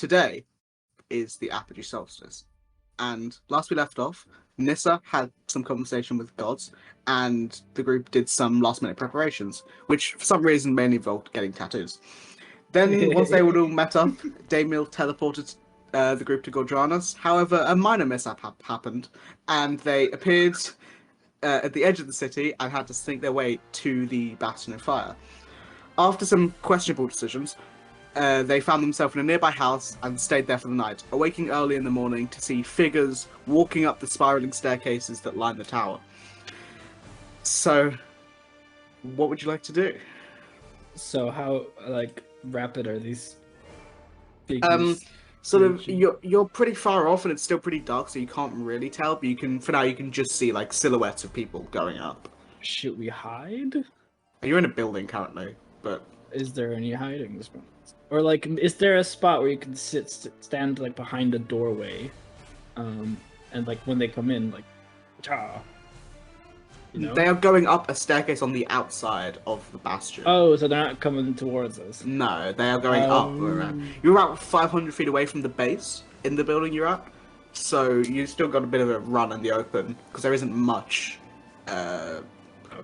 today is the apogee solstice, and last we left off, Nissa had some conversation with gods, and the group did some last-minute preparations, which for some reason mainly involved getting tattoos. Then, once they were all met up, Damil teleported the group to Gordranas. However, a minor mishap happened, and they appeared at the edge of the city and had to sneak their way to the Bastion of Fire. After some questionable decisions, they found themselves in a nearby house and stayed there for the night, awaking early in the morning to see figures walking up the spiraling staircases that line the tower. So, what would you like to do? So how rapid are these figures? You're pretty far off and it's still pretty dark, so you can't really tell, but for now you can just see like silhouettes of people going up. Should we hide? You're in a building currently, but is there any hiding spots? Or is there a spot where you can stand behind a doorway, and when they come in, cha? You know? They are going up a staircase on the outside of the bastion. Oh, so they're not coming towards us? No, they are going up around. You're about 500 feet away from the base in the building you're at, so you've still got a bit of a run in the open, because there isn't much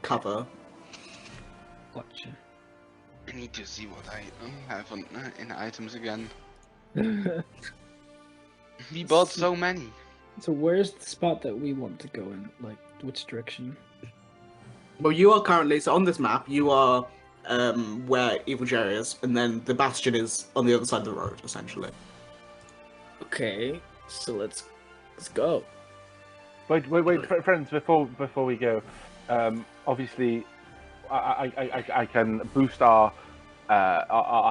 cover. Gotcha. I need to see what I have in items again. We bought so many. So where's the spot that we want to go in? Which direction? Well, you are currently, so on this map, you are where Evil Jerry is, and then the bastion is on the other side of the road, essentially. Okay, so let's go. Wait, friends! Before we go, obviously, I can boost our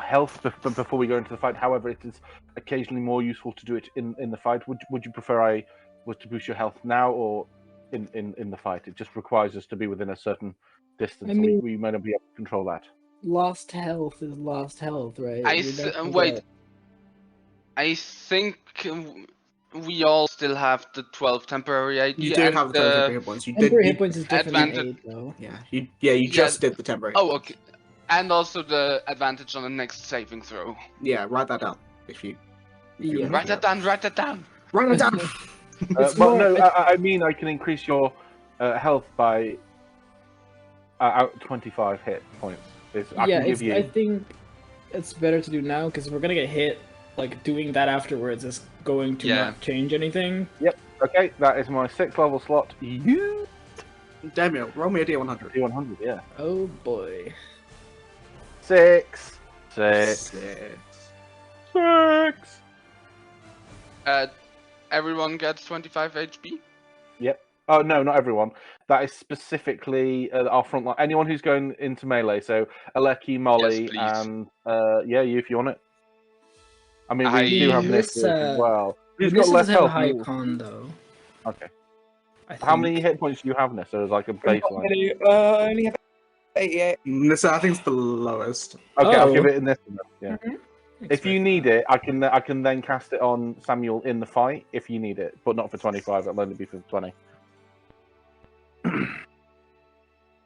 health before we go into the fight. However, it is occasionally more useful to do it in the fight. Would you prefer I was to boost your health now or in the fight? It just requires us to be within a certain distance. We may not be able to control that. Lost health is lost health, right? Wait. I think we all still have the 12 temporary ID. You do have the temporary hit points. Temporary hit points is different than 8, though. Yeah, you just did the temporary. Oh, okay. And also the advantage on the next saving throw. Yeah, write that down. If you write that down. Write it down. Well, no, I mean I can increase your health by 25 hit points. I think it's better to do now, because if we're gonna get hit, doing that afterwards is going to not change anything. Yep. Okay, that is my 6th level slot. Daniel, roll me a D100. D100, yeah. Oh boy. 6. Everyone gets 25 HP? Yep. Oh, no, not everyone. That is specifically our front line. Anyone who's going into melee, so Aleki, Molly, and you if you want it. I mean, we do have this as well. Who's got less health? High con, though. Okay. How many hit points do you have, Nissa, as a baseline? I only have 88. Nissa, I think it's the lowest. Okay, I'll give it in this. Yeah. Mm-hmm. If you need it, I can then cast it on Samuel in the fight if you need it, but not for 25. It'll only be for 20.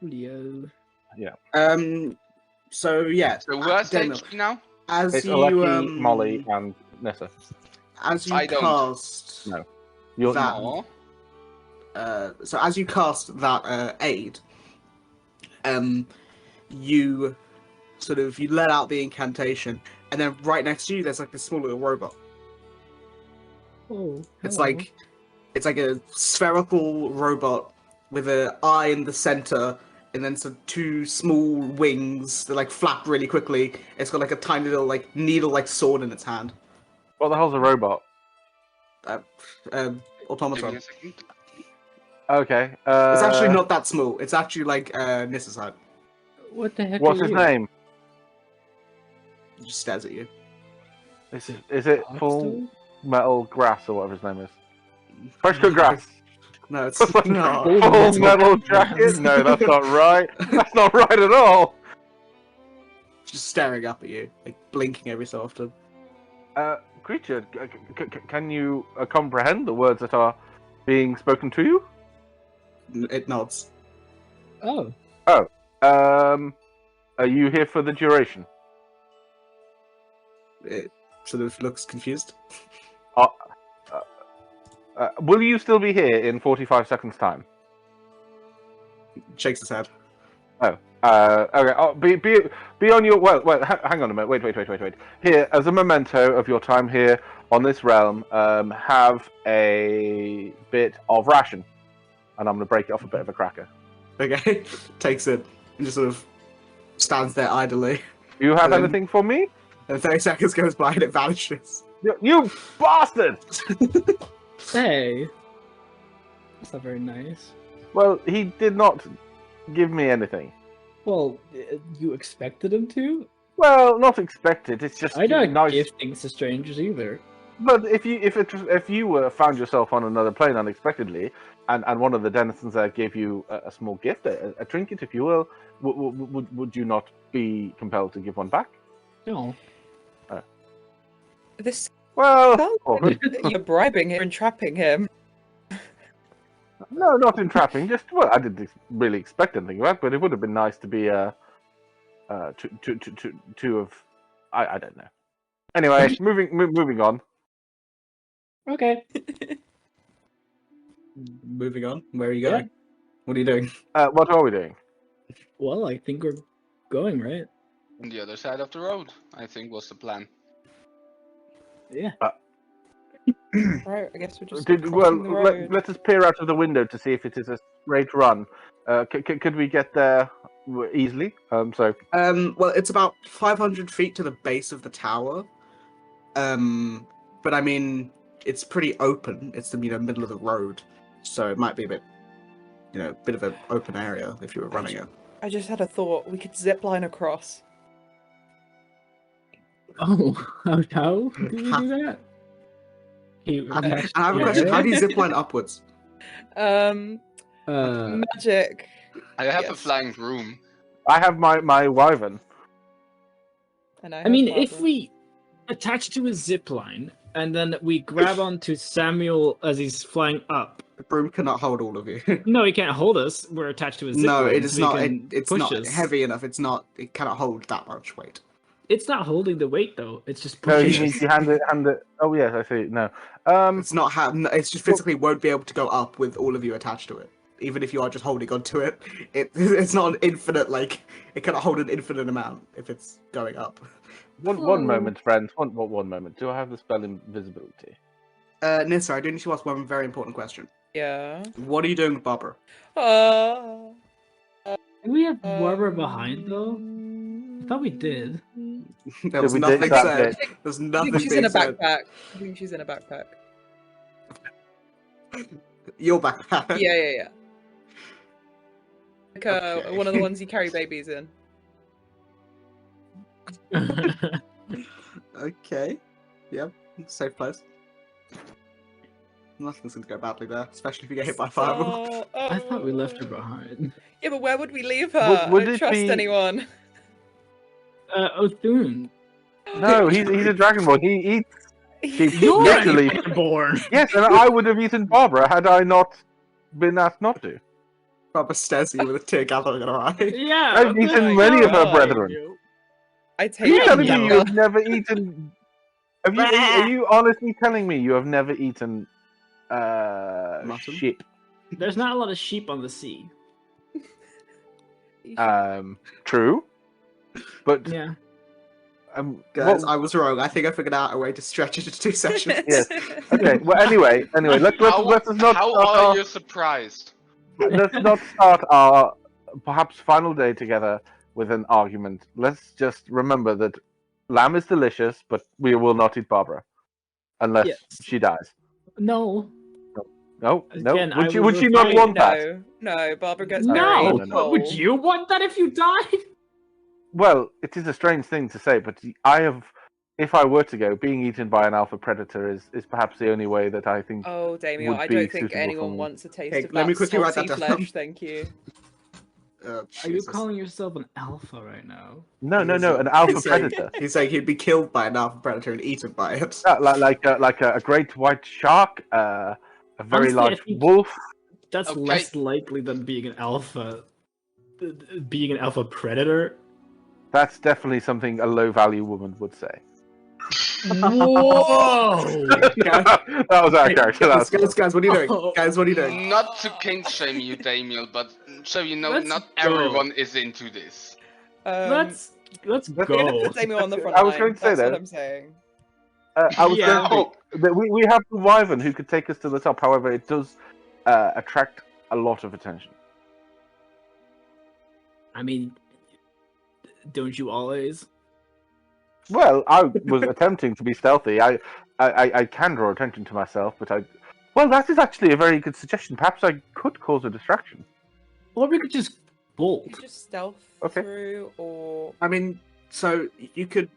Leo. Yeah. So yeah. So where's HP now? It's Aleki, Molly, and Nissa. As you cast No. so as you cast that aid, you let out the incantation, and then right next to you there's a small little robot. Oh. It's like a spherical robot with an eye in the center, and then some 2 small wings that flap really quickly. It's got a tiny little needle sword in its hand. What the hell's a robot? Automaton. Okay. It's actually not that small. It's actually Nissa's height. What the heck? What's his name? He just stares at you. Is it Full Metal Grass or whatever his name is? Fresh Cut Grass. No, it's not. Full Metal Jacket? No, that's not right. That's not right at all. Just staring up at you, blinking every so often. Creature, can you comprehend the words that are being spoken to you? It nods. Oh. Are you here for the duration? sort of looks confused. Will you still be here in 45 seconds' time? Shakes his head. Okay. Be on your hang on a minute. Wait. Here, as a memento of your time here on this realm, have a bit of ration, and I'm gonna break it off a bit of a cracker. Okay, takes it and just sort of stands there idly. Do you have And then- anything for me? And 30 seconds goes by and it vanishes. You bastard! Hey. That's not very nice. Well, he did not give me anything. Well, you expected him to? Well, not expected. It's just I don't nice. give things to strangers either. But if you found yourself on another plane unexpectedly, and one of the denizens there gave you a small gift, a trinket, if you will, would you not be compelled to give one back? No. This Well, sounds like you're bribing him and trapping him. no, not entrapping. Just I didn't really expect anything of that, but it would have been nice to be two of I don't know. Anyway, moving on. Okay. Moving on. Where are you going? Yeah. What are you doing? What are we doing? Well, I think we're going, right? On the other side of the road, I think was the plan. Yeah. Right, I guess we're just Well, crossing the road. let us peer out of the window to see if it is a straight run. Could we get there easily? Well, it's about 500 feet to the base of the tower. But I mean, it's pretty open. It's the middle of the road, so it might be a bit, bit of an open area if you were running it. I just had a thought. We could zip line across. Oh, how do we do that? And I have a question. How do you zip line upwards? Magic. I have a Yes. flying broom. I have my wyvern. And I mean, if Barbara. we attach to a zip line and then we grab onto Samuel as he's flying up. The broom cannot hold all of you. No, he can't hold us. We're attached to a zip No, line. it is so he not. can It's push not us. heavy enough. It cannot hold that much weight. It's not holding the weight though. It's just No, pushing he us. needs to hand it. Oh yes, I see. No. It's not. It's just physically won't be able to go up with all of you attached to it. Even if you are just holding onto it, it's not an infinite. It cannot hold an infinite amount if it's going up. One moment, friends. One moment. Do I have the spell invisibility? Nissa, I do need to ask one very important question. Yeah. What are you doing with Barbara? Do we have Barbara behind though? I thought we did. There was we nothing ditch that said. bit? There's I nothing think she's being in a said. backpack. I think she's in a backpack. Your backpack. Yeah. Like Okay. one of the ones you carry babies in. Okay. Yep. Safe place. Nothing's gonna go badly there, especially if you get hit by a fireball. I thought we left her behind. Yeah, but where would we leave her? Would I don't it trust be- anyone. Othun. No, he's a dragonborn. He eats. You're Literally. born. Yes, and I would have eaten Barbara had I not been asked not to. Barbara stares at you with a tear gathering in her eye. Yeah. I've what the eaten heck? many of her Oh, brethren. you. I Are take you it. telling me no. you have never eaten? Are you honestly telling me you have never eaten Mutton? sheep? There's not a lot of sheep on the sea. True, but Yeah. Guys, what- I was wrong. I think I figured out a way to stretch it into 2 sessions. Yes. Okay. Well, anyway, let's not How start are our, you surprised? let's not start our perhaps final day together with an argument. Let's just remember that lamb is delicious, but we will not eat Barbara unless Yes. she dies. No. No, Again, no. I Would she not refrain. want that? No, Barbara gets No. very But would cold. you want that if you died? Well, it is a strange thing to say, but if I were to go, being eaten by an alpha predator is perhaps the only way that I think. Oh, Damien, Would I be don't think suitable for anyone me. wants a taste Hey, of let that me quickly write salty that down. flesh, thank you. Are you Jesus. calling yourself an alpha right now? No, an alpha He's saying- predator. He's saying he'd be killed by an alpha predator and eaten by it. Yeah, like a great white shark, a very Honestly, I large think- wolf. That's Okay. less likely than being an alpha. Being an alpha predator. That's definitely something a low value woman would say. Whoa! That was our character. That was Guys, what are you doing? Oh. Guys, what are you doing? Not to kink shame you, Damiel, but so you know, Let's not go. everyone is into this. Let's Let's go. Damiel on the front I was line. going to say That's what that. I'm saying. I was Yeah. going to say that we have the Wyvern who could take us to the top. However, it does attract a lot of attention. I mean, don't you always? Well, I was attempting to be stealthy. I can draw attention to myself, but well, that is actually a very good suggestion. Perhaps I could cause a distraction. Or we could just bolt. You just stealth Okay. through, or I mean, so you could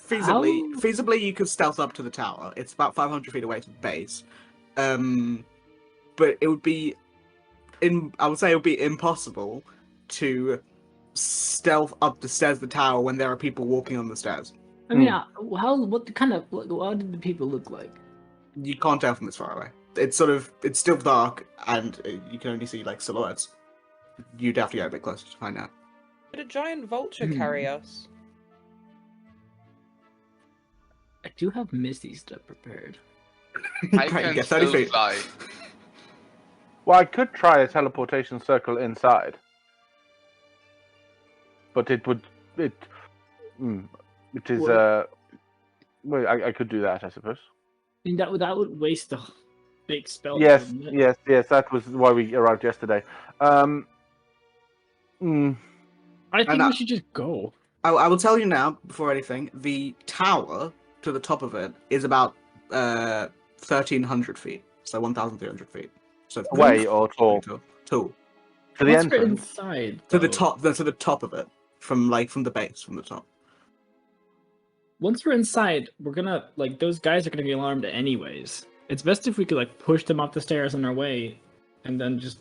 feasibly you could stealth up to the tower. It's about 500 feet away to the base. But it would be I would say it would be impossible to stealth up the stairs of the tower when there are people walking on the stairs. I mean, what did the people look like? You can't tell from this far away. It's still dark, and you can only see like silhouettes. You'd have to get a bit closer to find out. would a giant vulture carry us? I do have Misty stuff prepared. I Right, you can get 30 still feet. fly. Well, I could try a teleportation circle inside, but it is well, I could do that, I suppose. I mean, that would waste a big spell. Yes, wouldn't it? yes. That was why we arrived yesterday. I think And we should just go. I will tell you now, before anything, the tower to the top of it is about 1,300 feet, so 1,300 feet. So it's Away or tall? Tall. To the Once we're entrance. inside, To the though, top, to the top of it, from the base, from the top. Once we're inside, we're gonna those guys are gonna be alarmed anyways. It's best if we could push them up the stairs on our way, and then just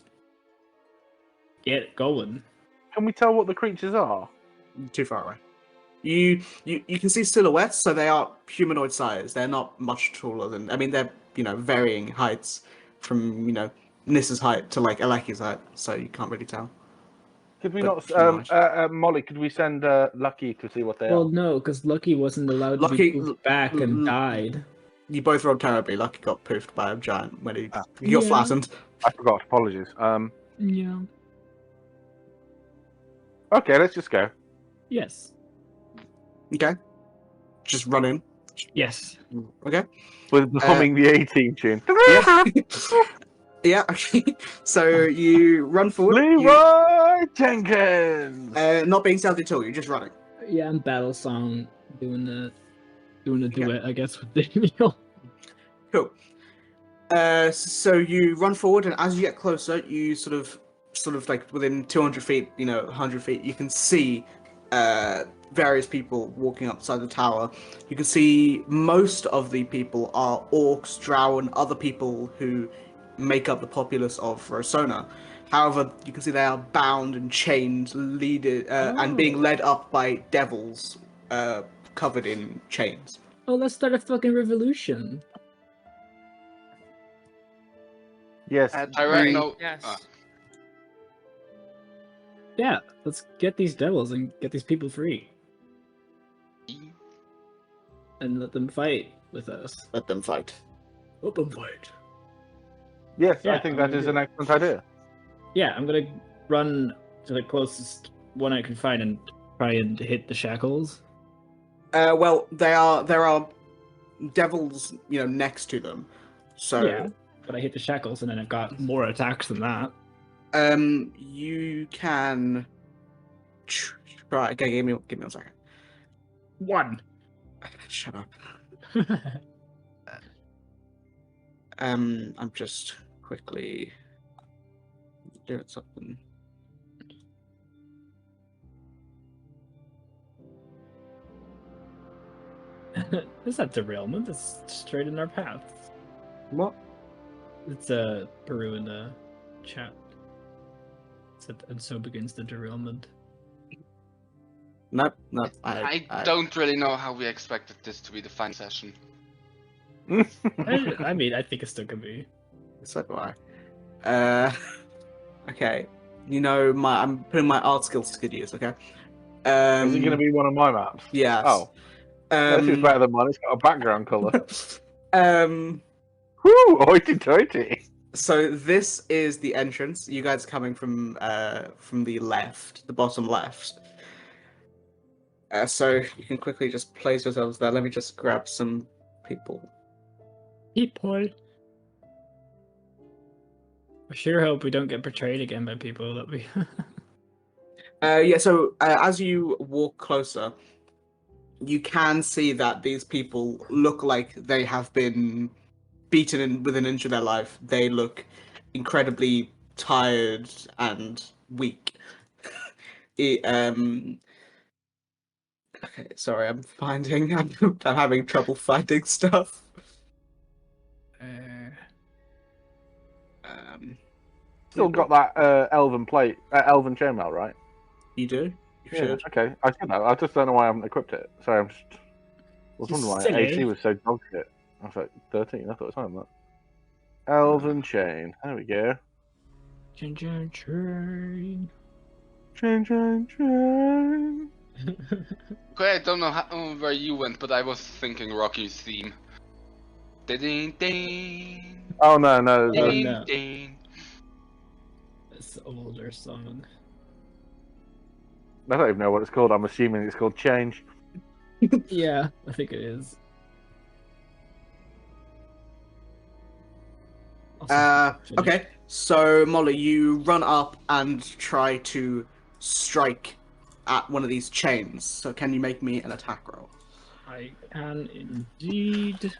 get going. Can we tell what the creatures are? Too far away. You can see silhouettes, so they are humanoid size. They're not much taller than. I mean, they're varying heights from Nissa's height to Aleki's height, so you can't really tell. Could we But not, Molly? Could we send Lucky to see what they Well, are? no, because Lucky wasn't allowed to Lucky- be moved back and died. You both rolled terribly. Lucky got poofed by a giant when he got Yeah. flattened. I forgot. Apologies. Yeah. Okay, let's just go. Yes. Okay, just run in. Yes. Okay. We're humming the 18 tune. Yeah. Yeah. Okay. So you run forward. Leroy Jenkins. Not being stealthy at all. You're just running. Yeah, and Battle Song doing the duet, I guess, with Daniel. Cool. So you run forward, and as you get closer, you sort of within 200 feet, 100 feet, you can see various people walking upside the tower. You can see most of the people are orcs, drow, and other people who make up the populace of Rosona. However, you can see they are bound and chained, and being led up by devils covered in chains. Oh, let's start a fucking revolution. Yes. I already know. Yes. Yeah, let's get these devils and get these people free. And let them fight with us. Let them fight. Let them fight. Yes, Yeah, I think I'm that is gonna an excellent idea. Yeah, I'm gonna run to the closest one I can find and try and hit the shackles. Well, there are devils, next to them. So Yeah, but I hit the shackles and then I've got more attacks than that. you can try. Okay, give me 1 second. One. Shut up. I'm just quickly doing something. It's not derailment, it's straight in our path. What? It's Peru in the chat. Said, and so begins the derailment. Nope. I don't really know how we expected this to be the final session. I mean, I think it still could be. So do I. Okay. I'm putting my art skills to good use. Okay. Is it going to be one of my maps? Yes. Oh. This is better than mine. It's got a background colour. Um. Woo! Hoity-toity! So this is the entrance. You guys are coming from the left, the bottom left. So you can quickly just place yourselves there. Let me just grab some people. People. I sure hope we don't get betrayed again by people that we. Yeah. So as you walk closer, you can see that these people look like they have been beaten within an inch of their life. They look incredibly tired and weak. Okay, sorry, I'm having trouble finding stuff. Still got that elven elven chainmail, right? You do? You Yeah, should. okay. I should know. I just don't know why I haven't equipped it. Sorry, I was wondering why Silly. AC was so dog shit. I was like, 13, I thought it was higher than that. Elven chain. There we go. Chain, chain, chain. Chain, chain, chain. Okay, I don't know where you went, but I was thinking Rocky's theme. Ding ding. Oh, no. Ding no. ding. It's an older song. I don't even know what it's called. I'm assuming it's called Change. Yeah, I think it is. Okay, so Molly, you run up and try to strike at one of these chains. So can you make me an attack roll? I can indeed.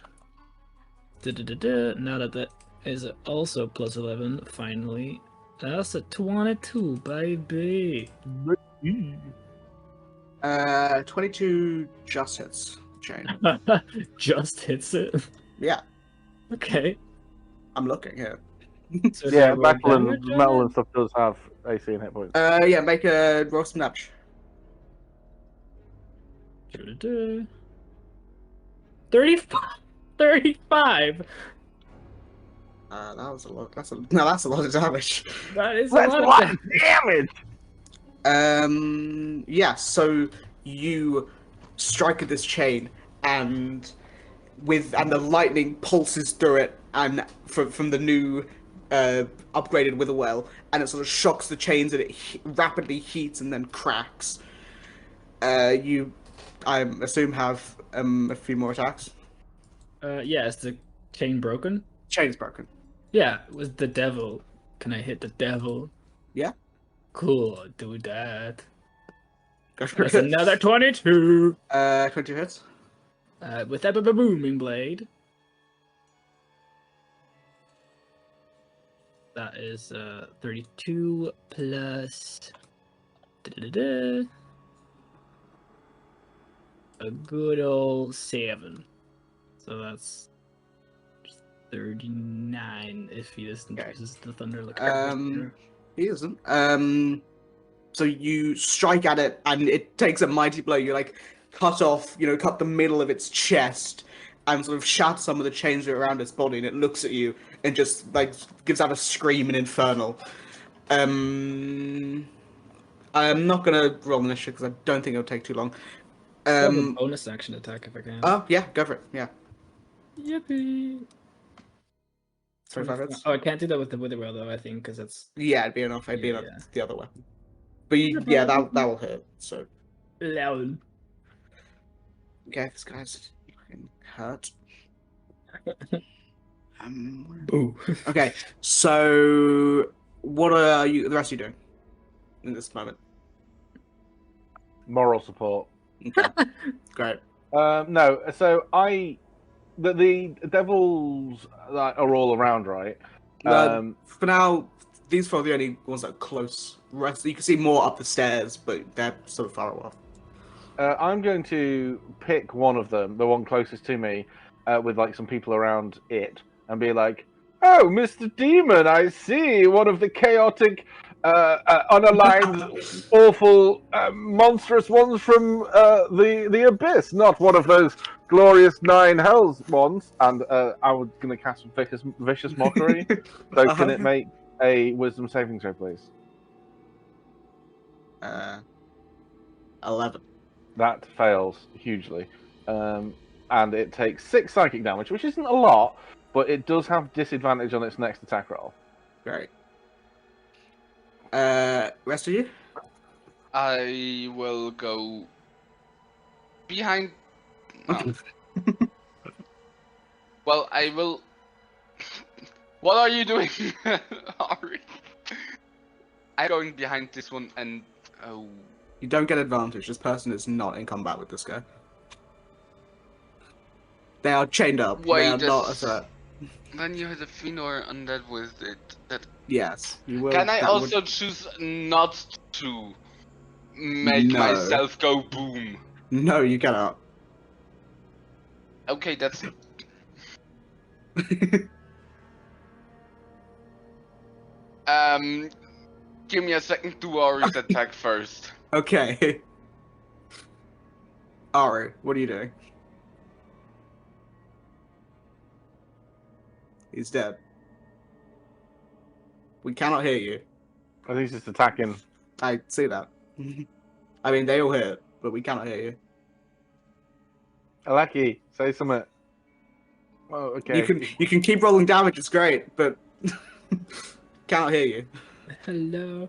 Now that is also plus 11, finally. That's a 22, baby. 22 just hits chain. Just hits it. Yeah, Okay. I'm looking here. So Yeah, do I roll metal damage on metal it? and stuff does have AC and hit points. Yeah, make a roll some damage. 35. 35. That was a lot. That's a lot of damage. That is That's a a lot lot of of damage! Yeah, so you strike at this chain and the lightning pulses through it and from the new upgraded Witherwell, and it sort of shocks the chains and it rapidly heats and then cracks. You, I assume, have a few more attacks. Yeah, is the chain broken? Chain's broken. Yeah, with the devil. Can I hit the devil? Yeah. Cool, do that. Go for That's it. another 22. 22 hits. With that booming blade. That is 32 plus a good old 7. So that's 39 if he just uses the thunder like He isn't. So you strike at it, and it takes a mighty blow. You cut the middle of its chest, and sort of shatter some of the chains around its body. And it looks at you and just gives out a scream in infernal. I'm not gonna roll initiative because I don't think it'll take too long. bonus action attack if I can. Oh yeah, go for it. Yeah. Yippee! 25 hits. Oh, I can't do that with the Witherwell though. I think because it's Yeah, it'd be enough. It'd be Yeah, enough. The other weapon. But that will hit. So loud. okay, this guy's fucking hurt. Boo. Okay, so what are the rest of you doing in this moment? Moral support. Okay, great. No, so the devils that are all around, right? For now, these four are the only ones that are close. Rest, you can see more up the stairs, but they're sort of far away. I'm going to pick one of them, the one closest to me, with some people around it, and be like, "Oh, Mr. Demon, I see one of the chaotic, unaligned, awful, monstrous ones from the abyss, not one of those glorious 9 hells ones." And I was going to cast vicious mockery. So can it make a wisdom saving throw, please? 11. That fails hugely. and it takes 6 psychic damage, which isn't a lot, but it does have disadvantage on its next attack roll. Great. Rest of you? I will go behind. No. Well, I will. What are you doing, Ari? I'm going behind this one and. Oh. You don't get advantage. This person is not in combat with this guy. They are chained up. Wait, they are not a threat. Then you had a Finor undead with it. That. Yes, you will. Can I that also would... choose not to make No. myself go boom? No, you cannot. Okay, that's. Give me a second to Ari's attack first. Okay. Ari, what are you doing? He's dead. We cannot hear you. I think he's just attacking. I see that. I mean, they all hear it, but we cannot hear you. Alaki, say something. Oh, okay. You can keep rolling damage. It's great, but cannot hear you. Hello.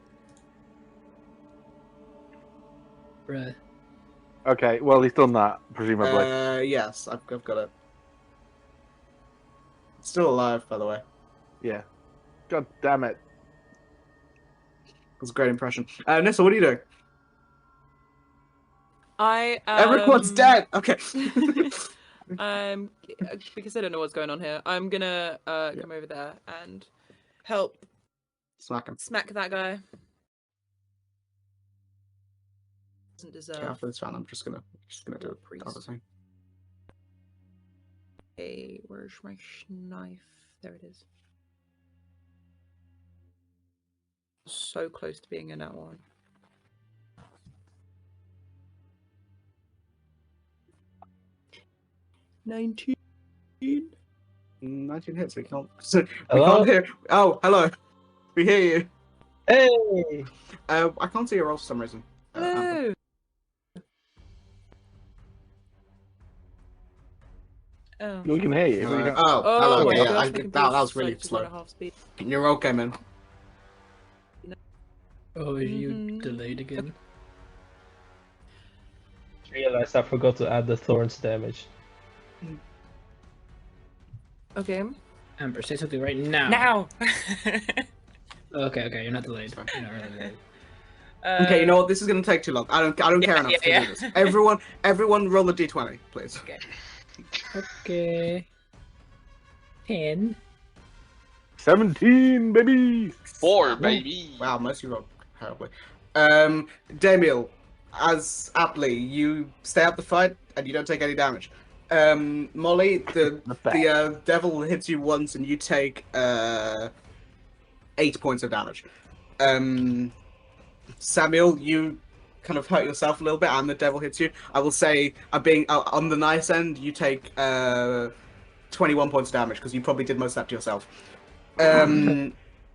Right. Okay, well, he's done that, presumably. Yes, I've got it. It's still alive, by the way. Yeah. God damn it. It was a great impression. Nissa, what are you doing? I Everyone's dead. Okay. Because I don't know what's going on here, I'm gonna come over there and help Smack him. smack that guy. Doesn't deserve. Okay, after this round, I'm just gonna do it. Priest. Other thing. Hey, where's my knife? There it is. So close to being in that one. $19. 19 hits. We can't. So, we Hello? can't hear. Oh, hello. We hear you. Hey! I can't see your roll for some reason. Hello. Oh. We can hear you. Hello. my Yeah, gosh, that my was computer's really like 1.5 slow. speed. Your roll came in. Oh, are you Mhm. delayed again? Realized I forgot to add the thorns damage. Okay. Amber, say something right now. Now. Okay, you're not delayed. You're not really delayed. Okay, you know what? This is gonna take too long. I don't care enough to do this. Everyone, roll a d20, please. Okay. Okay. 10. 17, baby! 4, baby! Wow, most of you rolled terribly. Damiel, as aptly, you stay out the fight and you don't take any damage. Molly, the devil hits you once and you take 8 points of damage. Samuel, you kind of hurt yourself a little bit and the devil hits you. I will say, being on the nice end, you take 21 points of damage because you probably did most of that to yourself.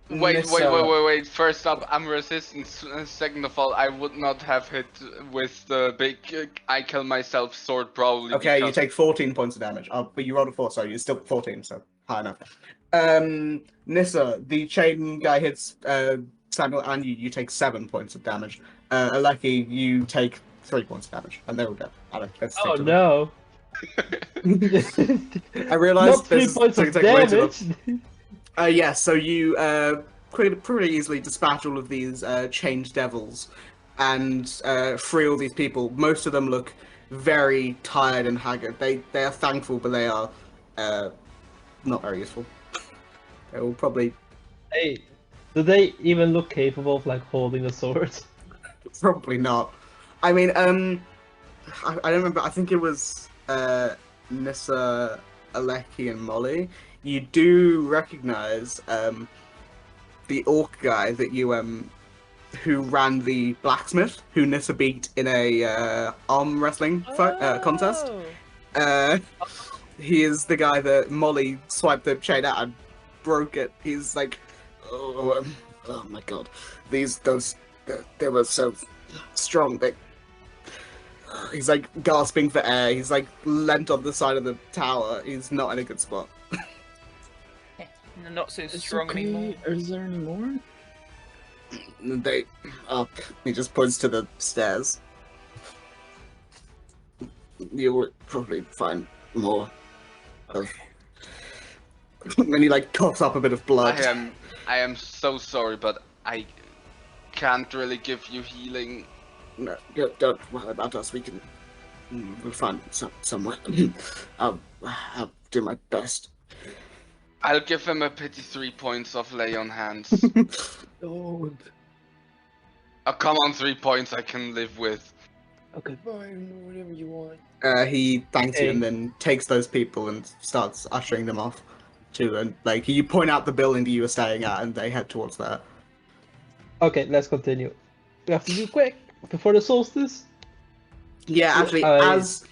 Wait. First up, I'm resistant. Second of all, I would not have hit with the big I kill myself sword probably. Okay, you because- take 14 points of damage. But you rolled a 4, so you're still 14, so high enough. Nissa, the chain guy hits Samuel and you take 7 points of damage. Aleki, you take 3 points of damage. And they're all dead. Oh no! I realised Not 3 this points is of take way too long. damage! Yes, so you pretty easily dispatch all of these chained devils and free all these people. Most of them look very tired and haggard. They are thankful, but they are not very useful. They will probably Hey, do they even look capable of like holding the swords? probably not. I mean, I don't remember. I think it was Nissa, Aleki, and Molly. You do recognize the orc guy that you who ran the blacksmith, who Nissa beat in a arm wrestling contest. He is the guy that Molly swiped the chain out and broke it. He's like, oh my god, they were so strong. He's like gasping for air. He's like leant on the side of the tower. He's not in a good spot. Not so It's strong okay. anymore. Is there any more? They up. He just points to the stairs. You will probably find more of. When he like coughs up a bit of blood. I am so sorry, but I can't really give you healing. No, don't worry about us. We can. We'll find somewhere. I'll do my best. I'll give him a pity 3 points of lay on hands. Don't. Oh, come on, 3 points I can live with. Okay, fine. Whatever you want. He thanks you Hey. and then takes those people and starts ushering them off to, and like you point out the building that you were staying at, and they head towards that. Okay, let's continue. We have to do quick before the solstice. Yeah, actually, I- as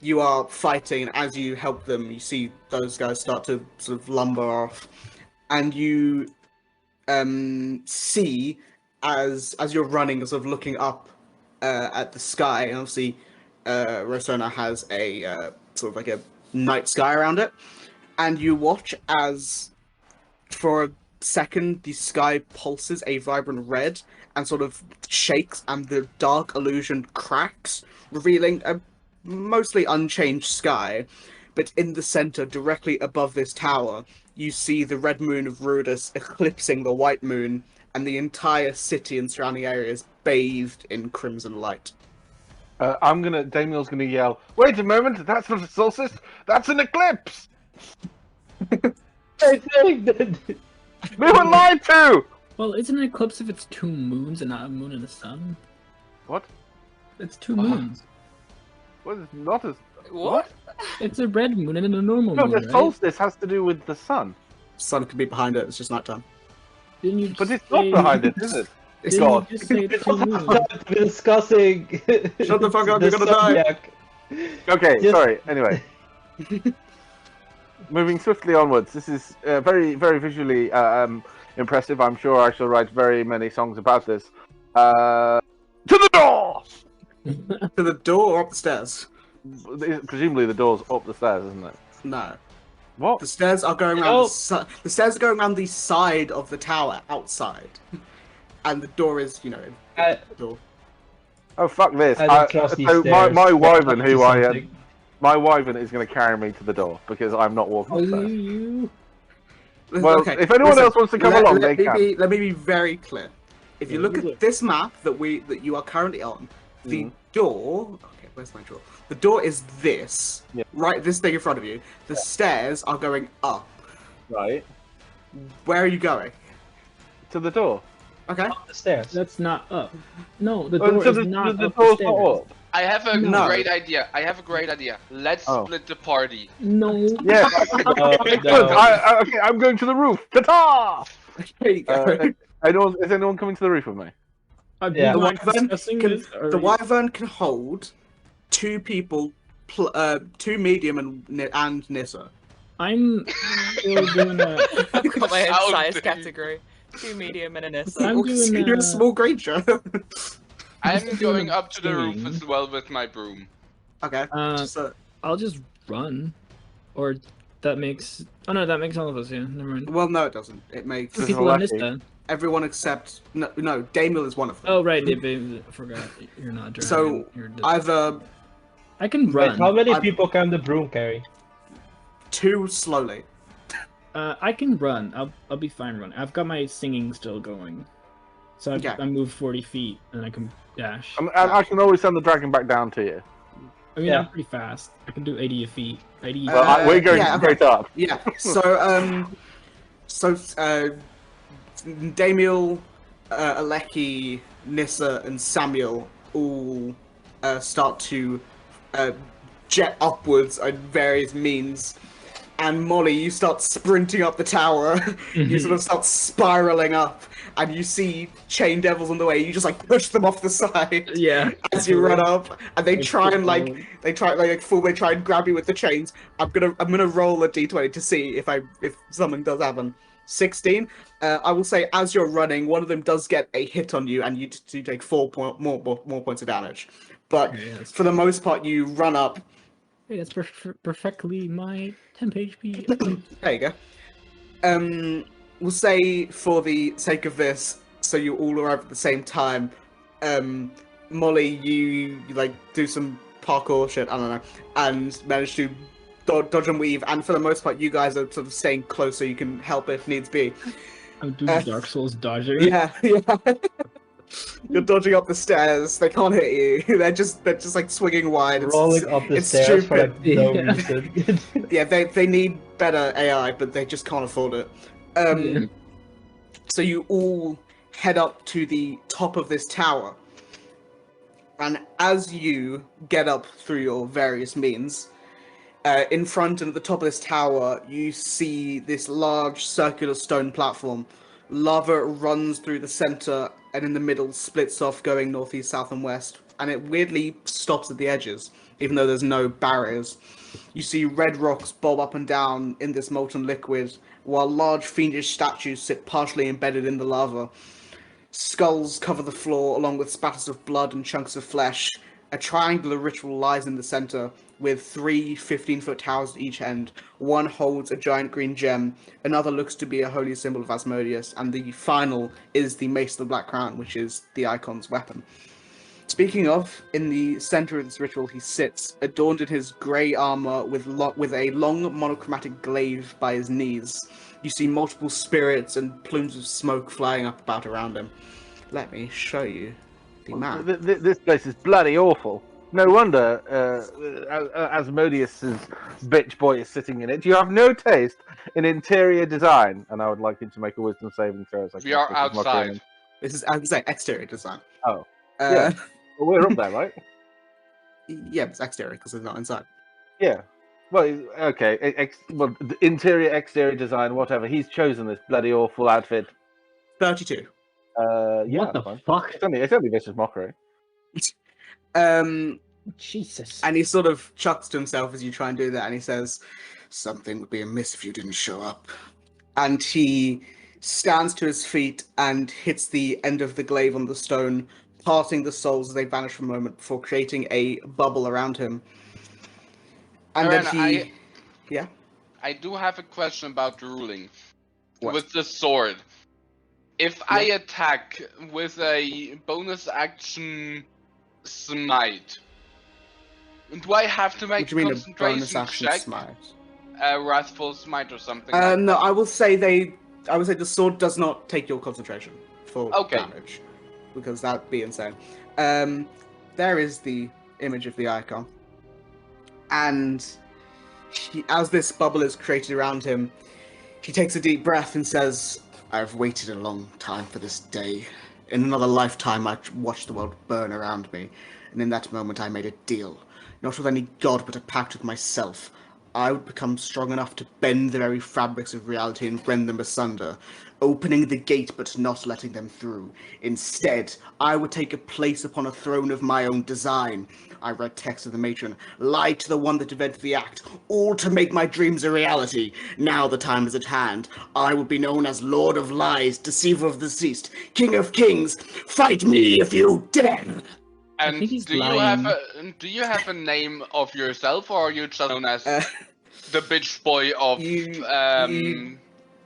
you are fighting, and as you help them, you see those guys start to sort of lumber off, and you see as you're running, sort of looking up at the sky, and obviously Rosona has a sort of like a night sky around it, and you watch as for a second the sky pulses a vibrant red and sort of shakes, and the dark illusion cracks, revealing a mostly unchanged sky. But in the center, directly above this tower, you see the red moon of Rudis eclipsing the white moon, and the entire city and surrounding areas bathed in crimson light. Damiel's gonna yell, "Wait a moment! That's not a solstice. That's an eclipse. I think that We were lied to." Well, isn't an eclipse if it's 2 moons and not a moon and a sun? What? It's 2 moons. What is not as? What? It's a red moon and a normal No, moon, the right? solstice has to do with the sun. Sun could be behind it. It's just nighttime. Didn't you But just it's not say- behind it, is it? It's Didn't God. you just say it's 2 moons? we're discussing. Shut the fuck up, the you're gonna die. zodiac. Okay, Yes. sorry. Anyway, moving swiftly onwards. This is very, very visually impressive. I'm sure I shall write very many songs about this. To the door. To the door or up the stairs? Presumably the door's up the stairs, isn't it? No. What? The stairs are going around. The stairs are going around the side of the tower, outside, and the door is, you know, I- the door. Oh fuck this! I don't trust these So stairs. my wyvern, They're who up to I something. my wyvern is going to carry me to the door because I'm not walking Oh, upstairs. you. Well, if anyone else wants to come along, they can. Let me be very clear. If you look at this map that you are currently on, the door. Okay, where's my drawer? The door is this. Yeah. Right, this thing in front of you. The stairs are going up. Right. Where are you going? To the door. Okay. Up the stairs. That's not up. No, the Oh, door so is the not the up door's the not stairs. up. I have a No. great idea. Let's split the party. No. Yeah. Oh, Good. no. Okay, I'm going to the roof. Ta-ta! There you go. Is anyone coming to the roof with me? Yeah. The Not wyvern discussing can, this, or- the wyvern can hold 2 people, 2 medium and Nissa. I'm still doing a. I've got my own How size dare you. category. 2 medium and an Nissa. I'm doing, You're a small creature. I'm doing going a up to the roof thing. as well with my broom. Okay. So, I'll just run, or that makes. Oh no, that makes all of us. Yeah, never mind. well, no, it doesn't. It makes This is People on lucky. this everyone except no, Damil is one of them. Oh right, I forgot. You're not dragon. So, you're Either I can Wait, run. how many I'm- people can the broom carry? 2 slowly. I can run. I'll be fine running. I've got my singing still going, so Okay. I move 40 feet and I can dash. I can always send the dragon back down to you. I mean, Yeah. I'm pretty fast. I can do 80 feet. 80. Uh, We're going yeah, straight up. Yeah. So Damiel, Aleki, Nissa, and Samuel all start to jet upwards on various means. And Molly, you start sprinting up the tower. You sort of start spiraling up, and you see chain devils on the way. You just like push them off the side yeah. as you run up, and they They try and push like they try and grab you with the chains. I'm gonna roll a d20 to see if something does happen. 16. I will say, as you're running, one of them does get a hit on you, and you take 4 more points of damage. But Okay, yes. for the most part, you run up. Hey, that's perfectly my temp HP. There you go. We'll say, for the sake of this, so you all arrive at the same time. Molly, you like do some parkour shit, I don't know, and manage to dodge and weave. And for the most part, you guys are sort of staying close so you can help if needs be. I'm doing Dark Souls dodging. Yeah. You're dodging up the stairs. They can't hit you. They're just like swinging wide. Rolling up the it's stairs stupid. for like no reason. Yeah, they need better AI, but they just can't afford it. So you all head up to the top of this tower. And as you get up through your various means, in front and at the top of this tower, you see this large circular stone platform. Lava runs through the center and in the middle splits off going northeast, south, and west. And it weirdly stops at the edges, even though there's no barriers. You see red rocks bob up and down in this molten liquid, while large fiendish statues sit partially embedded in the lava. Skulls cover the floor, along with spatters of blood and chunks of flesh. A triangular ritual lies in the center, with 3 15-foot towers at each end. One holds a giant green gem, another looks to be a holy symbol of Asmodeus, and the final is the Mace of the Black Crown, which is the icon's weapon. Speaking of, in the center of this ritual he sits, adorned in his grey armor with a long monochromatic glaive by his knees. You see multiple spirits and plumes of smoke flying up about around him. Let me show you the map. This place is bloody awful. No wonder Asmodeus's bitch boy is sitting in it. You have no taste in interior design. And I would like him to make a wisdom saving throw. We are outside. This is, I would say, exterior design. Oh. Yeah. Well, we're up there, right? Yeah, it's exterior because it's not inside. Yeah. Well, okay. Well, the interior, exterior design, whatever. He's chosen this bloody awful outfit. 32. Yeah. What the fuck? It's only vicious mockery. Jesus. And he sort of chucks to himself as you try and do that, and he says, "Something would be amiss if you didn't show up." And he stands to his feet and hits the end of the glaive on the stone, parting the souls as they vanish for a moment before creating a bubble around him. And Aaron, then Yeah? I do have a question about the ruling. What? With the sword. If I attack with a bonus action smite, do I have to make What do you mean a concentration bonus action check? smite? A wrathful smite or something like No, that? I would say the sword does not take your concentration for damage, because that'd be insane. There is the image of the icon, and as this bubble is created around him, he takes a deep breath and says, "I've waited a long time for this day. In another lifetime, I watched the world burn around me, and in that moment I made a deal, not with any god but a pact with myself. I would become strong enough to bend the very fabrics of reality and rend them asunder, opening the gate but not letting them through. Instead, I would take a place upon a throne of my own design." I read text of the matron. "Lie to the one that invented the act, all to make my dreams a reality. Now the time is at hand. I will be known as Lord of Lies, Deceiver of the Deceased, King of Kings. Fight me if you dare!" And think he's do you have a name of yourself, or are you just known as the bitch boy of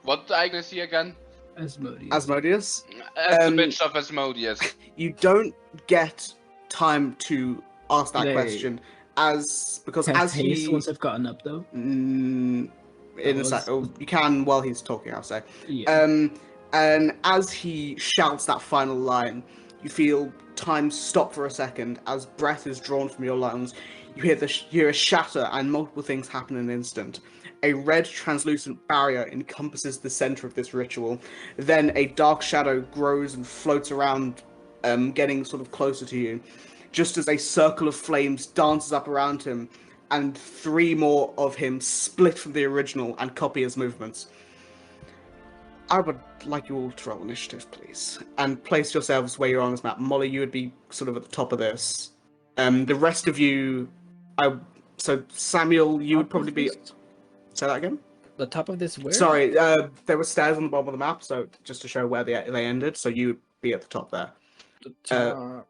what icon is he again? Asmodeus? As the bitch of Asmodeus. You don't get time to ask that question, because as he once I've gotten up though. In a sec, you can while he's talking, I'll say. Yeah. And as he shouts that final line, you feel time stop for a second as breath is drawn from your lungs. You hear a shatter, and multiple things happen in an instant. A red translucent barrier encompasses the center of this ritual. Then a dark shadow grows and floats around, getting sort of closer to you, just as a circle of flames dances up around him, and 3 more of him split from the original and copy his movements. I would like you all to roll initiative, please, and place yourselves where you're on this map. Molly, you would be sort of at the top of this. The rest of you, so Samuel, you would probably be. Say that again. The top of this where? Sorry, there were stairs on the bottom of the map, so just to show where they ended, so you'd be at the top there. The top.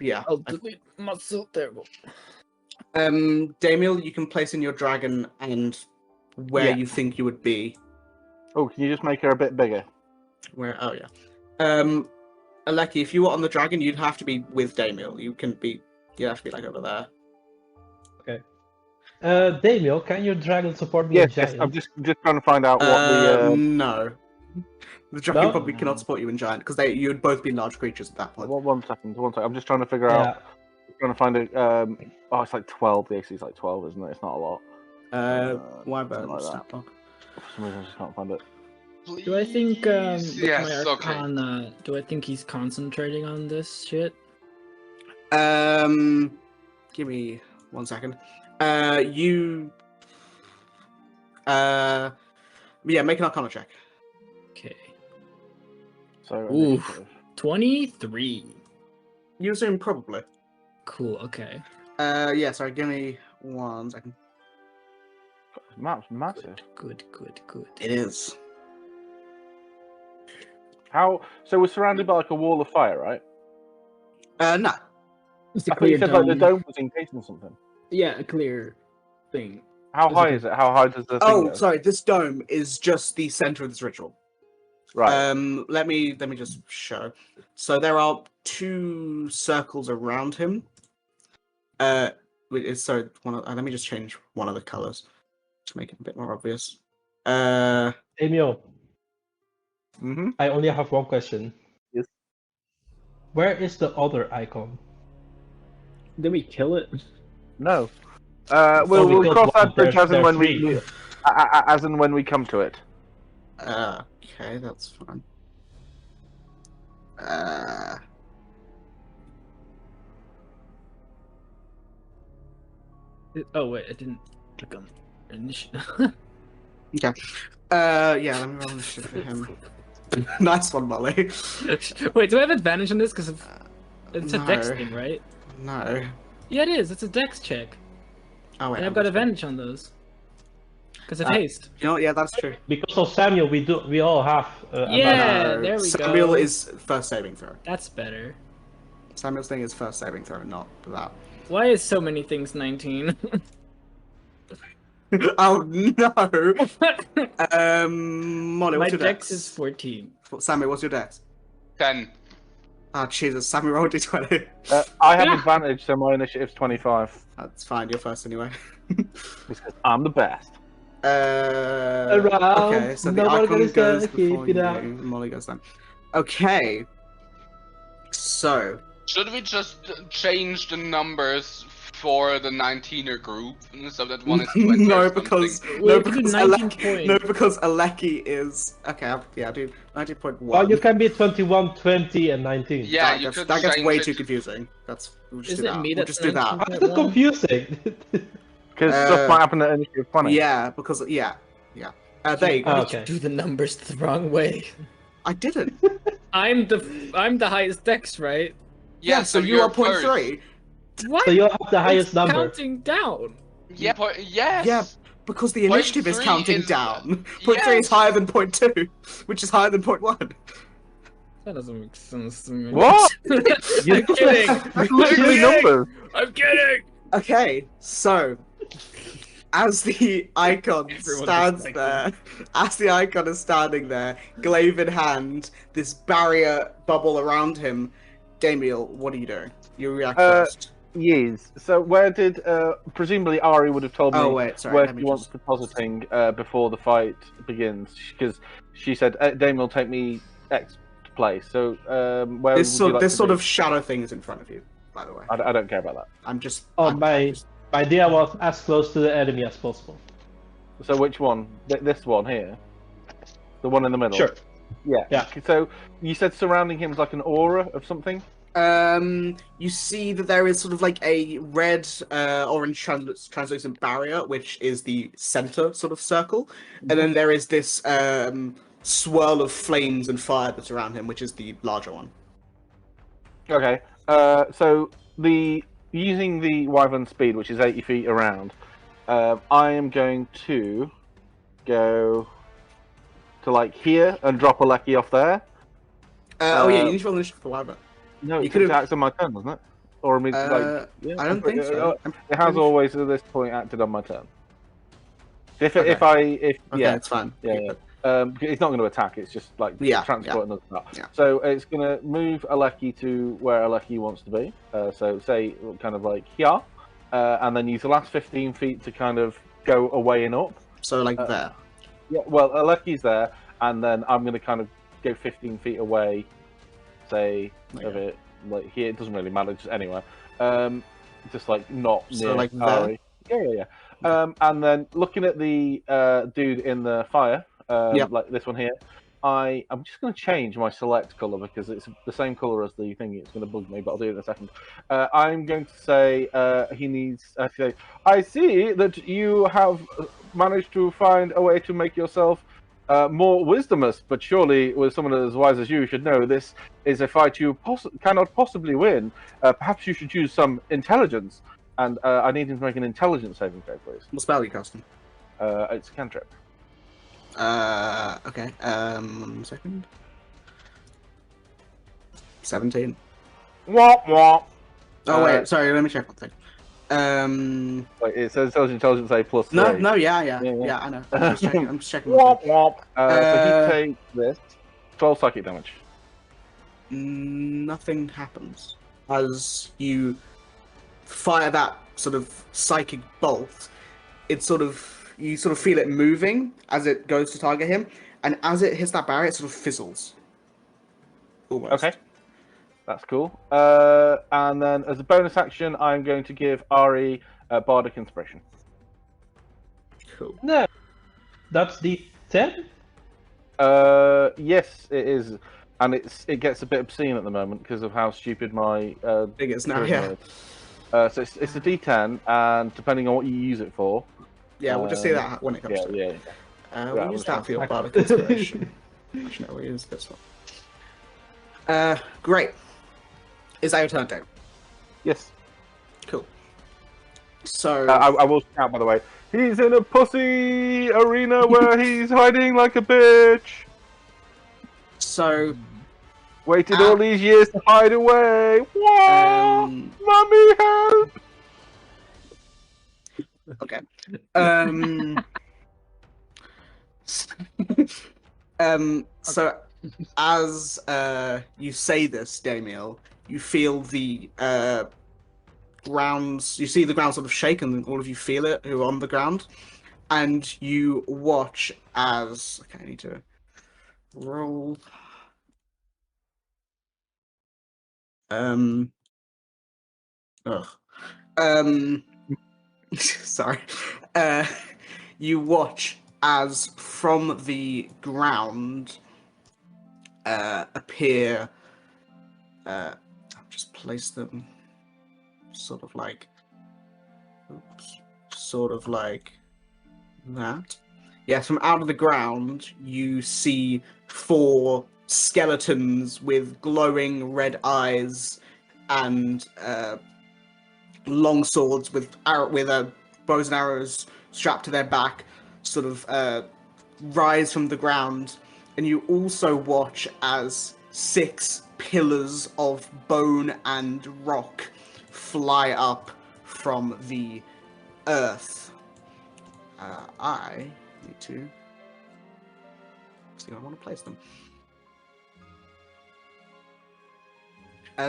Yeah. I'll delete myself. There we go. Damiel, you can place in your dragon and where Yeah. you think you would be. Oh, can you just make her a bit bigger? Where? Oh yeah. Aleki, if you were on the dragon, you'd have to be with Damiel. You'd have to be like over there. Damiel, can your dragon support me? Yes, in giant? I'm just trying to find out what the. No. The dragon No? probably cannot support you in giant because you'd both be large creatures at that point. One second. I'm just trying to figure out. Trying to find it. Oh, it's like 12. The AC is like 12, isn't it? It's not a lot. Why something like that. stat block? For some reason, I just can't find it. Do I think with Yes, my okay. Arcana, do I think he's concentrating on this shit? Give me 1 second. Make an Arcana check. Okay. So. Oof. 23. You assume probably. Cool. Okay. Sorry. Give me 1 second. Map's massive. Good. It is. How? So we're surrounded by like a wall of fire, right? No. It's a I thought you clear said like the dome. dome was encased in something. Yeah, a clear thing. How Is high it- is it? How high does the thing Oh, go? sorry. This dome is just the center of this ritual. Right. Let me just show. So there are 2 circles around him. Let me just change one of the colors to make it a bit more obvious. Damiel, Mm-hmm. I only have one question. Yes. Where is the other icon? Did we kill it? No. We'll because cross that bridge there's as and three. when we come to it. Okay, that's fine. Oh wait, I didn't click on initiative. Okay. Let me roll this shit for him. Nice one, Molly. Wait, do I have advantage on this? Because it's a dex No. thing, right? No. Yeah, it is. It's a dex check. Oh wait. And I've got advantage on those. Because of haste. You know what? Yeah, that's true. Because of Samuel, we all have. Yeah, No, there we Samuel go. is first saving throw. That's better. Samuel's thing is first saving throw, not that. Why is so many things 19? Oh no! Molly, My what's your dex dex? is 14. Samuel, what's your dex? 10. Oh Jesus, Samuel rolled d20. I have Yeah. advantage, so my initiative's 25. That's fine. You're first anyway. Because I'm the best. Around, Okay, so the nobody icon gonna goes keep before it you. out. Molly goes then. Okay. So Should we just change the numbers for the 19er group so that one is 20 no, or because something? Well, no, you can do because 19 Aleki, points. no, because Aleki is okay. I'll do 19.1. Well, you can be 21, 20, and 19. Yeah, that gets change way it. too confusing. We'll just Isn't do it that. me We'll that's just do that. How is it confusing? Because stuff might happen at initiative 20. Yeah, because yeah. There you go. Okay. Do the numbers the wrong way. I didn't. I'm the highest dex, right? Yeah, so you are point first. 3. What? So you have the highest It's number. Counting down. Yeah, yes. Yeah, because the Point initiative is 3 counting is- down. Point 3 is Yes. higher than point 2, which is higher than point 1. That doesn't make sense to me. What? I'm kidding. It's literally numbers. I'm kidding. Okay, so as the icon Everyone stands just there, as the icon is standing there, glaive in hand, this barrier bubble around him, Damiel, what are you doing? You react first. Yes. So where did presumably Ari would have told me Oh wait, sorry. where Let she me wants just... depositing before the fight begins? Because she said Dame will take me X place. So where This would you like this to sort be? of shadow thing is in front of you, by the way. I don't care about that. I'm just. Oh, I'm my just- idea was as close to the enemy as possible. So which one? This one here, the one in the middle. Sure. Yeah. Yeah. So you said surrounding him is like an aura of something. You see that there is sort of like a red, orange translucent barrier, which is the center sort of circle, and then there is this swirl of flames and fire that's around him, which is the larger one. Okay. So using the wyvern speed, which is 80 feet around, I am going to go to like here and drop a Lecky off there. Oh yeah, you need to roll initiative for Wyvern. No, You it's could've- acted on my turn, wasn't it? Or I mean, like, yeah, I don't think so. It has always at this point acted on my turn. If Okay. if Okay, yeah, it's fine. yeah. It's not going to attack. It's just like transport and stuff. Yeah. So it's going to move Aleki to where Aleki wants to be. So say kind of like here, and then use the last 15 feet to kind of go away and up. So like there. Yeah. Well, Aleki's there, and then I'm going to kind of go 15 feet away. Say of it like here. It doesn't really matter. Just anywhere. Just like not near. So like Ari. there. Yeah. And then looking at the dude in the fire. Like this one here, I'm just going to change my select color because it's the same color as the thing. It's going to bug me, but I'll do it in a second. I'm going to say he needs. Say, I see that you have managed to find a way to make yourself more wisdomous, but surely, with someone as wise as you, should know this is a fight you cannot possibly win. Perhaps you should use some intelligence, and I need him to make an intelligence saving throw, please. What spell are you casting? It's a cantrip. Okay. 1 second. 17. Womp womp. Oh wait, sorry. Let me check one thing. Wait, it says intelligence A plus 3. No, yeah, I know. I'm just checking. Womp womp. So he takes this 12 psychic damage. Nothing happens as you fire that sort of psychic bolt. You sort of feel it moving as it goes to target him, and as it hits that barrier, it sort of fizzles. Almost. Okay, that's cool. And then as a bonus action, I'm going to give Ari Bardic Inspiration. Cool. No, that's the 10. Yes, it is, and it gets a bit obscene at the moment because of how stupid my Big is now, charisma is. So it's a D10, and depending on what you use it for. Yeah, we'll just see that when it comes to it. We'll use that for your Bardic Inspiration. Actually, no, we'll use this one. Great. Is that your turn, Dave? Yes. Cool. So... I will shout, by the way, he's in a pussy arena where he's hiding like a bitch. So... Waited all these years to hide away. Whoa! Mummy, help! Okay. So as you say this, Damiel, you feel the grounds. You see the ground sort of shake, and all of you feel it who are on the ground, and you watch as. Okay, I need to roll. Sorry. You watch as from the ground appear. I'll just place them sort of like that. Yes, from out of the ground, you see 4 skeletons with glowing red eyes and long swords with bows and arrows strapped to their back, sort of rise from the ground, and you also watch as 6 pillars of bone and rock fly up from the earth. I need to see where I want to place them.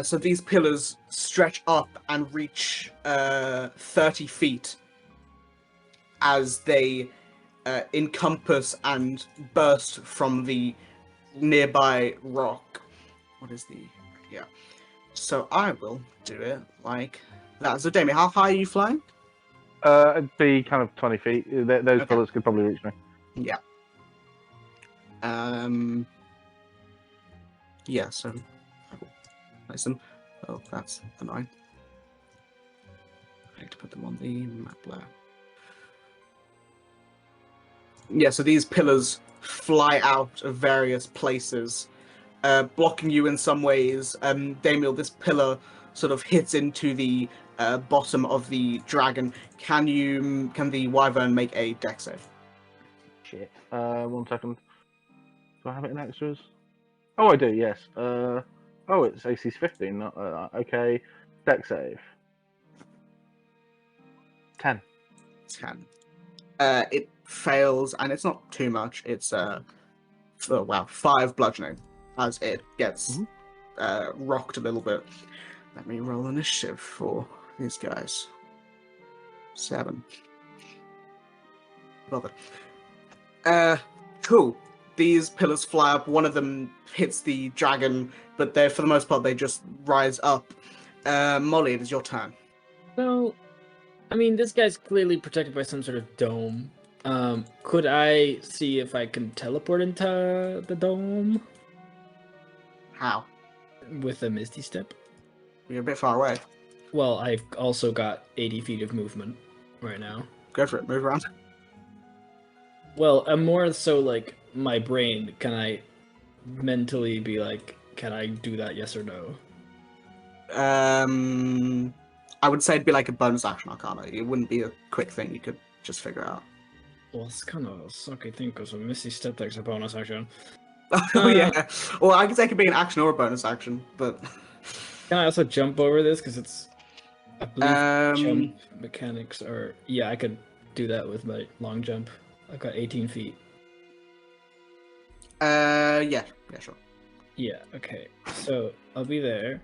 So these pillars stretch up and reach 30 feet as they encompass and burst from the nearby rock. What is the... Yeah. So I will do it like that. So Damien, how high are you flying? It'd be kind of 20 feet. Those pillars could probably reach me. Yeah. Yeah, so I will place them. Oh, that's annoying. I need to put them on the map layer. Yeah, so these pillars fly out of various places, blocking you in some ways. Damiel, this pillar sort of hits into the bottom of the dragon. Can the wyvern make a dex save? Shit. 1 second. Do I have it in extras? Oh, I do. Yes. It's AC's 15. Not okay. Dex save. 10. 10. It fails, and it's not too much. It's 5 bludgeoning as it gets rocked a little bit. Let me roll initiative for these guys. 7. Love it. Cool. These pillars fly up. One of them hits the dragon, but for the most part, they just rise up. Molly, it is your turn. So, I mean, this guy's clearly protected by some sort of dome. Could I see if I can teleport into the dome? How? With a Misty Step? You're a bit far away. Well, I've also got 80 feet of movement right now. Go for it. Move around. Well, I'm more so like my brain. Can I mentally be like, can I do that? Yes or no? I would say it'd be like a bonus action arcana. It wouldn't be a quick thing you could just figure out. Well, it's kind of a sucky thing because a Misty Step takes a bonus action. Oh yeah. Well, I could say it could be an action or a bonus action, but. Can I also jump over this? Because it's, I believe jump mechanics are... Yeah, I could do that with my long jump. I've got 18 feet. Yeah, sure. Yeah, okay. So, I'll be there.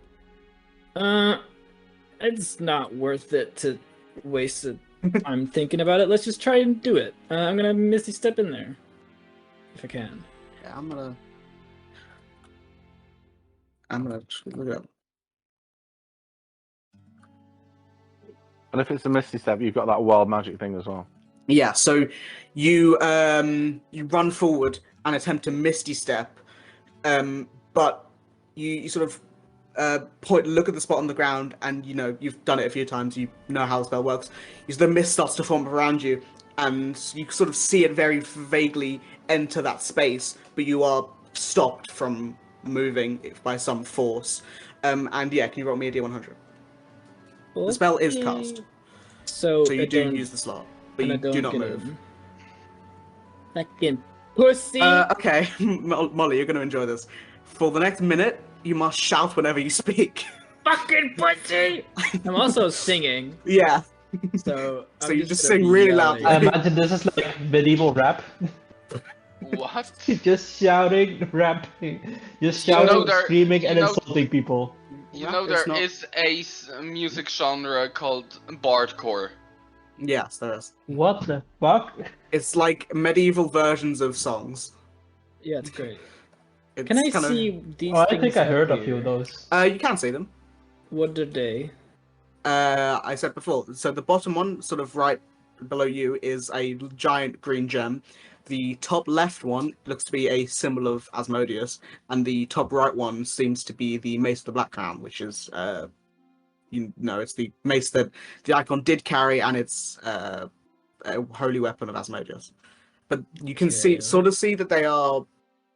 It's not worth it to waste time thinking about it. Let's just try and do it. I'm gonna Misty Step in there. If I can. Yeah, I'm gonna look it up. And if it's a Misty Step, you've got that wild magic thing as well. Yeah, so you run forward and attempt to Misty Step, but you sort of look at the spot on the ground, and you've done it a few times. You know how the spell works. The mist starts to form around you, and you sort of see it very vaguely enter that space, but you are stopped from moving by some force. And yeah, can you roll me a D100? The spell is cast, so you do use the slot, but you do not move. Fucking pussy. Okay, Molly, you're going to enjoy this. For the next minute, you must shout whenever you speak. Fucking pussy. I'm also singing. Yeah. So you just sing really loudly. I imagine this is like medieval rap. What? Just shouting, rapping, just shouting, screaming, and insulting people. There is a music genre called bardcore. Yes, there is. What the fuck? It's like medieval versions of songs. Yeah, it's great. It's Can I see these I things think I heard up a few of here? those. You can see them. What are they? I said before. So the bottom one, sort of right below you, is a giant green gem. The top left one looks to be a symbol of Asmodeus, and the top right one seems to be the Mace of the Black Crown, which is, it's the mace that the icon did carry, and it's a holy weapon of Asmodeus. But you can see that they are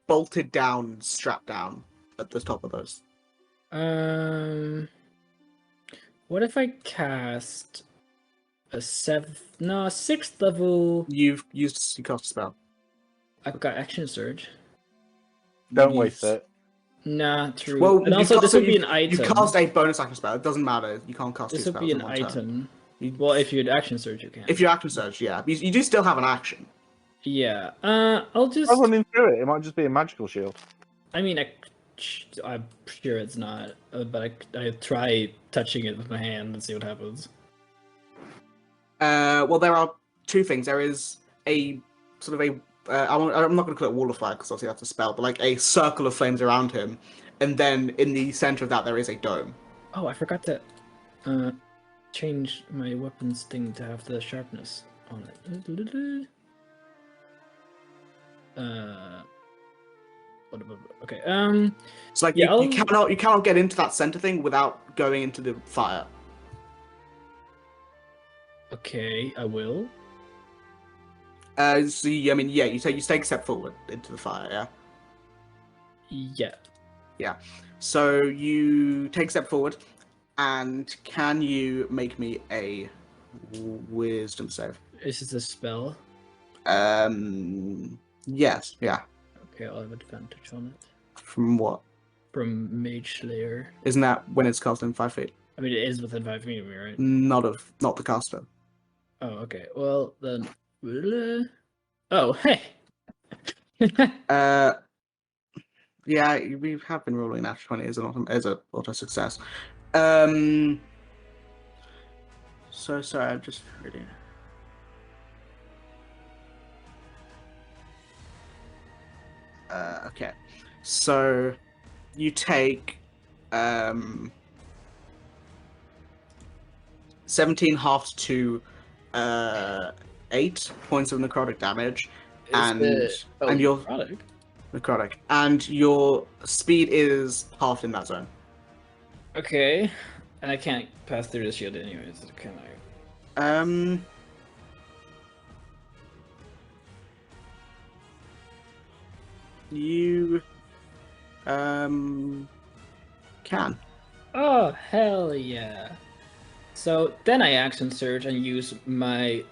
bolted down, strapped down at the top of those. What if I cast a 6th level? You've used you cast a spell. I've got action surge. Don't waste it. Nah, true. Well, and also this would be an item. You cast a bonus action spell. It doesn't matter. You can't cast this two would spells be an in one item. turn. Well, if you had action surge, you can. If you action surge, yeah. You do still have an action. Yeah. I'll just. I'm running through it. It might just be a magical shield. I mean, I'm sure it's not, but I try touching it with my hand and see what happens. Well, there are two things. There is a sort of a. I'm not going to call it wall of fire because obviously that's a spell, but like a circle of flames around him, and then in the center of that there is a dome. Oh, I forgot to change my weapons thing to have the sharpness on it. Okay. It's like yeah, you cannot get into that center thing without going into the fire. Okay, I will. So I mean, yeah, you take a step forward into the fire, yeah. Yeah. Yeah. So you take a step forward. And can you make me a wisdom save? Is this a spell? Yes, yeah. Okay, I'll have advantage on it. From what? From Mage Slayer. Isn't that when it's cast in 5 feet? I mean, it is within 5 feet of me, right? Not the caster. Oh, okay. Well, then... Oh, hey! Yeah, we have been rolling natural 20 as an auto success. So sorry, I'm just reading. Okay, so you take 17 halved to 8 points of necrotic damage, and your necrotic, and your speed is halved in that zone. Okay, and I can't pass through the shield anyways, can I? You can. Oh, hell yeah. So then I action surge and use my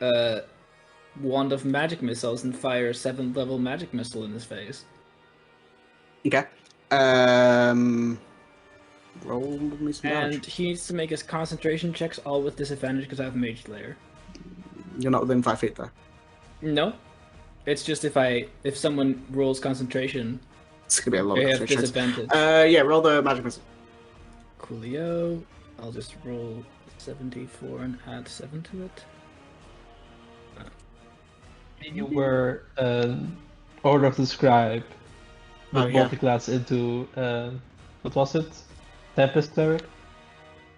wand of magic missiles and fire a 7th level magic missile in his face. Okay. Roll me some damage. And he needs to make his concentration checks all with disadvantage because I have Mage Slayer. You're not within 5 feet though. No. It's just if someone rolls concentration, It's gonna be a lot they of have concentration. disadvantage. Yeah, roll the magic missile. Coolio. I'll just roll 74 and add 7 to it. You were Order of the Scribe with yeah. multiclass into what was it? Tempest Cleric?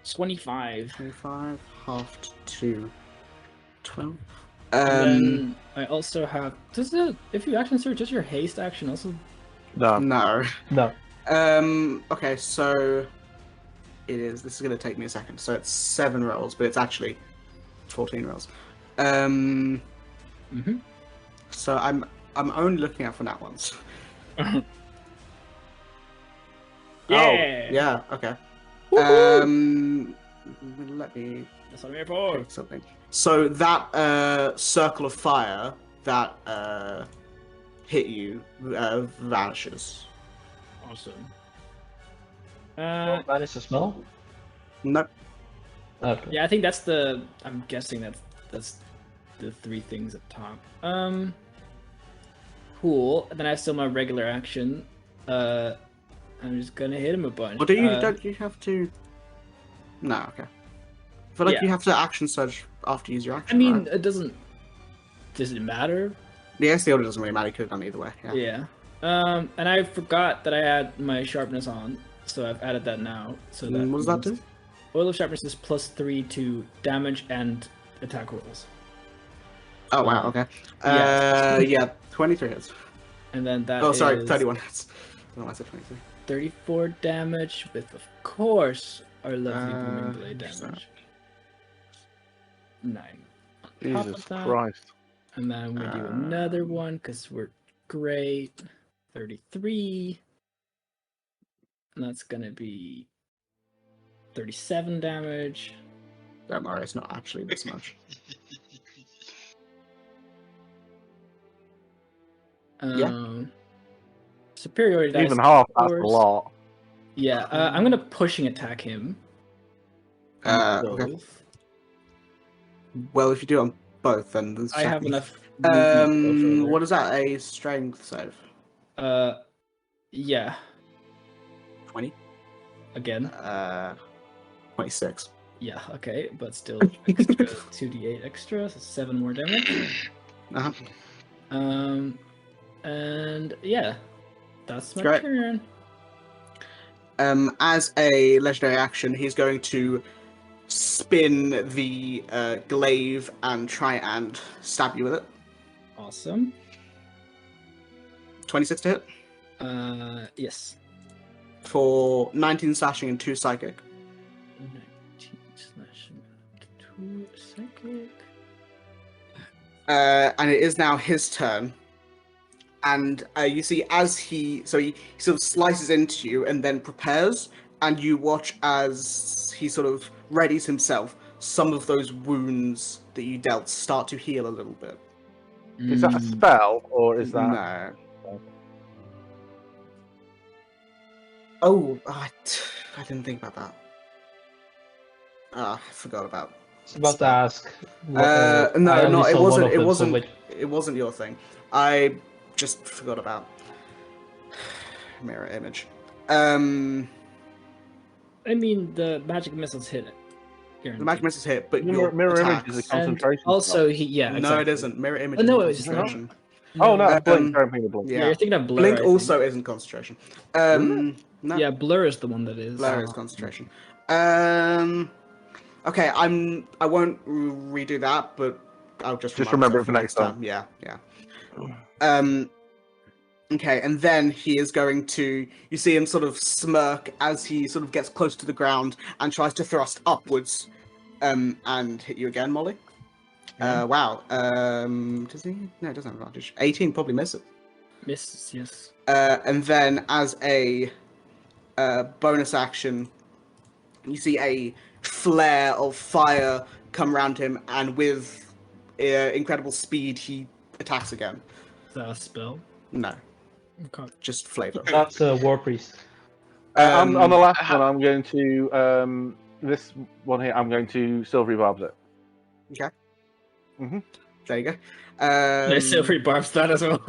25. 25 halved to 12. And then I also have. If you action surge, does your haste action also? No. No. Okay, so it is. This is gonna take me a second. So it's 7 rolls, but it's actually 14 rolls. So I'm only looking out for nat ones. Yeah. Oh, yeah. Okay. Let me That's what I'm here for. pick something. So that circle of fire that hit you vanishes. Awesome. Vanish as well? Nope. Okay. Yeah, I think that's the. I'm guessing that's the 3 things at top. Cool. Then I have still my regular action. I'm just gonna hit him a bunch. Well, don't you have to? No. Okay. I feel like you have to action surge after you use your action. I mean, right? it doesn't. Does it matter? The SD order doesn't really matter. You could have done either way. Yeah. Yeah. And I forgot that I had my sharpness on, so I've added that now. So that What does that do? Oil of Sharpness is +3 to damage and attack rolls. Oh wow. Okay. Yeah. 23 hits. And then that. Oh, sorry. is 31 hits. I don't know why I said 23. 34 damage with, of course, our lovely booming blade so- damage. 9. Jesus Christ. And then we do another one because we're great. 33. And that's gonna be 37 damage. Don't worry, it's not actually this much. Superiority dice. Even half, of that's a course. lot. Yeah, I'm gonna pushing attack him. On Okay. both. Well, if you do on both, then there's I have enough. movement to go further. what is that? A strength save? Yeah. 20. Again. 26. Yeah. Okay, but still extra 2d8 extra, so 7 more damage. Uh-huh. And yeah, that's my Great. turn. As a legendary action, he's going to spin the glaive and try and stab you with it. Awesome. 26 to hit Yes. for 19 slashing and 2 psychic. 19 slashing, 2 psychic. And it is now his turn. And you see, as he sort of slices into you and then prepares, and you watch as he sort of readies himself. Some of those wounds that you dealt start to heal a little bit. Is that a spell or is that? No. Oh, I didn't think about that. I forgot about. I was about to ask. No, I only no, it saw one wasn't. of It them, so wasn't. which- It wasn't your thing. I just forgot about mirror image. I mean, the magic missiles hit it. The magic missiles hit, but Mirror your image attacks... is a And concentration. also, No, exactly. it isn't. Mirror image. Oh, no, isn't it's just concentration. Oh no, blink. Um, Sorry, I'm thinking of blink. Yeah, Yeah, you're thinking of blur. Blink I think. also isn't concentration. No, Yeah, blur is the one that is. blur is concentration. Okay, I won't redo that, but I'll just remember myself it for next time. Yeah. Okay, and then he is going to. You see him sort of smirk as he sort of gets close to the ground and tries to thrust upwards, and hit you again, Molly. Wow. Does he? No, it doesn't have advantage. 18 probably misses. Misses, yes. And then as a bonus action, you see a flare of fire come around him, and with incredible speed, he attacks again. Is that a spell? No, Okay. just flavor. That's a war priest. On the last one, I'm going to this one here. I'm going to silvery barbs it. Okay. Mhm. There you go. There's silvery barbs that as well.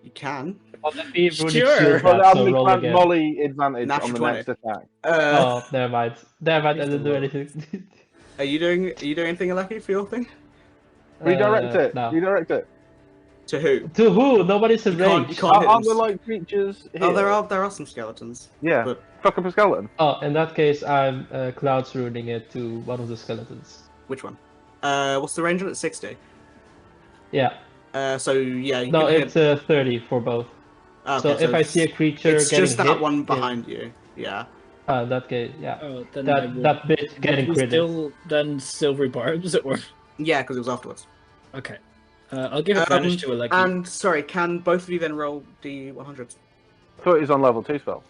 You can. Well, let me runic Sure. shield Well, that, I'm so going to roll grant again. Molly advantage Natural on the 20. next attack. Oh, never mind. Never mind, I didn't do anything. Are you doing anything, Lucky, for your thing? Redirect it. No. Redirect it. To who? To who? Nobody's in You can't- range. you can't hit Are them. there like creatures here? Oh, there are some skeletons. Yeah. But Fuck up a skeleton. Oh, in that case, I'm clouds ruining it to one of the skeletons. which one? What's the range on it? 60. Yeah. So yeah, you No, can it's hit. 30 for both. Okay, So if I it's- see a creature it's getting just that hit, one in- behind you. Yeah. in that case, yeah. Oh, then I That would. that bit getting would we critted. still then silvery barbs or? Yeah, because it was afterwards. Okay. I'll give advantage to it. Like And sorry, can both of you then roll D100s? I thought it was on level 2 spell.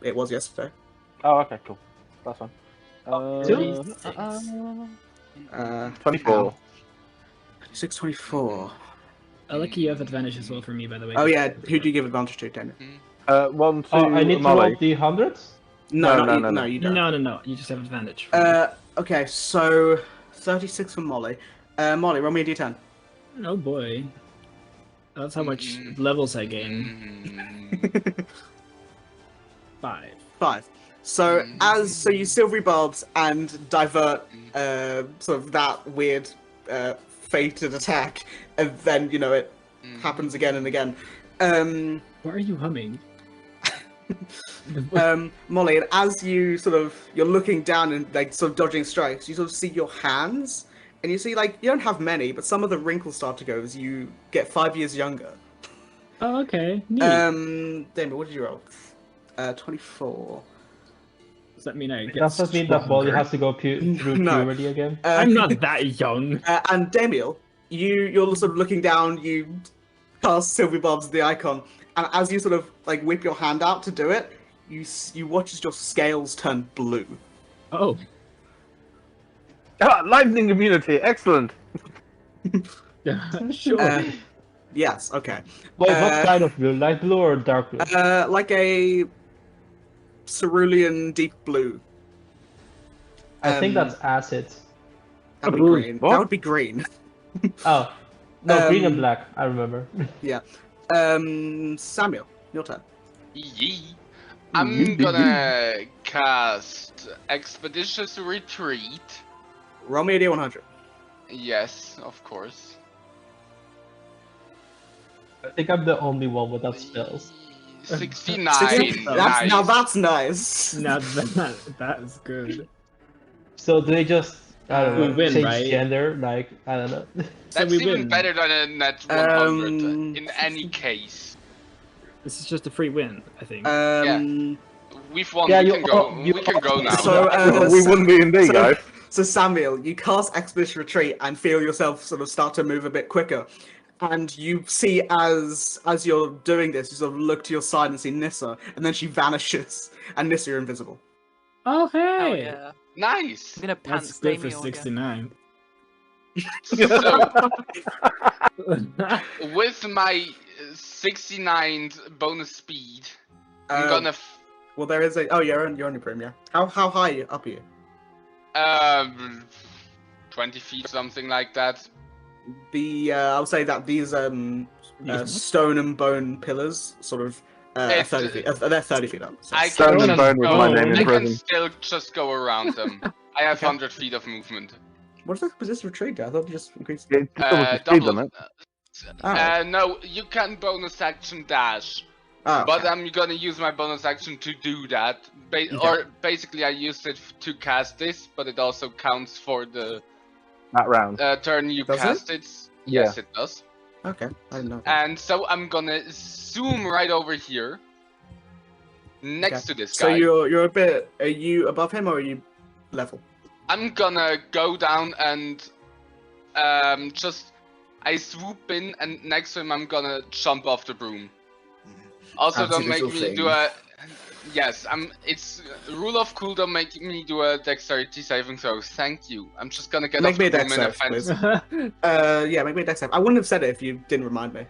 It was yesterday. Oh, okay, cool. That's fine. Two? 24. 624. Lucky you have advantage as well for me, by the way. Oh yeah, who do you give advantage to, Daniel? 1 to Oh, I need to Molly. roll the hundreds? No, No, no, no. you don't. No. You just have advantage. Okay, so 36 for Molly. Molly, roll me a D10. Oh boy. That's how much levels I gain. 5. 5. So you silvery barbs and divert sort of that weird fated attack, and then it happens again and again. What are you humming? Molly, and as you're looking down and like sort of dodging strikes, you sort of see your hands, and you see like you don't have many, but some of the wrinkles start to go as you get 5 years younger. Oh, okay. Neat. Damien, what did you roll? 24. Does that mean I get Does that mean that Molly stronger? has to go through No. puberty again? I'm not that young. And Damiel, you're sort of looking down, you cast Silvery Barbs the icon, and as you sort of like whip your hand out to do it, you watch as your scales turn blue. Oh. Ah, lightning immunity, excellent. Yeah, sure. Yes, okay. Wait, what kind of blue? Light blue or dark blue? Like a cerulean deep blue. I think um, that's acid. That would be Blue. green. What? That would be green. Oh. No, green and Um, black, I remember. Yeah. Samuel, your turn. Yee. I'm gonna cast Expeditious Retreat. Roll me a D100. Yes, of course. I think I'm the only one without spells. 69. 60. Nice. Now that's nice. Now that is good. So do they just, I don't We know, win, change right? gender? Like, I don't know. So That's we even win. better than a net 100 in 50. any case. This is just a free win, I think. We've won. Yeah, we you can go. all- you We can all- go now. So, We wouldn't be in D, so- guys. So Samuel, you cast Expedition Retreat and feel yourself sort of start to move a bit quicker. And you see as you're doing this, you sort of look to your side and see Nissa, and then she vanishes, and Nissa, you're invisible. Oh, hey! Oh yeah. Nice. I'm gonna That's pants good for Damiel again. 69. So with my 69 bonus speed, I'm gonna Well, there is a. Oh, you're on your broom, yeah. How high up are you? 20 feet, something like that. I'll say that these stone and bone pillars sort of are 30 feet. They're 30 feet up. So. I Stone can and Bone was my name I in can prison. still just go around them. I have Okay. 100 feet of movement. What's the resist retreat? I thought you just increased. It doubles the speed Double. limit. No, you can bonus action dash. Oh, But okay. I'm gonna use my bonus action to do that. Okay. Or basically, I used it to cast this, but it also counts for the That round. turn you Does cast it. Yeah. Yes, it does. Okay, I didn't know. That. And so I'm gonna zoom right over here, next to this So guy. you're a bit. Are you above him or are you level? I'm gonna go down and just I swoop in, and next to him I'm gonna jump off the broom. Also, don't make Anti-visual me thing. do a. Yes, it's rule of cool. Don't make me do a dexterity saving throw. Thank you. I'm just gonna get Make off me the a broom dex in a save, fence. please. Yeah, make me a dex save. I wouldn't have said it if you didn't remind me.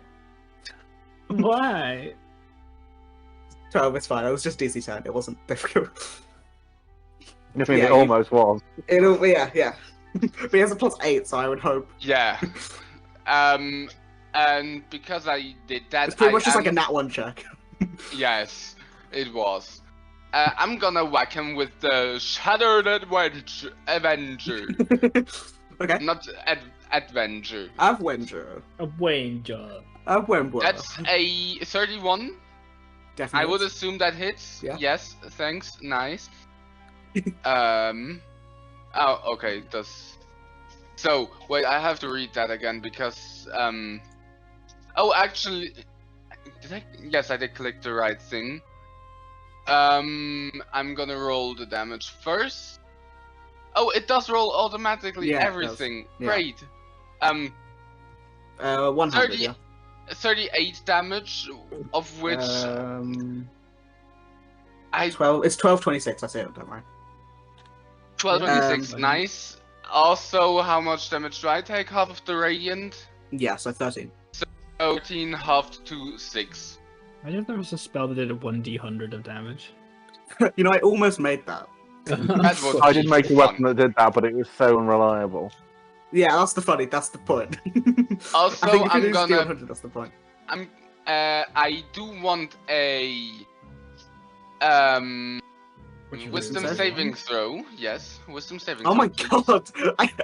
Why? 12, it's fine. It was just DC 10. It wasn't difficult. I mean, Yeah, it almost was. Yeah. But he has a +8, so I would hope. Yeah. And because I did that, It's pretty I much just am- like a nat 1 check. Yes, it was. I'm gonna whack him with the Shattered Avenger. Okay. Not Adventure. Avenger. A Wayne job. Avenger. That's a 31. Definitely. I would assume that hits. Yeah. Yes, thanks. Nice. Oh, okay. It does. So wait, I have to read that again because Oh, actually, did I? Yes, I did click the right thing. I'm gonna roll the damage first. Oh, it does roll automatically. Yeah, it does. Everything. Yeah. Great. 100, 30 yeah. 38 damage, of which I 12. It's 1226. I say it. Don't worry. 1226. Nice. Also, how much damage do I take? Half of the radiant. Yeah, so 13. 13 halved to 6. I if there was a spell that did a 1d100 of damage. You know, I almost made that. That would I be did make a fun. weapon that did that, but it was so unreliable. Yeah, that's the point. Also, I think if I'm you do gonna- 100, that's the point. I do want a Which is wisdom save? saving throw. Yes, wisdom saving Oh throw. my please. god!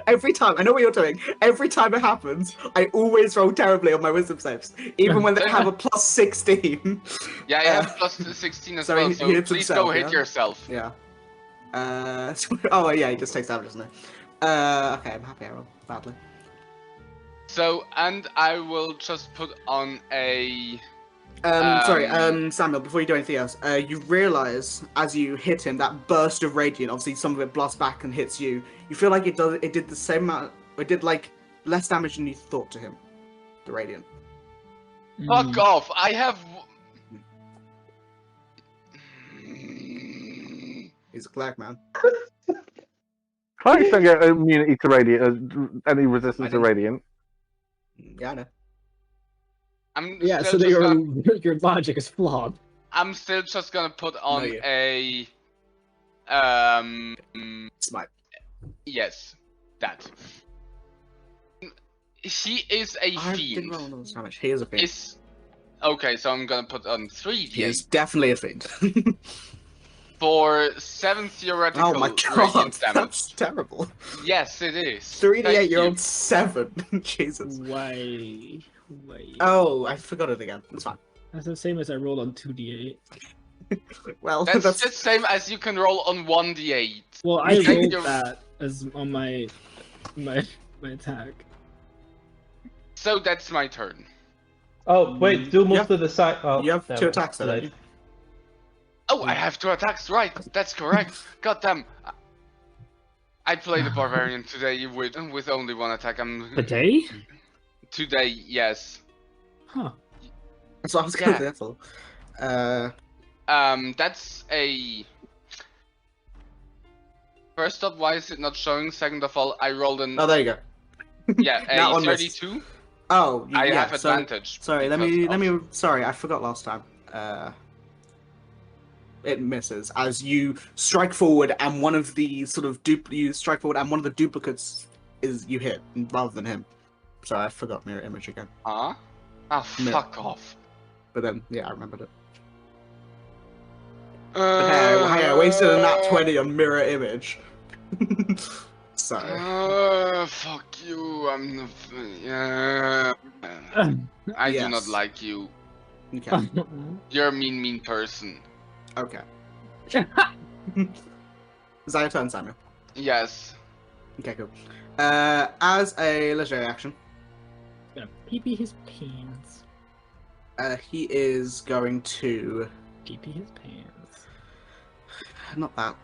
Every time, I know what you're doing. Every time it happens, I always roll terribly on my wisdom saves, even when they have a +16. Yeah, I have plus 16 as so well, he so hits please himself, go hit yeah? yourself. Yeah. Oh yeah, he just takes damage, doesn't he? Okay, I'm happy I rolled badly. So, and I will just put on a... Sorry, Samuel, before you do anything else, you realise as you hit him, that burst of radiant, obviously some of it blasts back and hits you. You feel like it did the same amount, it did like less damage than you thought to him, the radiant. Fuck off! I have... He's a cleric, man. Clerics don't get immunity to radiant, any resistance to didn't. radiant. Yeah, I know. I'm Yeah, still so that just your gonna- your logic is flawed. I'm still just gonna put on you. a... Smite. Yes, that. He is a I didn't roll fiend. another damage. He is a fiend. Is... Okay, so I'm gonna put on 3d8 He is definitely a fiend. for 7 theoretical Oh my god, radiant damage. that's terrible. Yes, it is. 3d8, Thank you're you. on 7. Jesus. Why? Oh, I forgot it again. That's fine. That's the same as I rolled on 2d8. Well, That's that's the same as you can roll on 1d8. Well, I You think rolled you're- that as on my attack. So that's my turn. Oh, wait, do move Yeah. to the side. Oh, You have never 2 mind. attacks, though, don't Late. you? Oh, I have 2 attacks, right. That's correct. God damn. I played the barbarian today with only 1 attack. Today? Today, yes. Huh. So I was going Yeah. to that's all. That's a First up, why is it not showing? Second of all, I rolled an Oh, there you go. yeah Now a on this. 32. Oh, I yeah. have advantage. Sorry, let because me. of- Sorry, I forgot last time. It misses as you strike forward, and one of the you strike forward, and one of the duplicates is you hit rather than him. Sorry, I forgot mirror image again. Huh? Ah, fuck off. But then, yeah, I remembered it. But hey, I wasted a nat 20 on mirror image. Sorry. Fuck you. Yeah. I do not Yes. like you. Okay. You're a mean person. Okay. Is that your turn, Samuel? Yes. Okay, cool. As a legendary action, Gonna pee his pants. he is going to. Pee his pants. Not that.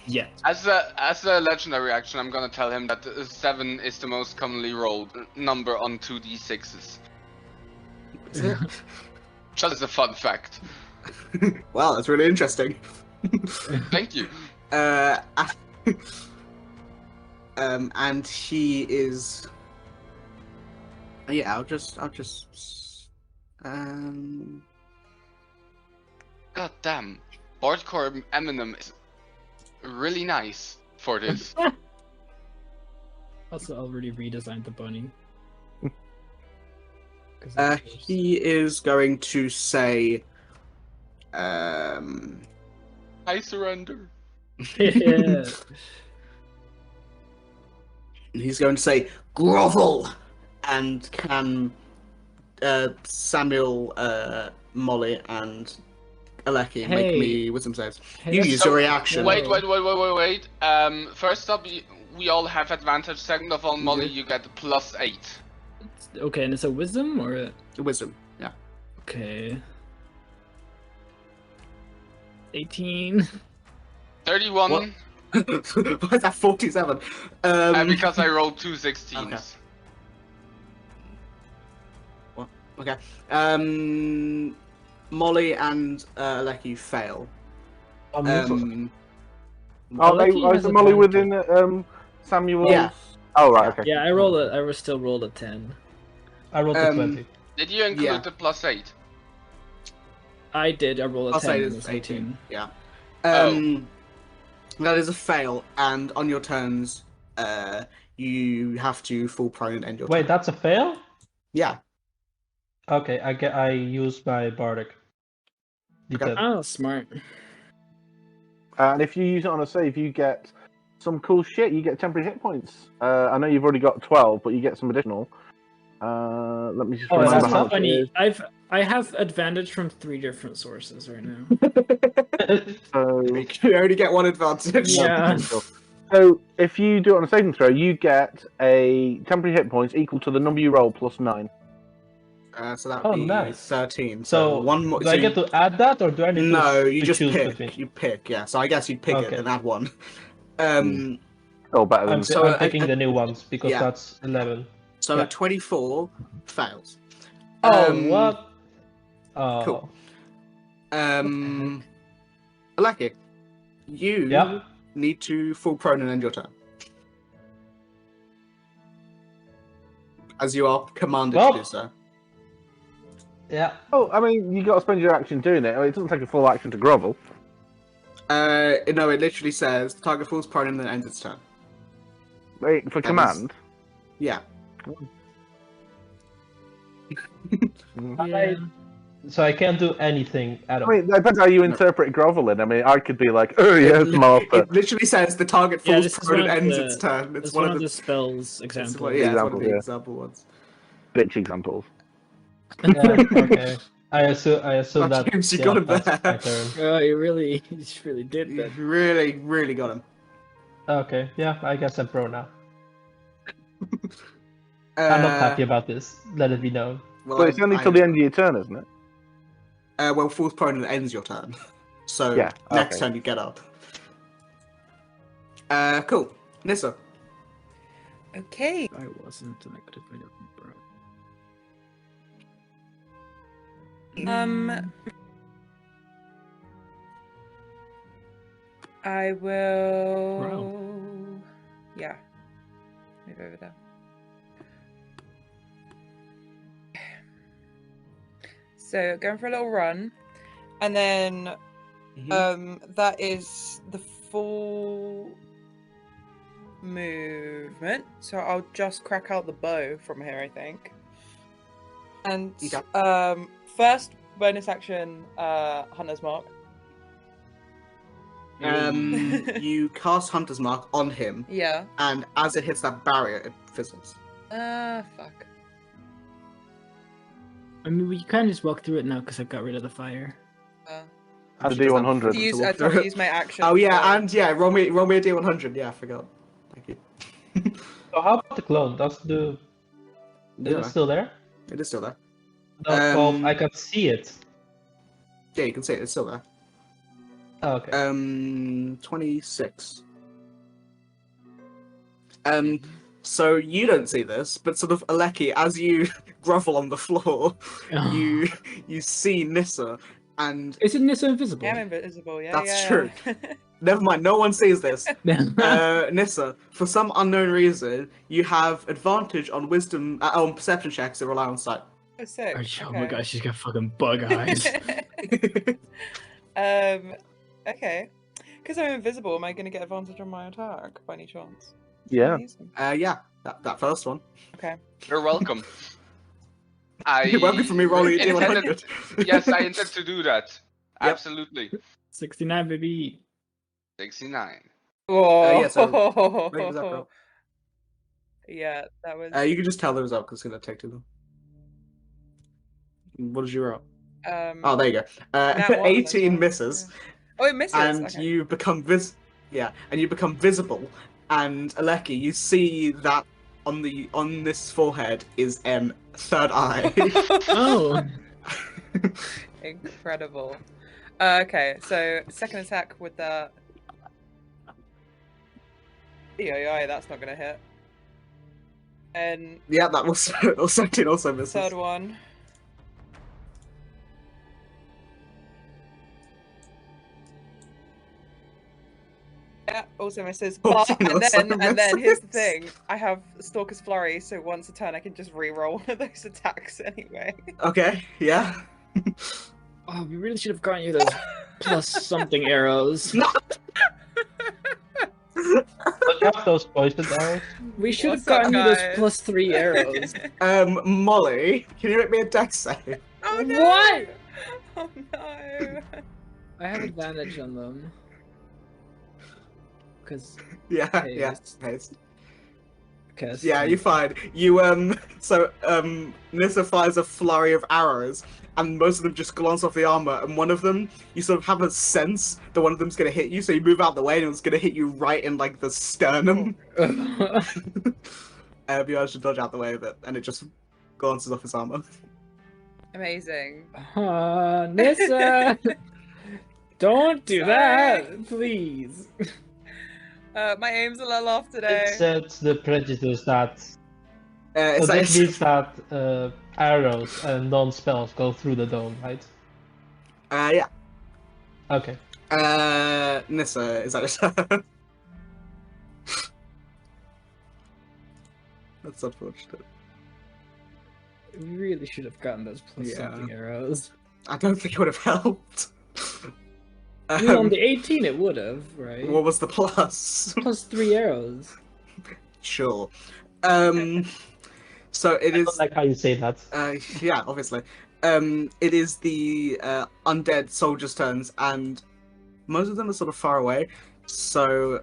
Yeah. As a legendary action, I'm gonna tell him that 7 is the most commonly rolled number on 2d6s. Is it? Just as a fun fact. Wow, that's really interesting. Thank you. And he is. Yeah, I'll just. God damn. Boardcore Eminem is really nice for this. Also, already redesigned the bunny. 'Cause He is going to say. I surrender. Yeah. He's going to say grovel, and can Samuel, Molly, and Aleki make Hey. me wisdom saves. Hey, You that's use so- your reaction. Wait. First up, we all have advantage. Second of all, Molly, Mhm. you get +8. Okay, and it's a wisdom or a... Wisdom. Yeah. Okay. 18. 31. What? Why is that 47? Because I rolled 2 16s. Okay. Molly and Aleki fail. I'm Are Aleki has is Molly advantage. within Samuel's? Yeah. Oh right, okay. Yeah, I still rolled a 10. I rolled a 20. Did you include Yeah. the +8? I did, I rolled a I'll 10 say and it's it's 18. Yeah. Oh. That is a fail, and on your turns, you have to fall prone and end your Wait, turn. that's a fail? Yeah. Okay, I use my bardic. Okay. Oh, smart. And if you use it on a save, you get some cool shit. You get temporary hit points. I know you've already got 12, but you get some additional. Let me just Oh, remember that's how not much it Funny, is. I have advantage from 3 different sources right now. So, You only get one advantage. Yeah. so if you do it on a saving throw, you get a temporary hit points equal to the number you roll plus 9. So that Oh, would be nice. 13. So, one more. do I get to add that, or do I need No, to you just choose pick. between? You pick. Yeah. So I guess you'd pick it Okay. and add one. Oh, better than I'm So, picking the new ones because yeah. that's 11. So Yeah. a 24 fails. Oh, what? Oh. Cool. Aleki, you Yeah. need to fall prone and end your turn. As you are commanded Well- to do so. Yeah. Oh, I mean, you got to spend your action doing it. I mean, it doesn't take a full action to grovel. No, it literally says the target falls prone and then ends its turn. Wait, for That command. Yeah. Yeah. So I can't do anything at I all. mean, that depends how you interpret groveling. I mean, I could be like, oh yes, master. It literally says the target Yeah, falls this is prone one and of ends the- its turn. It's one of the spells it's examples. one, yeah, it's one of the Examples, yeah. example ones. Bitch examples. Yeah, okay. I assume Oh, that. James, you yeah, got him that's there. my turn. Oh, you really did You that. really, really got him. Okay, yeah, I guess I'm pro now. I'm not happy about this. Let it be known. Well, But it's only till the end of your turn, isn't it? Well, falls prone and ends your turn. So Yeah, next okay. turn you get up. Cool. Nissa. Okay. I wasn't, and I could have made it bro. I will. Yeah. Move over there. So going for a little run, and then that is the full movement. So I'll just crack out the bow from here, I think. And first bonus action, Hunter's Mark. You cast Hunter's Mark on him. Yeah. And as it hits that barrier, it fizzles. Fuck. I mean, we can just walk through it now because I got rid of the fire. As a D100. I have to use my action. Oh yeah, and yeah, roll me a D100. Yeah, I forgot. Thank you. So how about the clone? Is it still there? It is still there. No, I can see it. Yeah, you can see it. It's still there. Oh, okay. 26. So you don't see this, but sort of Aleki, as you grovel on the floor, you see Nissa, and Isn't Nissa invisible? Yeah, I'm invisible. Yeah, That's true. Never mind, no one sees this. Nissa, for some unknown reason, you have advantage on wisdom, on perception checks that rely on sight. Oh, sick. Oh my gosh, she's got fucking bug eyes. Okay. Because I'm invisible, am I going to get advantage on my attack by any chance? Yeah. Yeah, that first one. Okay. You're welcome. You're welcome for me rolling a intended- D100. Yes, I intend to do that. Absolutely. 69, baby. 69. Oh. Yeah, so make us up, roll. Yeah, that was. You can just tell the result because it's going to take too long. What did you roll? Oh, there you go. Nat one, 18 then. misses. Oh, it misses. And Okay. you become visible. And Aleki, you see that on this forehead is third eye. Oh. Incredible. Okay, so second attack with the. Yeah, that's not gonna hit. And Yeah, that was also misses. third one. Yeah, also misses. But, 14 also and then here's the misses. thing: I have Stalker's Flurry, so once a turn I can just re-roll one of those attacks anyway. Okay, yeah. Oh, we really should have gotten you those plus something arrows. Don't you have those poison arrows? We should have What's up, gotten you those guys? plus 3 arrows. Molly, can you make me a dex save? Oh no! What? Oh no! I have advantage on them. Because Yeah, Hey, yeah. it's- Haste. Cause Yeah, you're fine. You Nissa fires a flurry of arrows, and most of them just glance off the armor, and one of them, you sort of have a sense that one of them's gonna hit you, so you move out the way, and it's gonna hit you right in, like, the sternum. You manage to dodge out the way of it, and it just glances off his armor. Amazing. Nissa! Don't do Sorry. that, please. My aim's a little off today. It said the prejudice that. So It's that like, means that arrows and non-spells go through the dome, right? yeah. Okay. Nissa, is that a turn? That's unfortunate. We really should have gotten those plus Yeah. something arrows. I don't think it would have helped. I mean, on the 18 it would have, right? What was the plus? Plus 3 arrows. Sure. So it I is. don't like how you say that. Yeah, obviously. It is the undead soldiers' turns, and most of them are sort of far away. So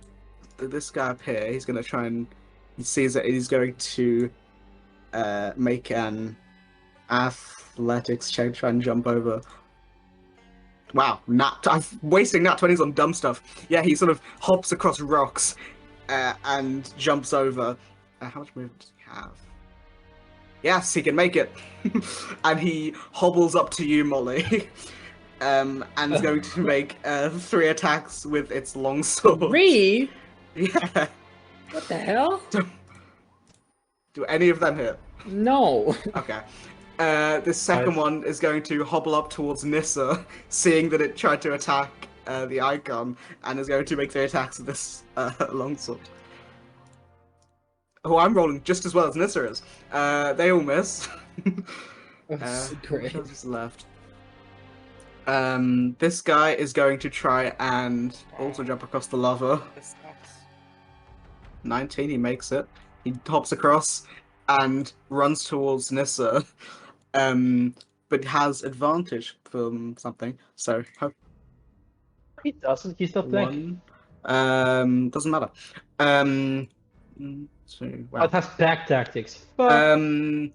this guy up here, he's going to try and he sees that he's going to make an athletics check, try and jump over. Wow, I'm wasting nat 20s on dumb stuff. Yeah, he sort of hops across rocks and jumps over. How much movement does he have? Yes, he can make it. And he hobbles up to you, Molly. And is going to make 3 attacks with its long sword. 3? Yeah. What the hell? Do any of them hit? No. Okay. The second Nice. one is going to hobble up towards Nissa, seeing that it tried to attack the icon and is going to make 3 attacks with this longsword. Oh, I'm rolling just as well as Nissa is. They all miss. That's great. What else is left? This guy is going to try and also jump across the lava. This sucks. 19, he makes it. He hops across and runs towards Nissa, but has advantage from something. So, He doesn't. He's not black. doesn't matter. Oh, it has back tactics. Fuck. I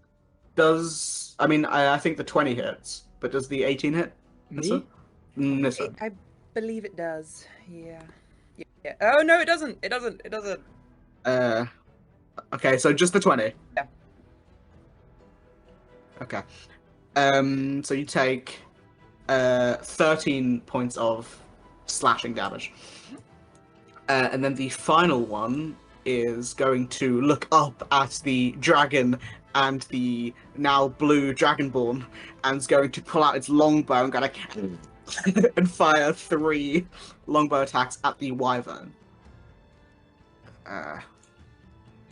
think the 20 hits, but does the 18 hit? Me? Nissa. I believe it does. Yeah. Yeah. Oh no, it doesn't. It doesn't. It doesn't. Okay, so just the 20. Yeah. Okay. So you take 13 points of slashing damage. And then the final one is going to look up at the dragon and the now blue dragonborn and is going to pull out its longbow and and fire 3 longbow attacks at the wyvern.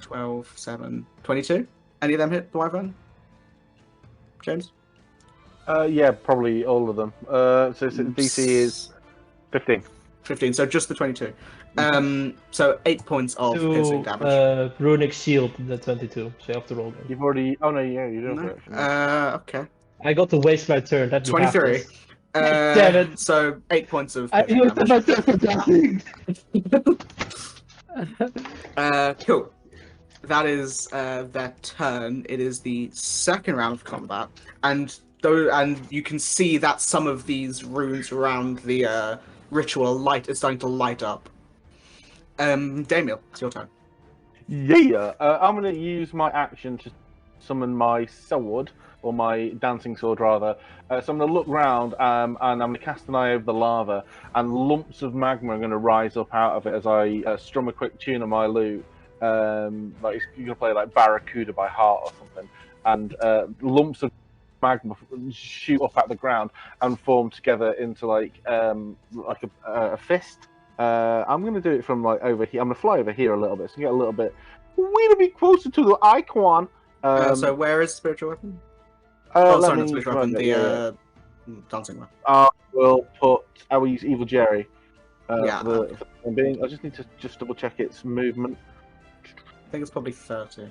12, 7, 22. Any of them hit the wyvern? James? Yeah, probably all of them. So DC is 15. 15, so just the 22. So 8 points of piercing damage. Runic shield, the 22. So you have to roll them. You've already. Oh no, yeah, you don't. No. Actually. Okay. I got to waste my turn. That'd be 23. half Damn it. So 8 points of I piercing used damage. my turn for nothing. Cool. That is their turn. It is the second round of combat, and you can see that some of these runes around the ritual is starting to light up. Damiel, it's your turn. Yeah, I'm going to use my action to summon my sword, or my dancing sword rather. So I'm going to look round and I'm going to cast an eye over the lava, and lumps of magma are going to rise up out of it as I strum a quick tune on my lute. Like you're going to play like Barracuda by Heart or something, and lumps of magma shoot up at the ground and form together into like a fist. I'm going to do it from like over here. I'm going to fly over here a little bit, so get a little bit closer to the icon. So where is spiritual weapon? Let Sorry, me not spiritual find weapon. it, Dancing one. I will use Evil Jerry. Yeah, for the time being. I just need to double check its movement. I think it's probably 30.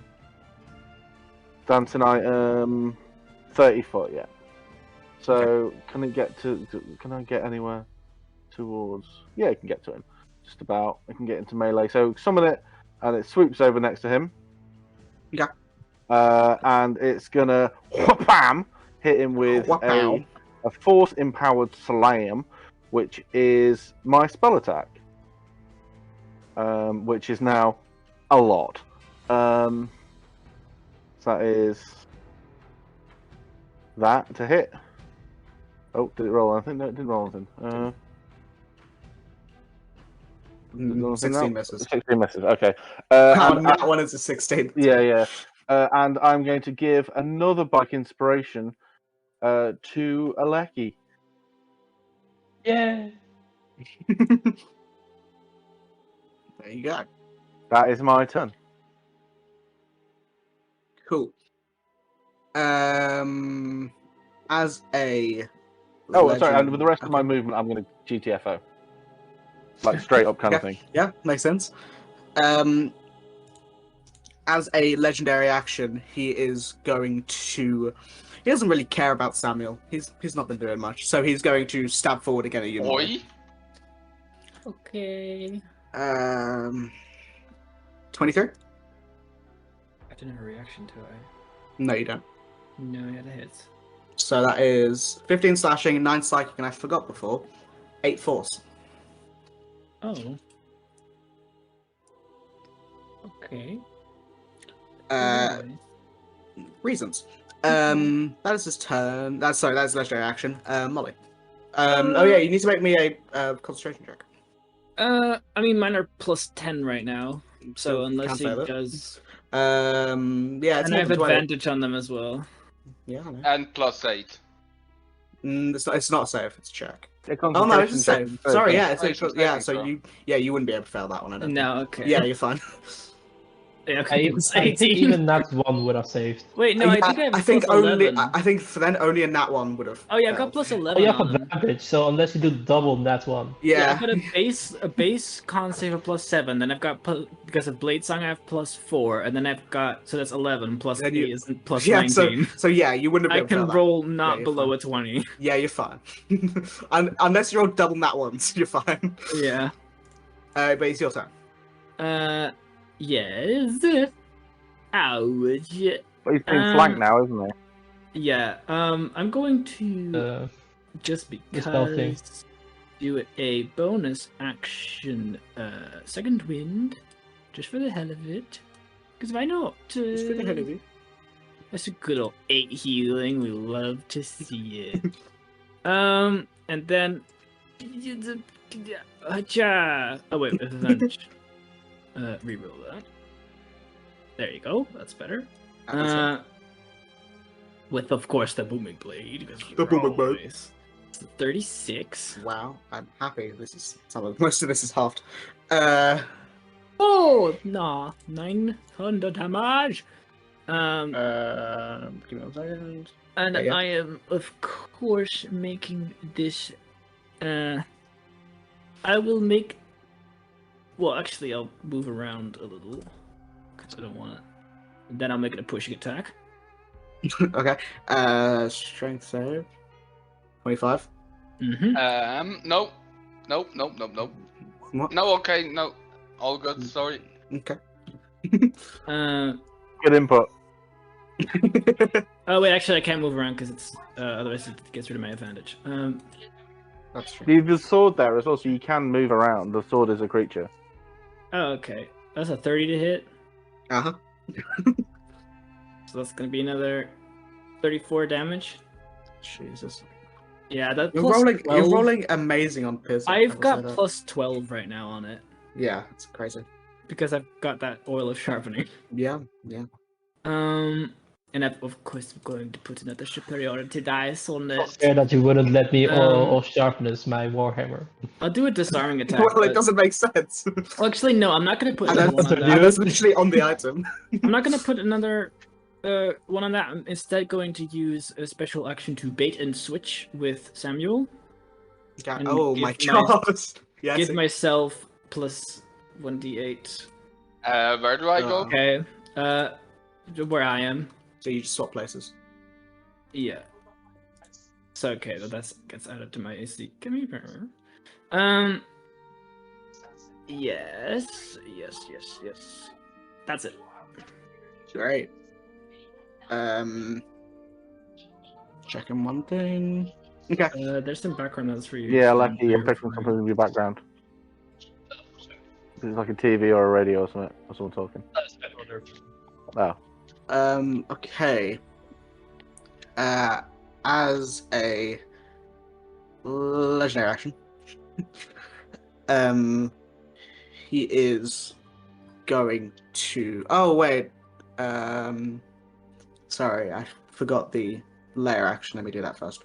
Dancing item, 30 foot. Yeah. So okay. Can it get to? Can I get anywhere towards? Yeah, I can get to him. Just about. I can get into melee. So summon it, and it swoops over next to him. Yeah. And it's gonna wham hit him with a force empowered slam, which is my spell attack, which is now a lot. So that is that to hit. Oh, did it roll anything? No, it didn't roll anything. 16 misses. 16 misses. Okay. That one is a 16. Yeah. And I'm going to give another bike inspiration to Aleki. Yeah. There you go. That is my turn. Cool. As a sorry, and with the rest of my movement, I'm going to GTFO. Like straight up kind of thing. Yeah, makes sense. As a legendary action, he is going to... He doesn't really care about Samuel. He's not been doing much. So he's going to stab forward again at you. Oi? Okay. 23? I didn't have a reaction to it. No, you don't. No, I had a hit. So that is 15 slashing, 9 psychic, and I forgot before, 8 force. Oh. Okay. Reasons. That is his turn. That's legendary action. Molly. Oh yeah, you need to make me a concentration check. I mean, mine are plus 10 right now. So unless he can't does, yeah, it's and I more have than 20. advantage on them as well. Yeah, I know. And plus 8. It's not safe. It's a check. A Oh no, it's concentration a check save. is Sorry, okay. yeah, it's Concentration yeah. saving So throw. you wouldn't be able to fail that one. I don't think. No, okay. Yeah, you're fine. Yeah, I, it's I, 18. even that one would have saved. Wait, no, I think I have I think plus only 11. I think for then only a nat one would have. Oh yeah, I've got failed. plus Oh, 11 you have on. advantage, so unless you do double that one. Yeah, I've Yeah. got a base con save of plus 7. Then I've got because of Blade Song I have plus 4, and then I've got so that's 11 plus Then 8 you- is plus Yeah. 19. So yeah, you wouldn't have I been able to can fail roll that. not you're below fine. a 20. Yeah, you're fine. Unless you roll double nat ones, you're fine. Yeah. But it's your turn. Yes. Ouch. But he's being flanked now, isn't he? Yeah. I'm going to just the spell thing. because do a bonus action second wind just for the hell of it. Because why not? Just for the hell of it. That's a good old 8 healing. We love to see it. And then oh wait, advantage. Reroll that. There you go. That's better. With of course the booming blade. The booming blade. It's 36. Wow, I'm happy. This is most of this is halved. Oh nah, 900 damage. Give me 1 second. And Yeah. I am of course making this. I will make. Well, actually, I'll move around a little because I don't want it. Then I'll make it a pushing attack. Okay. Strength save. 25. Mm-hmm. No. What? No, okay, no. All good, sorry. Okay. Good input. Oh wait, actually, I can't move around because it's otherwise it gets rid of my advantage. That's true. Leave the sword there as well, so you can move around. The sword is a creature. Oh, okay, that's a 30 to hit, Uh-huh. so that's gonna be another 34 damage. Jesus. Yeah, that You're plus rolling 12. you're rolling amazing on Piz. I've got plus 12 right now on it Yeah, it's crazy. because I've got that oil of sharpening. Yeah. And I've, of course, I'm going to put another superiority dice on it. Fair that you wouldn't let me Um, or sharpness my warhammer. I'll do a disarming attack. Well, it but- doesn't make sense. Well, actually, no, I'm not going to put And another that's, one on and that. that's literally on the item. I'm not going to put another one on that. I'm instead going to use a special action to bait and switch with Samuel. And Oh my give my- god. Yes. Give myself plus 1d8. Where do I go? Okay. Where I am. So you just swap places. Yeah. So okay, that gets added to my AC. Come here. Yes. That's it. Great. Checking one thing. Okay. There's some background notes for you. Yeah, so lucky. I'm picking something in your background. It's like a TV or a radio or something. Or someone talking. Oh. Okay. As a legendary action, he is going to. Oh wait. Sorry, I forgot the layer action. Let me do that first.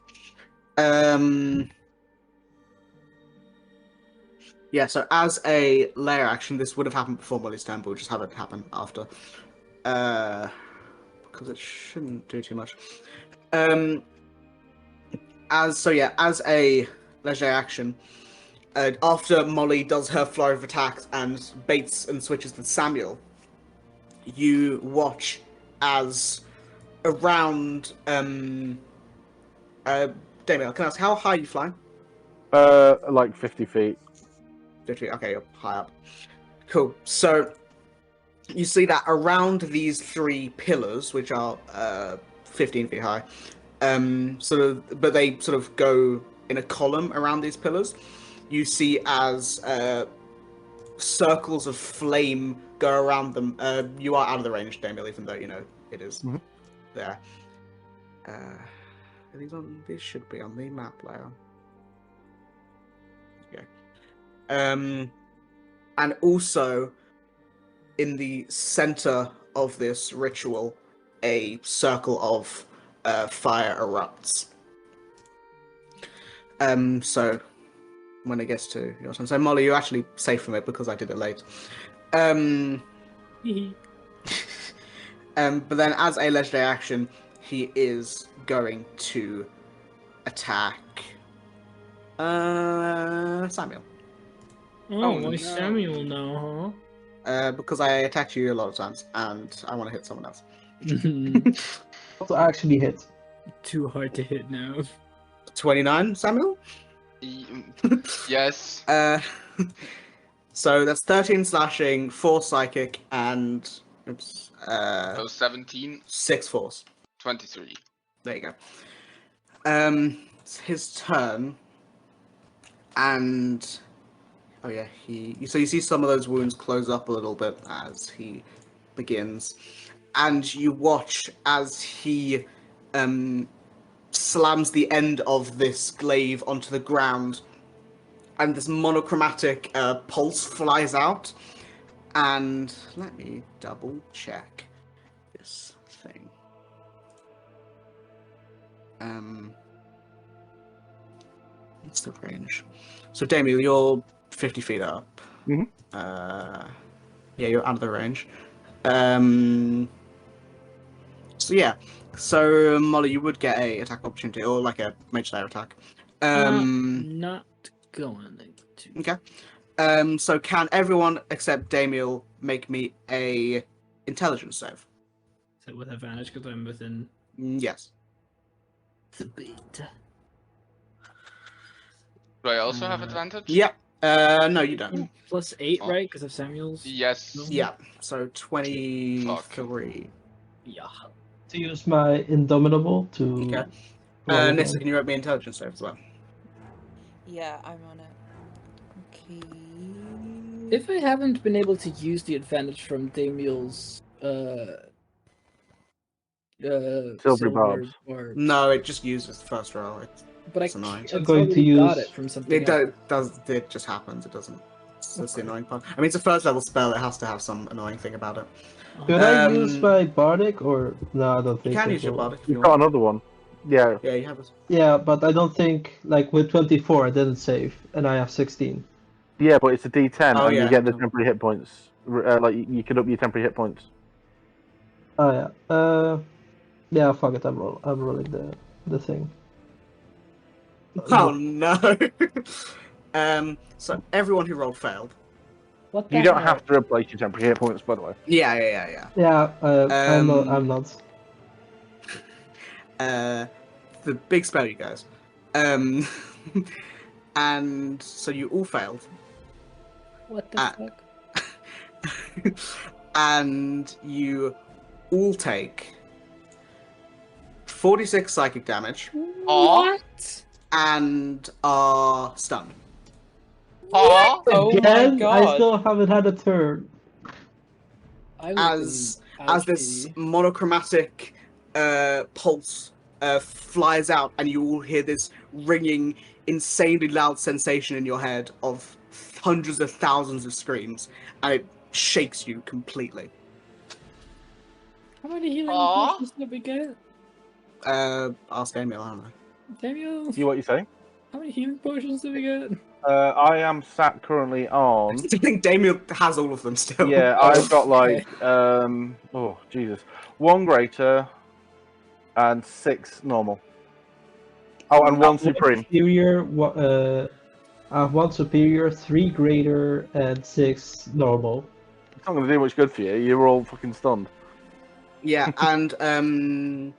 Yeah, so as a layer action, this would have happened before Molly's turn, but we'll just have it happen after. Because it shouldn't do too much. As a legendary action, after Molly does her flurry of attacks and baits and switches with Samuel, you watch as around Damien, can I ask how high are you flying? Like 50 feet. 50, okay, you're high up. Cool. So you see that around these 3 pillars, which are 15 feet high, but they sort of go in a column around these pillars. You see as circles of flame go around them. You are out of the range, Damiel, even though you know it is there. Are these on? These should be on the map layer. Okay. And also in the center of this ritual, a circle of fire erupts. So when it gets to your turn, so Molly, you're actually safe from it because I did it late. But then as a legendary action, he is going to attack Samuel. Oh, no. why Samuel now, Because I attacked you a lot of times and I want to hit someone else. huh? To actually hit. Too hard to hit now. 29, Samuel? Yes. So that's 13 slashing, 4 psychic, and So 17, 6 force. 23. There you go. It's his turn, and oh yeah, so you see some of those wounds close up a little bit as he begins, and you watch as he slams the end of this glaive onto the ground, and this monochromatic pulse flies out. And let me double check this thing. What's the range? So, Damien, you're 50 feet up. Mhm. Yeah, you're out of the range. So yeah. So Molly, you would get a attack opportunity or like a mage slayer attack. Not going to. Okay. So can everyone except Damiel make me a intelligence save? So with advantage because I'm within Yes. the beat. Do I also have advantage? Yep. No, you don't. +8, Oh. right? Because of Samuel's. Yes. No? Yeah. So 23. Yeah. To use my Indomitable to. Okay. roll Nissa, again. can you write me intelligence save as well? Yeah, I'm on it. Okay. If I haven't been able to use the advantage from Damiel's silver barbs. barbs, No, it just uses the first roll. but I it's annoying. I've going to already got use- it from something It else. it just happens. It doesn't. That's the annoying part. I mean, it's a first level spell. It has to have some annoying thing about it. Could I use Um, my Bardic or no? I don't You think can it use your will. bardic if you You've got want. another one. Yeah. Yeah, you have it. Yeah, but I don't think like with 24 I didn't save, and I have 16. Yeah, but it's a D10, Oh, and yeah. you get the temporary hit points. Like you could up your temporary hit points. Oh yeah. Yeah. Fuck it. I'm rolling the thing. Oh no. So everyone who rolled failed. What the You don't hell? have to replace your temporary hit points, by the way. Yeah. Yeah. I'm not. Um, I'm not. The big spell, you guys. And so you all failed. What the fuck? And you all take 46 psychic damage What? and are stunned. Aw. Oh my Again, I god. still haven't had a turn. As this monochromatic pulse flies out, and you all hear this ringing, insanely loud sensation in your head of hundreds of thousands of screams, and it shakes you completely. How many healing Aw. potions did we get? Ask Emil, I don't know. Daniel, What you saying? how many healing potions did we get? I am sat currently on. I think Damien has all of them still. Yeah, I've got like oh Jesus, 1 greater and 6 normal. Oh, and 1 supreme. Superior. I have 1 superior, 3 greater, and 6 normal. It's not going to do much good for you. You're all fucking stunned. Yeah, and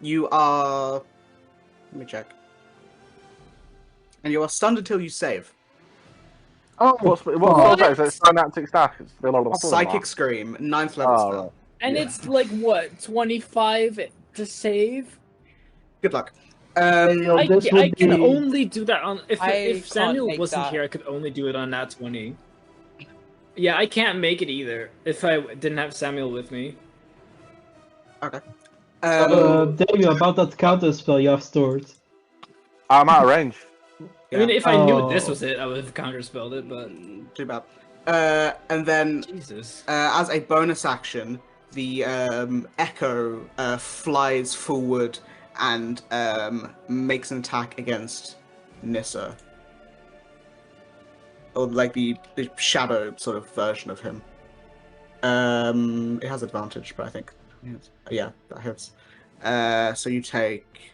you are. Let me check. And you are stunned until you save. Oh, What fuck. is that? It's Synaptic Stack. Psychic Scream, 9th level Oh, spell. right. And Yeah. it's like what, 25 to save? Good luck. Yo, I, this I would can be- only do that on if can't Samuel make wasn't that. here. I could only do it on Nat 20. Yeah, I can't make it either if I didn't have Samuel with me. Okay. Daniel, about that counter spell you have stored. I'm out of range. I mean, if I knew this Oh. was it, I would have counterspelled it. But Too bad. And then, Jesus, as a bonus action, the Echo flies forward and makes an attack against Nissa. Or like the shadow sort of version of him. It has advantage, but I think yeah, that hits. So you take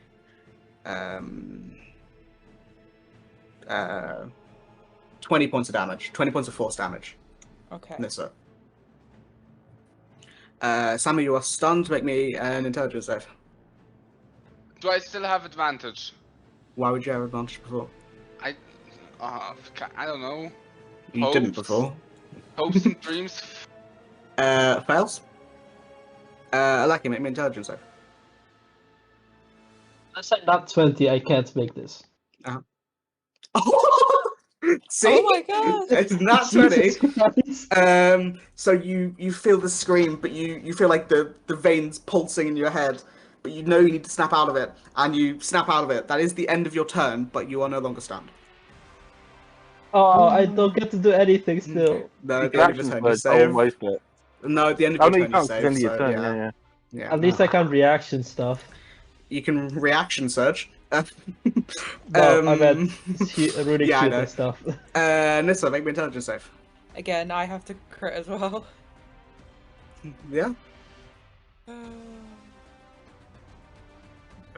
20 points of damage, 20 points of force damage. Okay. Nissa. Sammy, you are stunned. Make me an intelligence save. Do I still have advantage? Why would you have advantage before? I don't know. You didn't before. Hopes and dreams. Fails. Lucky, make me intelligence save. Unless I'm not 20, I can't make this. See? Oh my god! It's not Jesus 20. Christ. So you feel the scream, but you feel like the veins pulsing in your head, but you know you need to snap out of it, and you snap out of it. That is the end of your turn, but you are no longer stunned. Oh, I don't get to do anything still. No, You at can the end of your action turn you surge, save. don't waste it. No, at the end of Oh, your no, you turn you can't, 'cause save. then your So, turn, yeah. yeah. At least I can't reaction stuff. You can reaction surge. No, I meant runic yeah, I shield know. and stuff. Nissa, make me intelligence save. Again, I have to crit as well. Yeah, I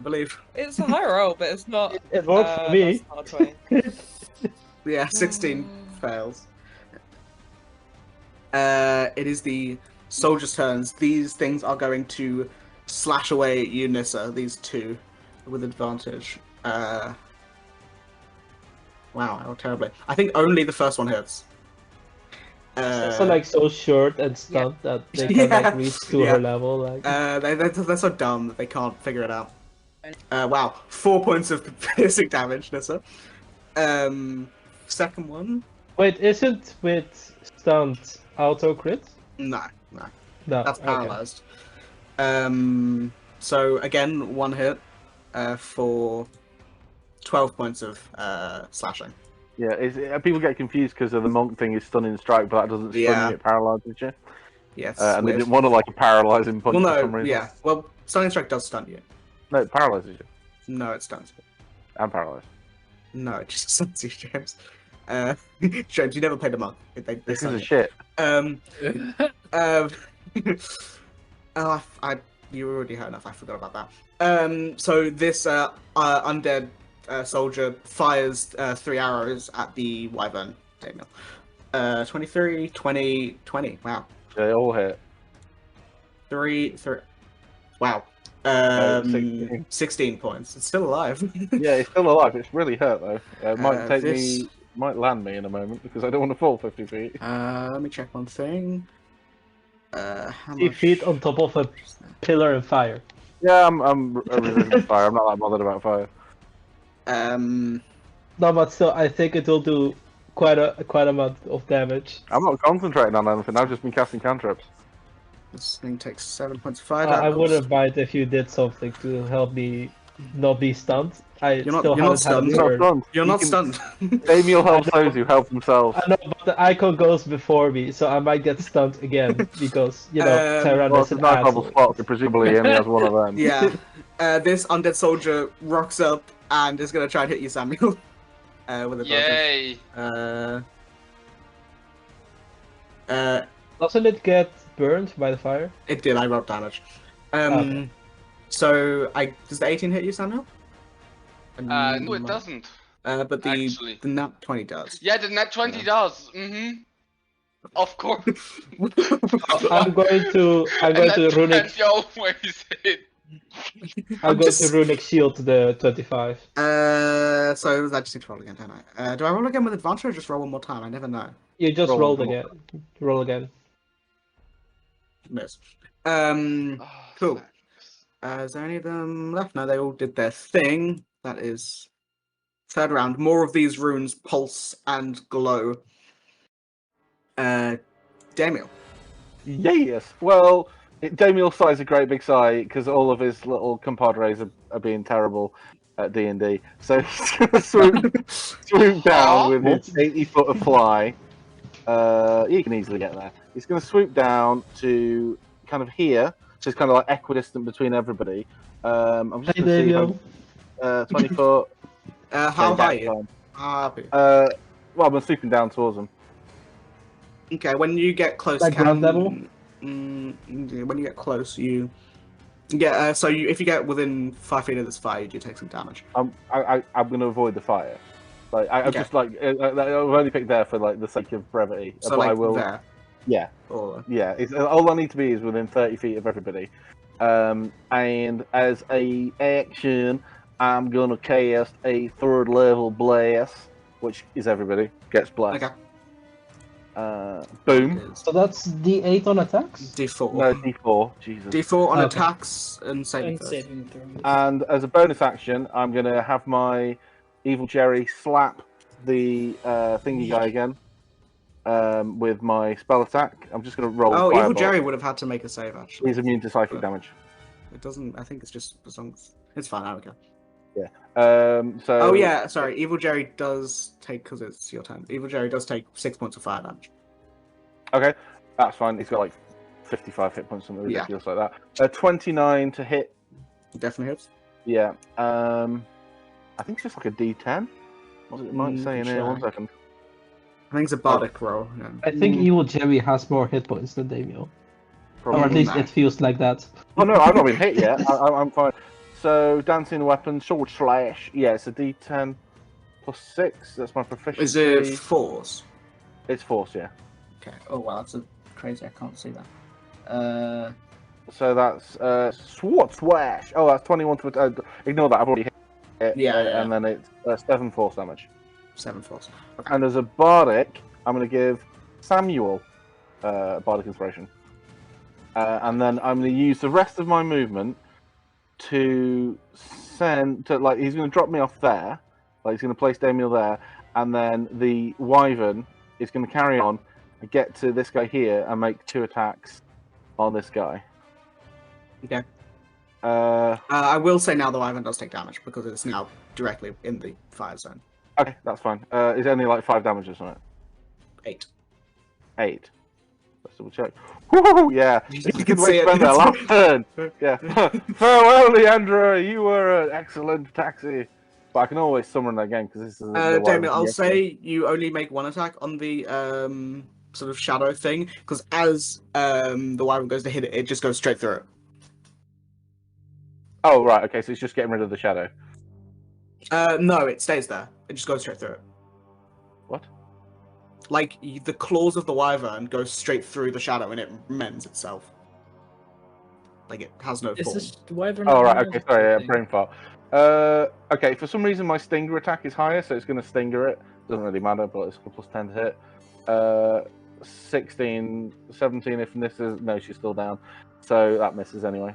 believe. It's a high roll, but it's not. It worked for me. That's not 20. Yeah, 16 fails. It is the soldiers' turns. These things are going to slash away at you, Nissa. These two with advantage. Wow, how terribly. I think only the first one hits. So like so short and stunned that they can like reach to her level. Like they're so dumb that they can't figure it out. Wow, 4 points of piercing damage, Nissa. Second one? wait, isn't with stunned auto crit? No. No, That's okay. paralyzed. So again, one hit for 12 points of slashing. Yeah, people get confused because of the monk thing is stunning strike, but that doesn't stun you, it paralyzes you. Yes. And they didn't want to like a paralyzing punch for some reason. Yeah. Well, stunning strike does stun you. No, it paralyzes you. No, it stuns you. I'm paralyzed. No, it just stuns you, James. James, you never played a monk. They This stun is you. shit. You already heard enough. I forgot about that. So this undead soldier fires 3 arrows at the wyvern. Daniel. 23, 20, 20. Wow. They all hit. 3. Wow. 16 points. It's still alive. Yeah, it's still alive. It's really hurt though. It might take me, might land me in a moment because I don't want to fall 50 feet. Let me check one thing. How 50 feet on top of a pillar of fire. Yeah, I'm resistant fire. I'm not that bothered about fire. No, but still, I think it will do quite a amount of damage. I'm not concentrating on anything. I've just been casting cantrips. This thing takes 7 points of fire. I wouldn't mind if you did something to help me not be stunned. You're not stunned. You're not stunned. Damiel helps those who help themselves. I know, but the icon goes before me, so I might get stunned again because Tyrann Well, is it's a an nice level asshole. spot, so presumably he only has one of them. Yeah. This undead soldier rocks up and is gonna try and hit you, Samuel. With advantage. Yay! Doesn't it get burned by the fire? It did. I rolled damage. Okay. So does the 18 hit you, Samuel? No, it doesn't. But the Actually. the nat 20 does. Yeah, the net 20 does. Of course. I'm going to runic. 20 always hit. I'm going to runic shield the 25. So I just need to roll again, don't I? Do I roll again with advantage or just roll one more time? I never know. You just Roll rolled one again. Roll again. Miss. Oh, Cool. thanks. Is there any of them left? No, they all did their thing. That is third round. More of these runes pulse and glow. Damiel. Yes. Well, Damiel sighs a great big sigh because all of his little compadres are being terrible at D&D. So he's going to swoop down with his 80 foot of fly. He can easily get there. He's going to swoop down to kind of here, so it's kind of like equidistant between everybody. I'm just going to see if 20 foot. How Okay, high are that's you? fine. How happy? Well, I'm sweeping down towards them. Okay, when you get close, Like ground level? When you get close, you get. So if you get within 5 feet of this fire, you do take some damage. I'm going to avoid the fire. Like I've Okay. just I've only picked there for like the sake of brevity. So but like I will. there. Yeah, Or yeah. It's all I need to be is within 30 feet of everybody. And as a action, I'm gonna cast a 3rd level blast, which is everybody gets blessed. okay. Boom. So that's D8 on attacks? D4. No, D4. Jesus. D4 on Okay. attacks and saving And throws. saving throws. And as a bonus action, I'm gonna have my evil Jerry slap the thingy guy again with my spell attack. I'm just gonna roll. Oh, Fireball. Evil Jerry would have had to make a save actually. He's immune to psychic damage. It doesn't. I think it's just as long as it's fine. I don't care. So. Oh yeah, sorry. Evil Jerry does take because it's your turn. Evil Jerry does take 6 points of fire damage. Okay, that's fine. He's got like 55 hit points, something Yeah. ridiculous like that. 29 to hit. Definitely hits. Yeah. I think it's just like a D10. What does it might say in here? Check. 1 second. I think it's a bardic roll. Yeah. I think Evil Jerry has more hit points than Damiel. Probably. Or at least no. it feels like that. Oh no, I've not been hit yet. I'm fine. So, dancing weapon, sword slash. Yeah, it's a D10 plus 6. That's my proficiency. Is it force? It's force, yeah. Okay. Oh wow, that's a crazy. I can't see that. So that's sword slash. Oh, that's 21 to ignore that. I've already hit it. Yeah. And then it's 7 force damage. 7 force. Okay. And as a bardic, I'm going to give Samuel bardic inspiration, and then I'm going to use the rest of my movement to send to he's going to drop me off there, he's going to place Damiel there, and then the wyvern is going to carry on and get to this guy here and make 2 attacks on this guy. Okay. I will say now the wyvern does take damage because it's now directly in the fire zone. Okay, that's fine. Is only like 5 damage or something? 8. 8. Let's double check. Woo! Yeah. You You can can see it. spend that last turn. Yeah. Farewell, Leandra. You were an excellent taxi. But I can always summon again because this is. Damien, I'll say you only make 1 attack on the sort of shadow thing because as the wyvern goes to hit it, it just goes straight through it. Oh right. Okay. So it's just getting rid of the shadow. No, it stays there. It just goes straight through it. What? Like the claws of the wyvern go straight through the shadow and it mends itself. Like it has no Is form. this wyvern? Oh right. Okay. Sorry. Yeah, brain fart. Okay. For some reason, my stinger attack is higher, so it's going to stinger it. Doesn't really matter, but it's a plus 10 to hit. 16, 17 if misses. No, she's still down. So that misses anyway.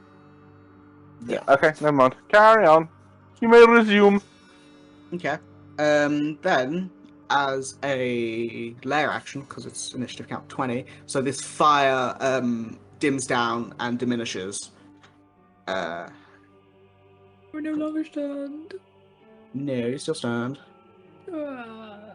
Yeah. Okay. Never mind. Carry on. You may resume. Okay. Then, as a layer action, because it's initiative count 20, so this fire dims down and diminishes. We're no longer stunned. No, you're still stunned. Ah.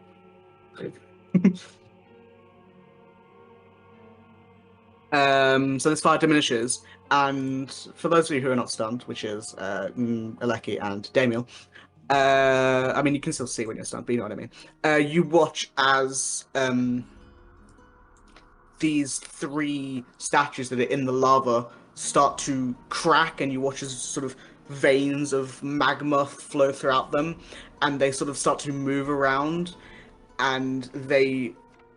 So this fire diminishes, and for those of you who are not stunned, which is Aleki and Damiel, I mean, you can still see when you're stunned, but you know what I mean. You watch as these 3 statues that are in the lava start to crack, and you watch as sort of veins of magma flow throughout them, and they sort of start to move around, and they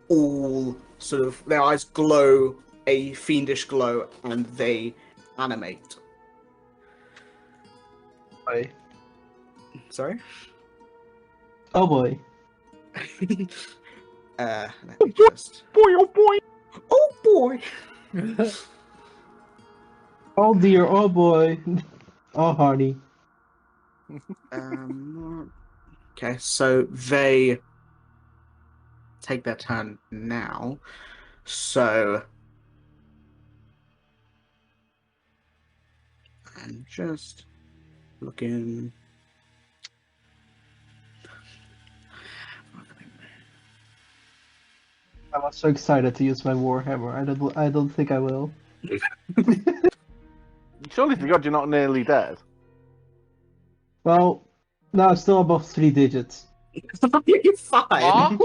all sort of, their eyes glow a fiendish glow, and they animate. Boy. Sorry? Oh boy. Let me just... Boy, oh boy. Oh boy! Oh dear, oh boy. Oh honey. Okay, so they take their turn now. So I'm just looking. I was so excited to use my warhammer. I don't think I will. Surely to God you're not nearly dead. Well, No, I'm still above 3 digits. You're fine. Huh?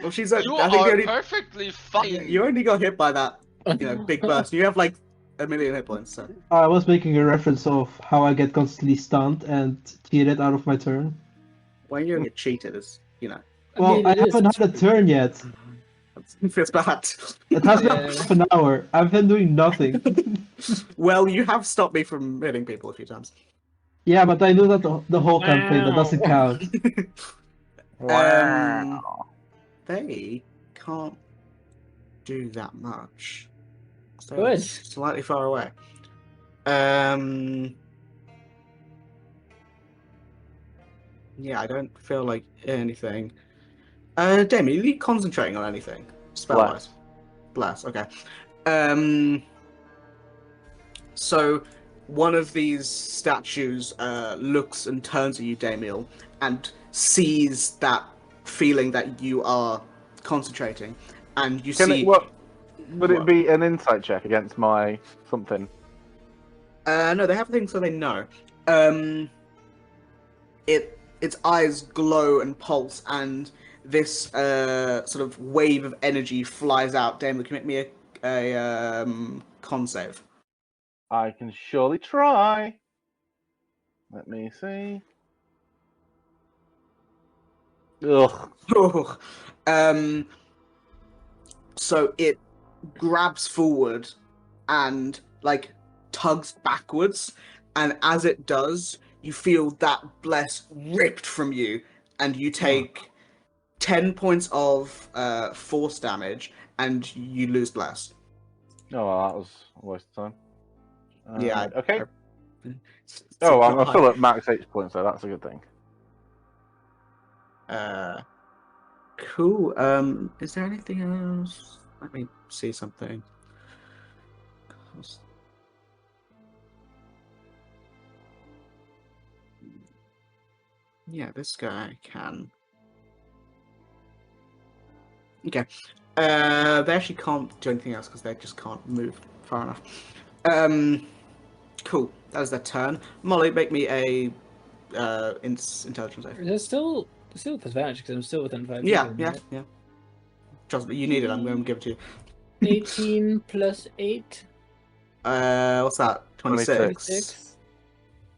Well, she's. You I think are you only. perfectly fine. You only got hit by that, big burst. You have like 1,000,000 hit points. So. I was making a reference of how I get constantly stunned and cheated out of my turn. When you get cheated, is Well, I haven't had a turn yet. it feels bad. It has been half an hour. I've been doing nothing. Well, you have stopped me from hitting people a few times. Yeah, but I do that the whole campaign. That doesn't count. Wow. They can't do that much. So Good. slightly far away. Yeah, I don't feel like anything. Damien, are you concentrating on anything? Spell-wise? Bless, okay. So one of these statues looks and turns at you, Damiel, and sees that feeling that you are concentrating, and you see. Would it be an insight check against my something? No, they have things so they know. Its eyes glow and pulse, and this sort of wave of energy flies out. Damiel, can you make me a con save? I can surely try. Let me see. Ugh. So it grabs forward and like tugs backwards, and as it does, you feel that bless ripped from you, and you take 10 points of force damage, and you lose bless. Oh, well, that was a waste of time. Yeah. Okay. I'm still at max H points, so that's a good thing. Cool. Is there anything else? Let me see something. Yeah, this guy can. Okay. They actually can't do anything else because they just can't move far enough. Cool. That is their turn. Molly, make me a intelligence save. Is it still with advantage because I'm still within 5 Yeah, feet of yeah, them, right? yeah. Trust me, you need it. I'm going to give it to you. 18 plus 8. What's that? 26. 26.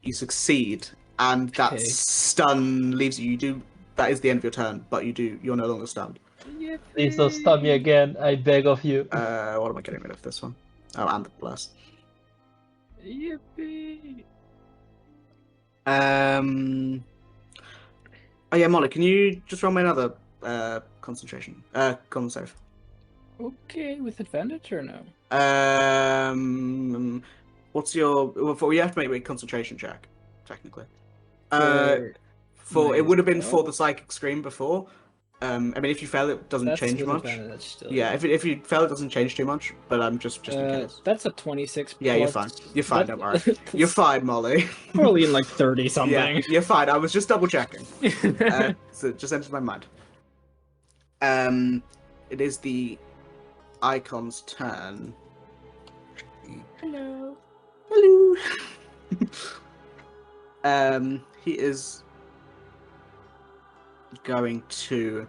You succeed, and that Okay. stun leaves you. You do. That is the end of your turn, but you're no longer stunned. Please don't stun me again. I beg of you. What am I getting rid of this one? Oh, and the bless. Yippee! Oh yeah, Molly, can you just roll me another concentration? Con save. Okay, with advantage or no? What's your? Well, you have to make a concentration check, technically. For For it would have been myself? for the psychic scream before. I mean, if you fail, it doesn't That's change with much. advantage still. Yeah, if you fail, it doesn't change too much. But just in case. That's a 26. Yeah, you're fine. plus- You're fine. Don't worry. You're fine, Molly. Probably in like 30 something. Yeah, you're fine. I was just double checking. So it just entered my mind. It is the icon's turn. Hello. Hello. He is going to.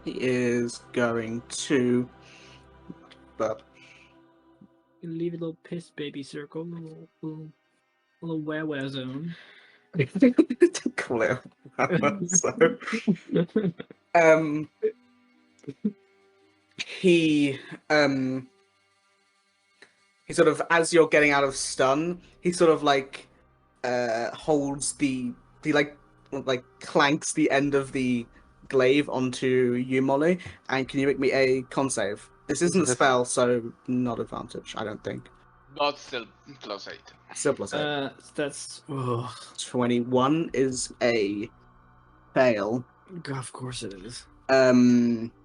He is going to. But Leave a little piss baby circle, a little where zone. call it. So, he sort of, as you're getting out of stun, he sort of like holds he like clanks the end of the glaive onto you, Molly, and can you make me a con save? This isn't a spell, so not advantage, I don't think. But still plus 8. Still plus 8. That's 21 is a fail. of course it is.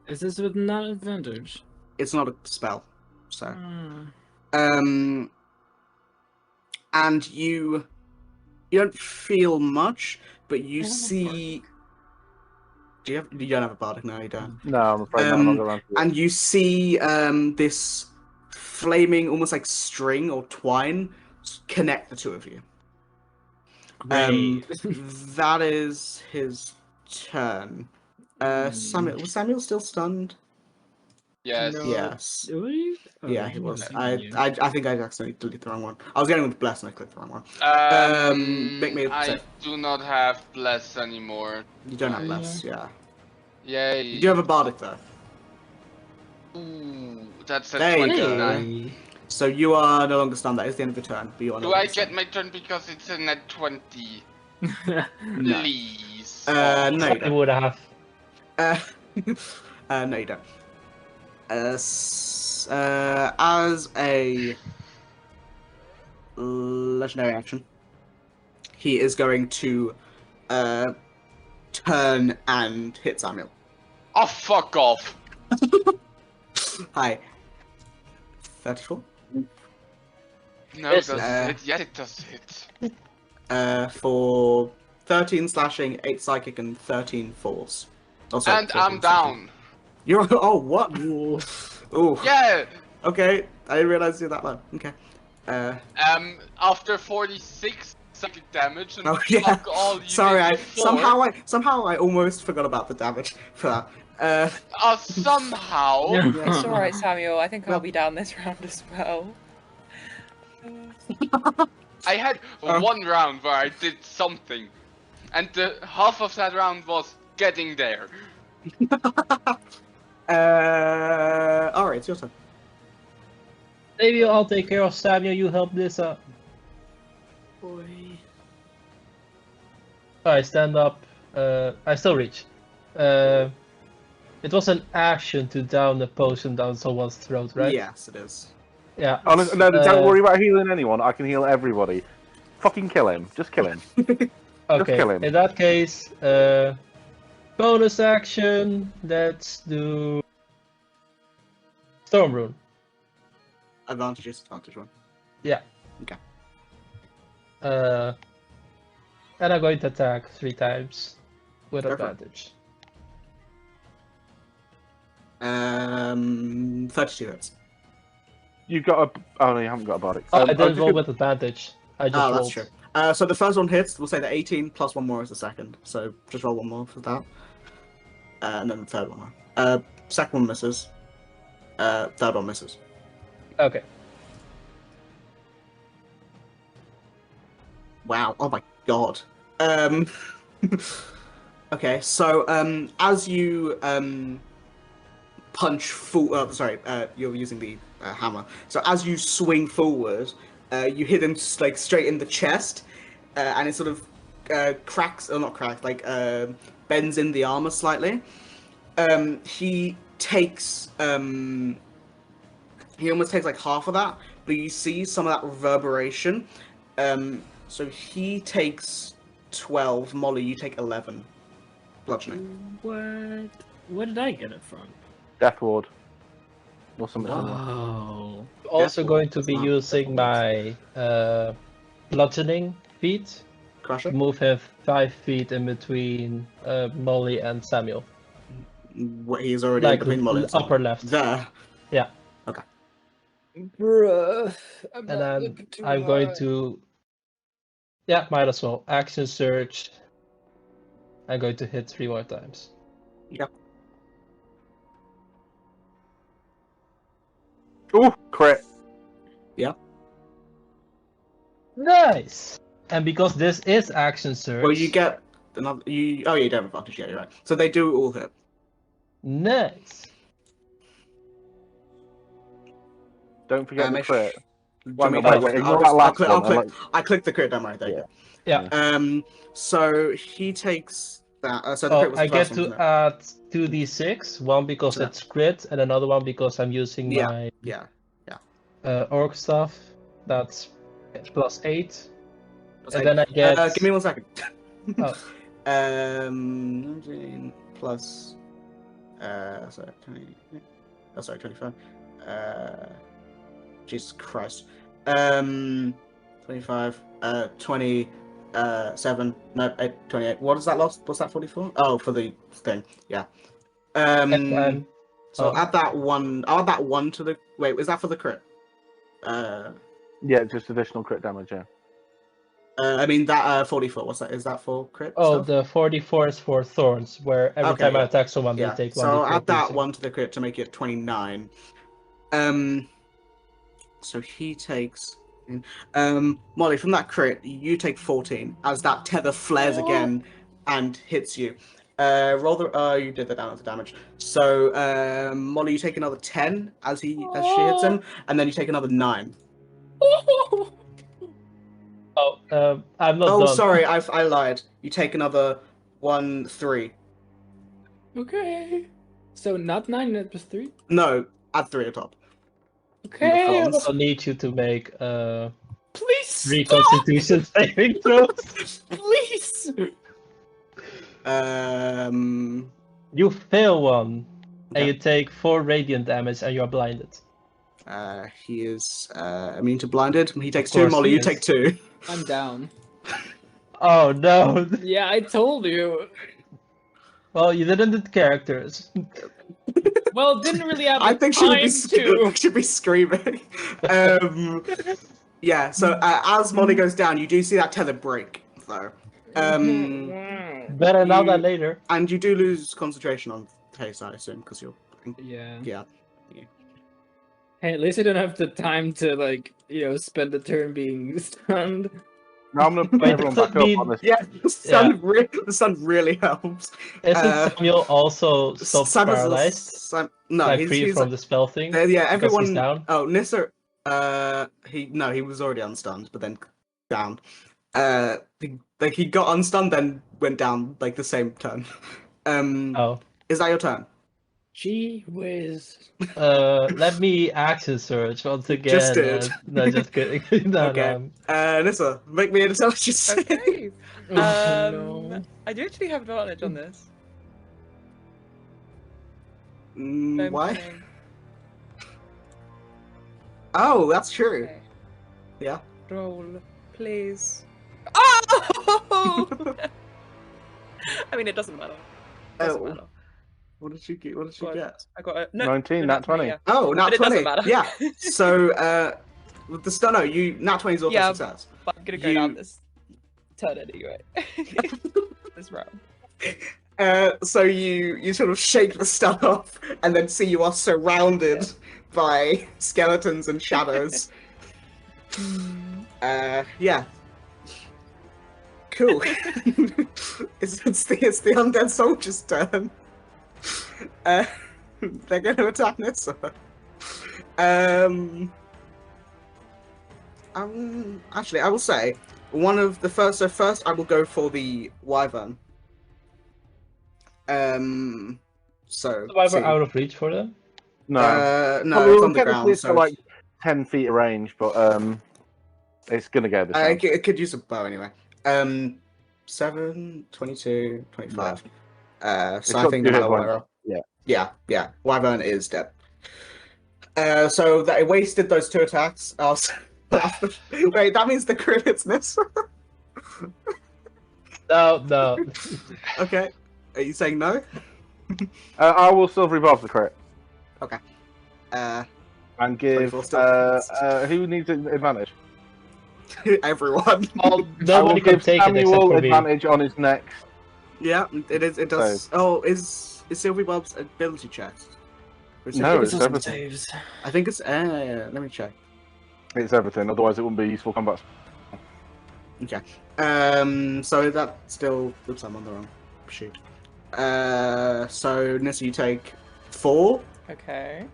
Is this with not advantage? It's not a spell, so. Hmm. And you don't feel much, but you see. You don't have a bardic now, you don't. No, I'm afraid not. I'm not going to. And you see this flaming, almost like string or twine, connect the two of you. Great. That is his turn. Samuel, was Samuel still stunned? Yes. No. Yes. Really? Oh, Yeah, he was. I'm I thinking think I accidentally deleted the wrong one. I was going with bless and I clicked the wrong one. Make me I say do not have bless anymore. you don't have Yeah. bless, yeah. Yay. You do have a bardic though. Ooh, that's a There you go. 29. So you are no longer stunned. That is the end of your turn. But you are no Do I longer get stunned. my turn because it's a net 20? No. Please. No, you I don't. would have. No, you don't. As a legendary action, he is going to turn and hit Samuel. Oh, fuck off. Hi. 34. No, Yes, does uh, hit. Yes, it does hit. For 13 slashing, 8 psychic, and 13 force. Oh, sorry, And 13 I'm slashing. down. You're oh what? Ooh. Ooh. Yeah. Okay, I didn't realize you're that low. Okay. After 46 psychic damage and Oh yeah. fuck all you Sorry, gave I me 4. somehow I almost forgot about the damage for that. Somehow. Yeah. It's alright, Samuel. I think I'll Well- be down this round as well. I had one round where I did something, and the half of that round was getting there. Alright, it's your turn. Maybe I'll take care of Samuel. You help this up. Boy. Alright, stand up. I still reach. It was an action to down a potion down someone's throat, right? Yes, it is. Yeah. Honestly, no, don't worry about healing anyone. I can heal everybody. Fucking kill him. Just kill him. Okay. kill him. In that case, bonus action. Let's do Storm Rune. Advantage one. Yeah. Okay. And I'm going to attack 3 times with Go for it. advantage. 32 hits. You've got a. Oh no, you haven't got a bardic. Oh, I was didn't just roll gonna- with advantage. I just Oh, rolled. that's true. So the first one hits. We'll say the 18 plus 1 more is the second. So just roll 1 more for that. And then the third one. Second one misses. Third one misses. Okay. Wow. Oh my god. Okay, so as you punch full. Sorry, you're using the hammer. So as you swing forward, you hit him like straight in the chest, and it sort of cracks, or not cracks, like bends in the armor slightly. He takes. He almost takes like half of that, but you see some of that reverberation. So he takes 12. Molly, you take 11. Bludgeoning. What? Where did I get it from? Death Ward. Or something like that. Oh. Also Death going Ward, to that's be not- using my bludgeoning feat Crusher? to move him 5 feet in between Molly and Samuel. He's already Like between Molly and Samuel. upper left. There. Yeah. Okay. Bruh. And then I'm going to. Yeah, might as well. Action Surge. I'm going to hit 3 more times. Yep. Ooh, crit. Nice! And because this is Action Surge. Well, you get another. Oh, yeah, you don't have advantage. Yeah, you're right. So they do all hit. Nice! Don't forget the make crit. Well, no, wait, ignore that last one, I clicked the crit. Don't worry. There you Yeah. go. So he takes that. So the Oh, crit was I the get first one, to wasn't it? add 2d6. One because So it's crit, and another one because I'm using Yeah. my Yeah. orc stuff. That's plus 8. Let's And say- then I get. give me 1 second. Oh. 19 plus. Sorry, 20. Oh, sorry, 25. Jesus Christ. 25. 27. No, 28. What is that lost? What's that 44? Oh, for the thing. Yeah. and So oh. add that one. I'll add that one to the. Wait, is that for the crit? Yeah, just additional crit damage. Yeah. I mean that 44. What's that? Is that for crit? Oh, stuff? the 44 is for thorns, where every Okay, time I yeah. attack someone, Yeah. they take So 1d4 add that piercing. one to the crit to make it 29. So he takes. Molly, from that crit, you take 14 as that tether flares again and hits you. Roll the. You did the damage. So Molly, you take another 10 as she hits him, and then you take another 9. Oh, I'm not Oh, done. sorry, I lied. You take another 1, 3. Okay. So not 9, that was 3? No, add 3 atop. Okay. thorns. I'll need you to make Please 3 stop! Constitution saving throws. Please! You fail one, Okay. and you take 4 radiant damage, and you're blinded. He is immune to blinded. He takes Of 2. course Molly, he you is. take 2. I'm down. Oh no! Yeah, I told you. Well, you didn't do characters. Well, didn't really have I the think she would time to. should be screaming. Yeah. So as Molly goes down, you do see that tether break, though. Better now than later. And you do lose concentration on haste, I assume, because you're. Yeah. Yeah. Hey, at least I don't have the time to spend the turn being stunned. Now I'm gonna put Wait, everyone does back that up mean- on this. Yeah. The sun really helps. Isn't Samuel also stopped Simon's paralyzed? no, Like he's free from the spell thing? yeah. Because Everyone. he's down? Oh, Nissa. He was already unstunned, but then down. He got unstunned, then went down like the same turn. Oh. Is that your turn? Gee whiz. Let me action search once again. Just did. No, just kidding. No, Okay. no. Nissa, make me an intelligence. Okay. Oh, no. I do actually have advantage on this. So I'm Why? planning- Oh, that's true. Okay. Yeah. Roll, please. Oh! I mean, it doesn't matter. Doesn't Oh. matter. What did she get? What did she God, get? I got a 19, nat 20. Yeah. Oh, nat But it 20. doesn't matter. Yeah. So, with the stun, you nat 20 is also Yeah. success. But I'm gonna go You- down this turn anyway. This round. So you sort of shake the stun off, and then see you are surrounded by skeletons and shadows. Yeah. Cool. it's the undead soldier's turn. They're going to attack Nissa. Actually, I will say one of the first. So first, I will go for the wyvern. So. Why see. we're out of reach for them? No. No, Well, it's on the technically ground. it's So got like 10 feet of range, but it's gonna go this time. it could use a bow anyway. 7, 22, 25. So I got think two no hit matter points. what. Yeah. Wyvern is dead. So that it wasted those 2 attacks. Wait, that means the crit hits Nissa. No. Okay. Are you saying no? I will silver revolve the crit Okay. and give 24 still. who needs advantage? Everyone. Well, I will nobody can give take it except Samuel for me. advantage on his next. Yeah, it is. It does. Oh, is Sylvie Bob's ability chest? Or is it- No, it's it's not- everything. Saves. I think it's. Let me check. It's everything. Otherwise, it wouldn't be useful combat. Okay. So that still. Oops, I'm on the wrong sheet. So Nissa, you take 4. Okay.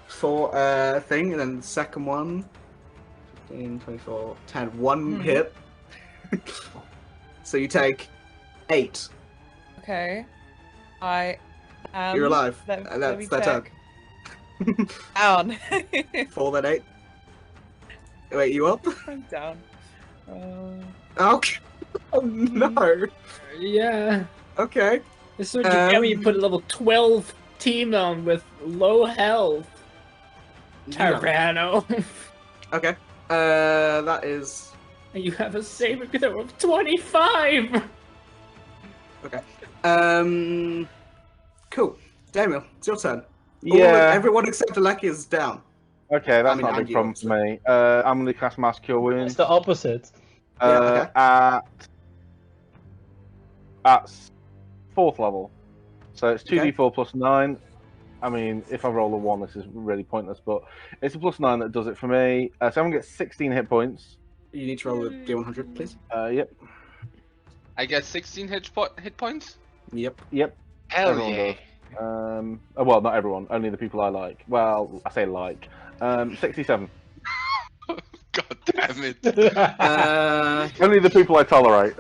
4 thing, and then the second one. 15, 24, 10. 1 hit. So you take 8. Okay. I am. You're alive. Let That's me their turn. check. Down. 4 then 8. Wait, you up? I'm down. Okay. Oh no. Yeah. Okay. This is what you get when you put a level 12 team on with low health. Tyranno. Okay. That is. And you have a saving throw of 25! Okay. Cool. Daniel, it's your turn. Yeah. Everyone except Aleki is down. Okay, that's I mean, not a and big you, problem for me. I'm going to cast Mass Cure It's Wounds. the opposite. Yeah, At 4th level. So it's Okay. 2d4 plus 9. I mean, if I roll a 1, this is really pointless, but it's a plus 9 that does it for me. So I'm going to get 16 hit points. You need to roll a D100, please. Yep. I get 16 hit points. Yep. Hell Everyone yeah! does. Well, not everyone, only the people I like. Well, I say like. 67. God damn it! Only the people I tolerate.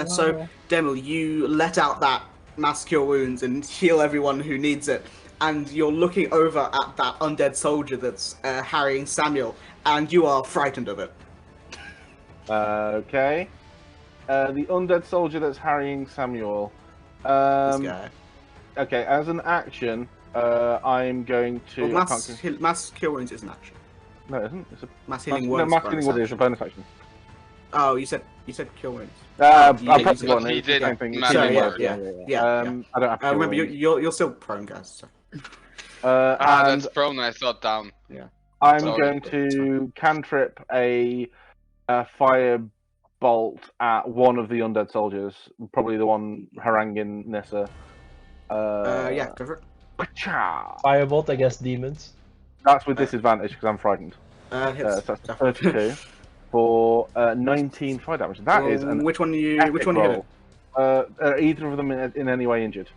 So, Demil, you let out that Mass Cure Wounds and heal everyone who needs it. And you're looking over at that undead soldier that's harrying Samuel, and you are frightened of it. Okay. The undead soldier that's harrying Samuel. This guy. Okay, as an action, I'm going to. Well, mass Cure Wounds is an action. No, it isn't. It's a Mass Healing no, Words. Mass Healing Word is a bonus action. Oh, you said Cure Wounds. I yeah, pressed you one. He it's did the same thing. Mass Sorry, Healing yeah, Word. yeah. I don't have to. Remember, you're still prone, guys. So. And That's prone. I thought down. I'm Sorry. going to cantrip a fire bolt at one of the undead soldiers, probably the one haranguing Nissa. Yeah, go for it. Pacha! Firebolt against demons. That's with disadvantage because I'm frightened. Hits. So that's 32 for 19 fire damage. That is an Which one you epic hit? roll. Either of them in any way injured?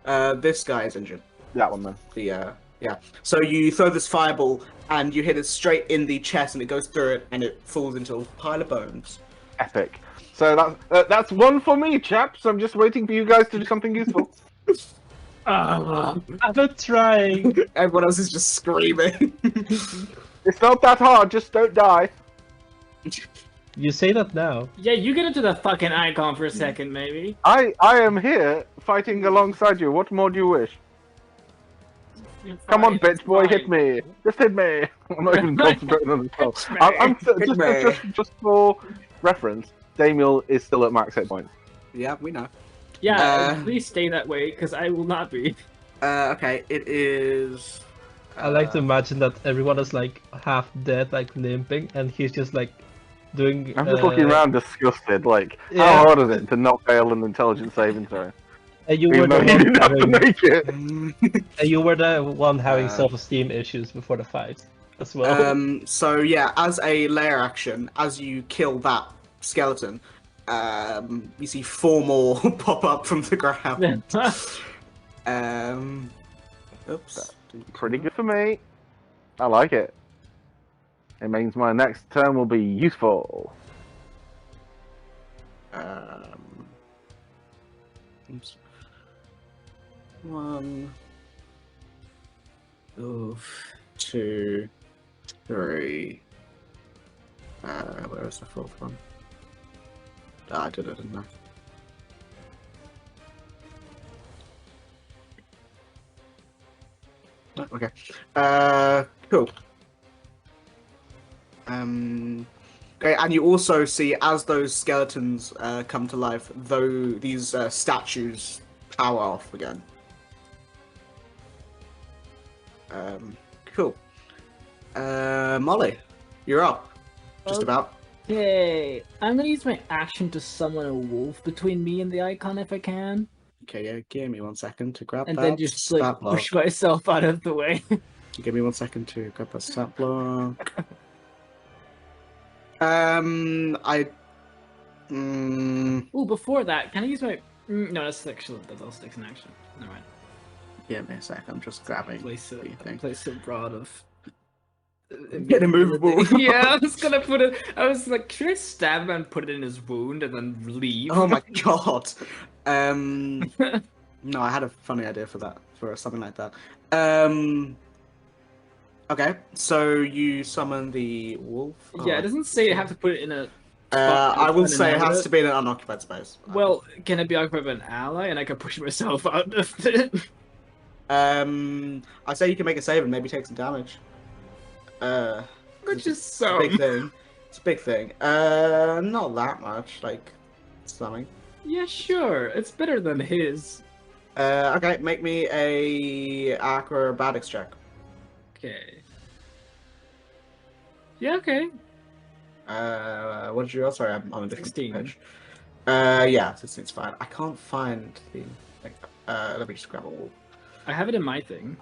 This guy is injured. That one then. Yeah. So you throw this fireball and you hit it straight in the chest, and it goes through it, and it falls into a pile of bones. Epic. So that's one for me, chaps. I'm just waiting for you guys to do something useful. I'm not trying. Everyone else is just screaming. It's not that hard. Just don't die. You say that now. Yeah, you get into the fucking icon for a second, maybe. I am here fighting alongside you. What more do you wish? Come on, bitch boy, hit me. Just hit me. I'm not even concentrating on the spell. Just for reference, Damiel is still at max hit points. Yeah, we know. Yeah, please stay that way, because I will not be. Okay, it is. I like to imagine that everyone is like half dead, like limping, and he's just like doing. I'm just looking around disgusted. Like, Yeah. how hard is it to not fail an intelligence saving throw? And you were Even the though you one didn't have to having, make it. and you were the one having self-esteem issues before the fight as well. So yeah, as a layer action, as you kill that skeleton, you see 4 more pop up from the ground. Oops. Pretty good for me. I like it. It means my next turn will be useful. Oops. 1, 2, 3. Where is the 4th one? I did it, didn't I? Okay. Cool. Okay, and you also see as those skeletons come to life, though these statues power off again. Cool. Molly, you're up. Just about. Okay, I'm gonna use my action to summon a wolf between me and the icon if I can. Okay, yeah, give me 1 second to grab And that. then just like stat block. push myself out of the way. Give me 1 second to grab that stat block. Ooh, before that, can I use my... No, that's actually... That's all sticks in action. Never mind. Give me a sec, I'm just grabbing. Place what do you think? a rod of... Get immovable. Yeah, I was gonna put it... I was like, should I stab him and put it in his wound and then leave? Oh my god. No, I had a funny idea for that, for something like that. Okay, so you summon the wolf. Yeah, it doesn't say you have to put it in a... I will say it has to be in an unoccupied space. Well, can it be occupied by an ally and I can push myself out of it? I say you can make a save and maybe take some damage. Which is It's a so... big thing. It's a big thing. Not that much, like something. Yeah, sure. It's better than his. Okay, make me a acrobatics check. Okay. Yeah, okay. What did you roll? Sorry, I'm on a different 16. page. Yeah, 16's fine. I can't find the thing. Let me just grab a wall. I have it in my thing.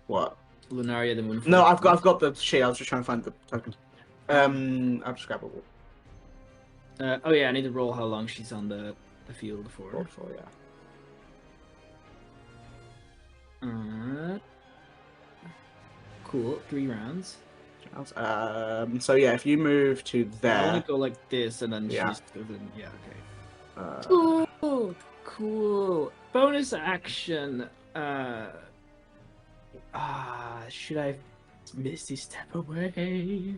What? Lunaria the Moon. No, I've got the sheet. I was just trying to find the token. I'll just grab a wall. Oh yeah, I need to roll how long she's on the field for. Yeah. Cool. 3 rounds. So yeah, if you move to I there. want to go like this, and then she Yeah. just goes in. Yeah. Okay. Cool. Bonus action. Should I Misty step away?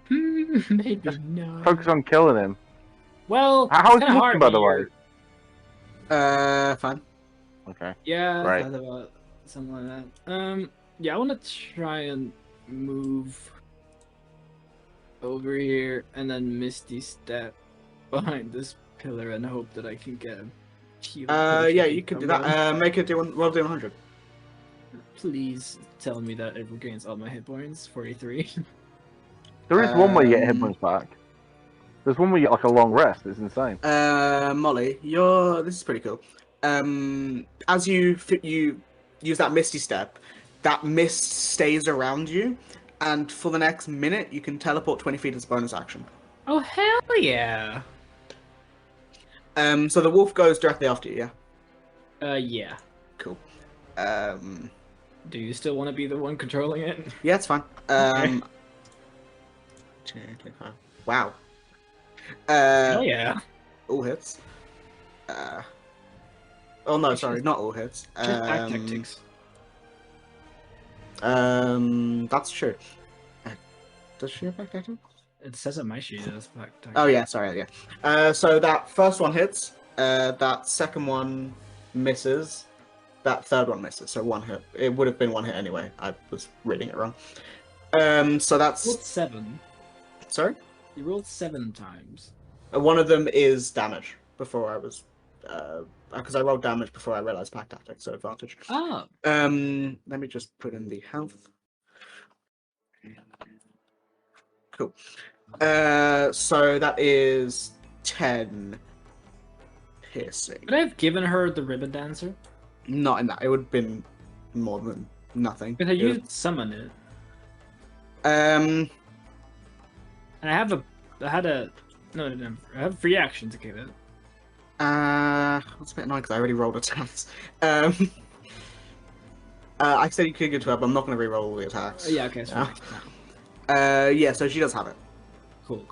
Maybe not. Focus on killing him. Well, How is it's he kinda looking, by the way? here. Fine. Okay. Yeah, Right. I thought about something like that. Yeah, I want to try and move over here and then Misty step behind this pillar and hope that I can get a heal. Yeah, you could do that. Make it roll D100. Please tell me that it regains all my hit points. 43. There is one way you get hit points back. There's one where you get like a long rest. It's insane. Molly, this is pretty cool. As you use that misty step, that mist stays around you, and for the next minute, you can teleport 20 feet as a bonus action. Oh hell yeah! So the wolf goes directly after you, yeah? Yeah. Cool. Do you still want to be the one controlling it? Yeah, it's fine. Okay. Wow. Hell yeah! All hits. Oh no, sorry, not all hits. Just back tactics. That's true. Does she have back tactics? It says on my sheet as back tactics. Oh yeah, sorry, yeah. So that first one hits. That second one misses. That third one misses. So 1 hit. It would have been 1 hit anyway. I was reading it wrong. So that's. You rolled 7. Sorry. You rolled 7 times. One of them is damage. Before I was, because I rolled damage before I realized pack tactics, so advantage. Oh. Let me just put in the health. Cool. So that is 10 piercing. Could I have given her the ribbon dancer? Not in that. It would have been more than nothing. Because you summon it. Um. And I have a free action to give it. That's a bit annoying because I already rolled attacks. I said you could get to her, but I'm not going to re-roll all the attacks. Yeah, okay, so yeah, so she does have it. Cool.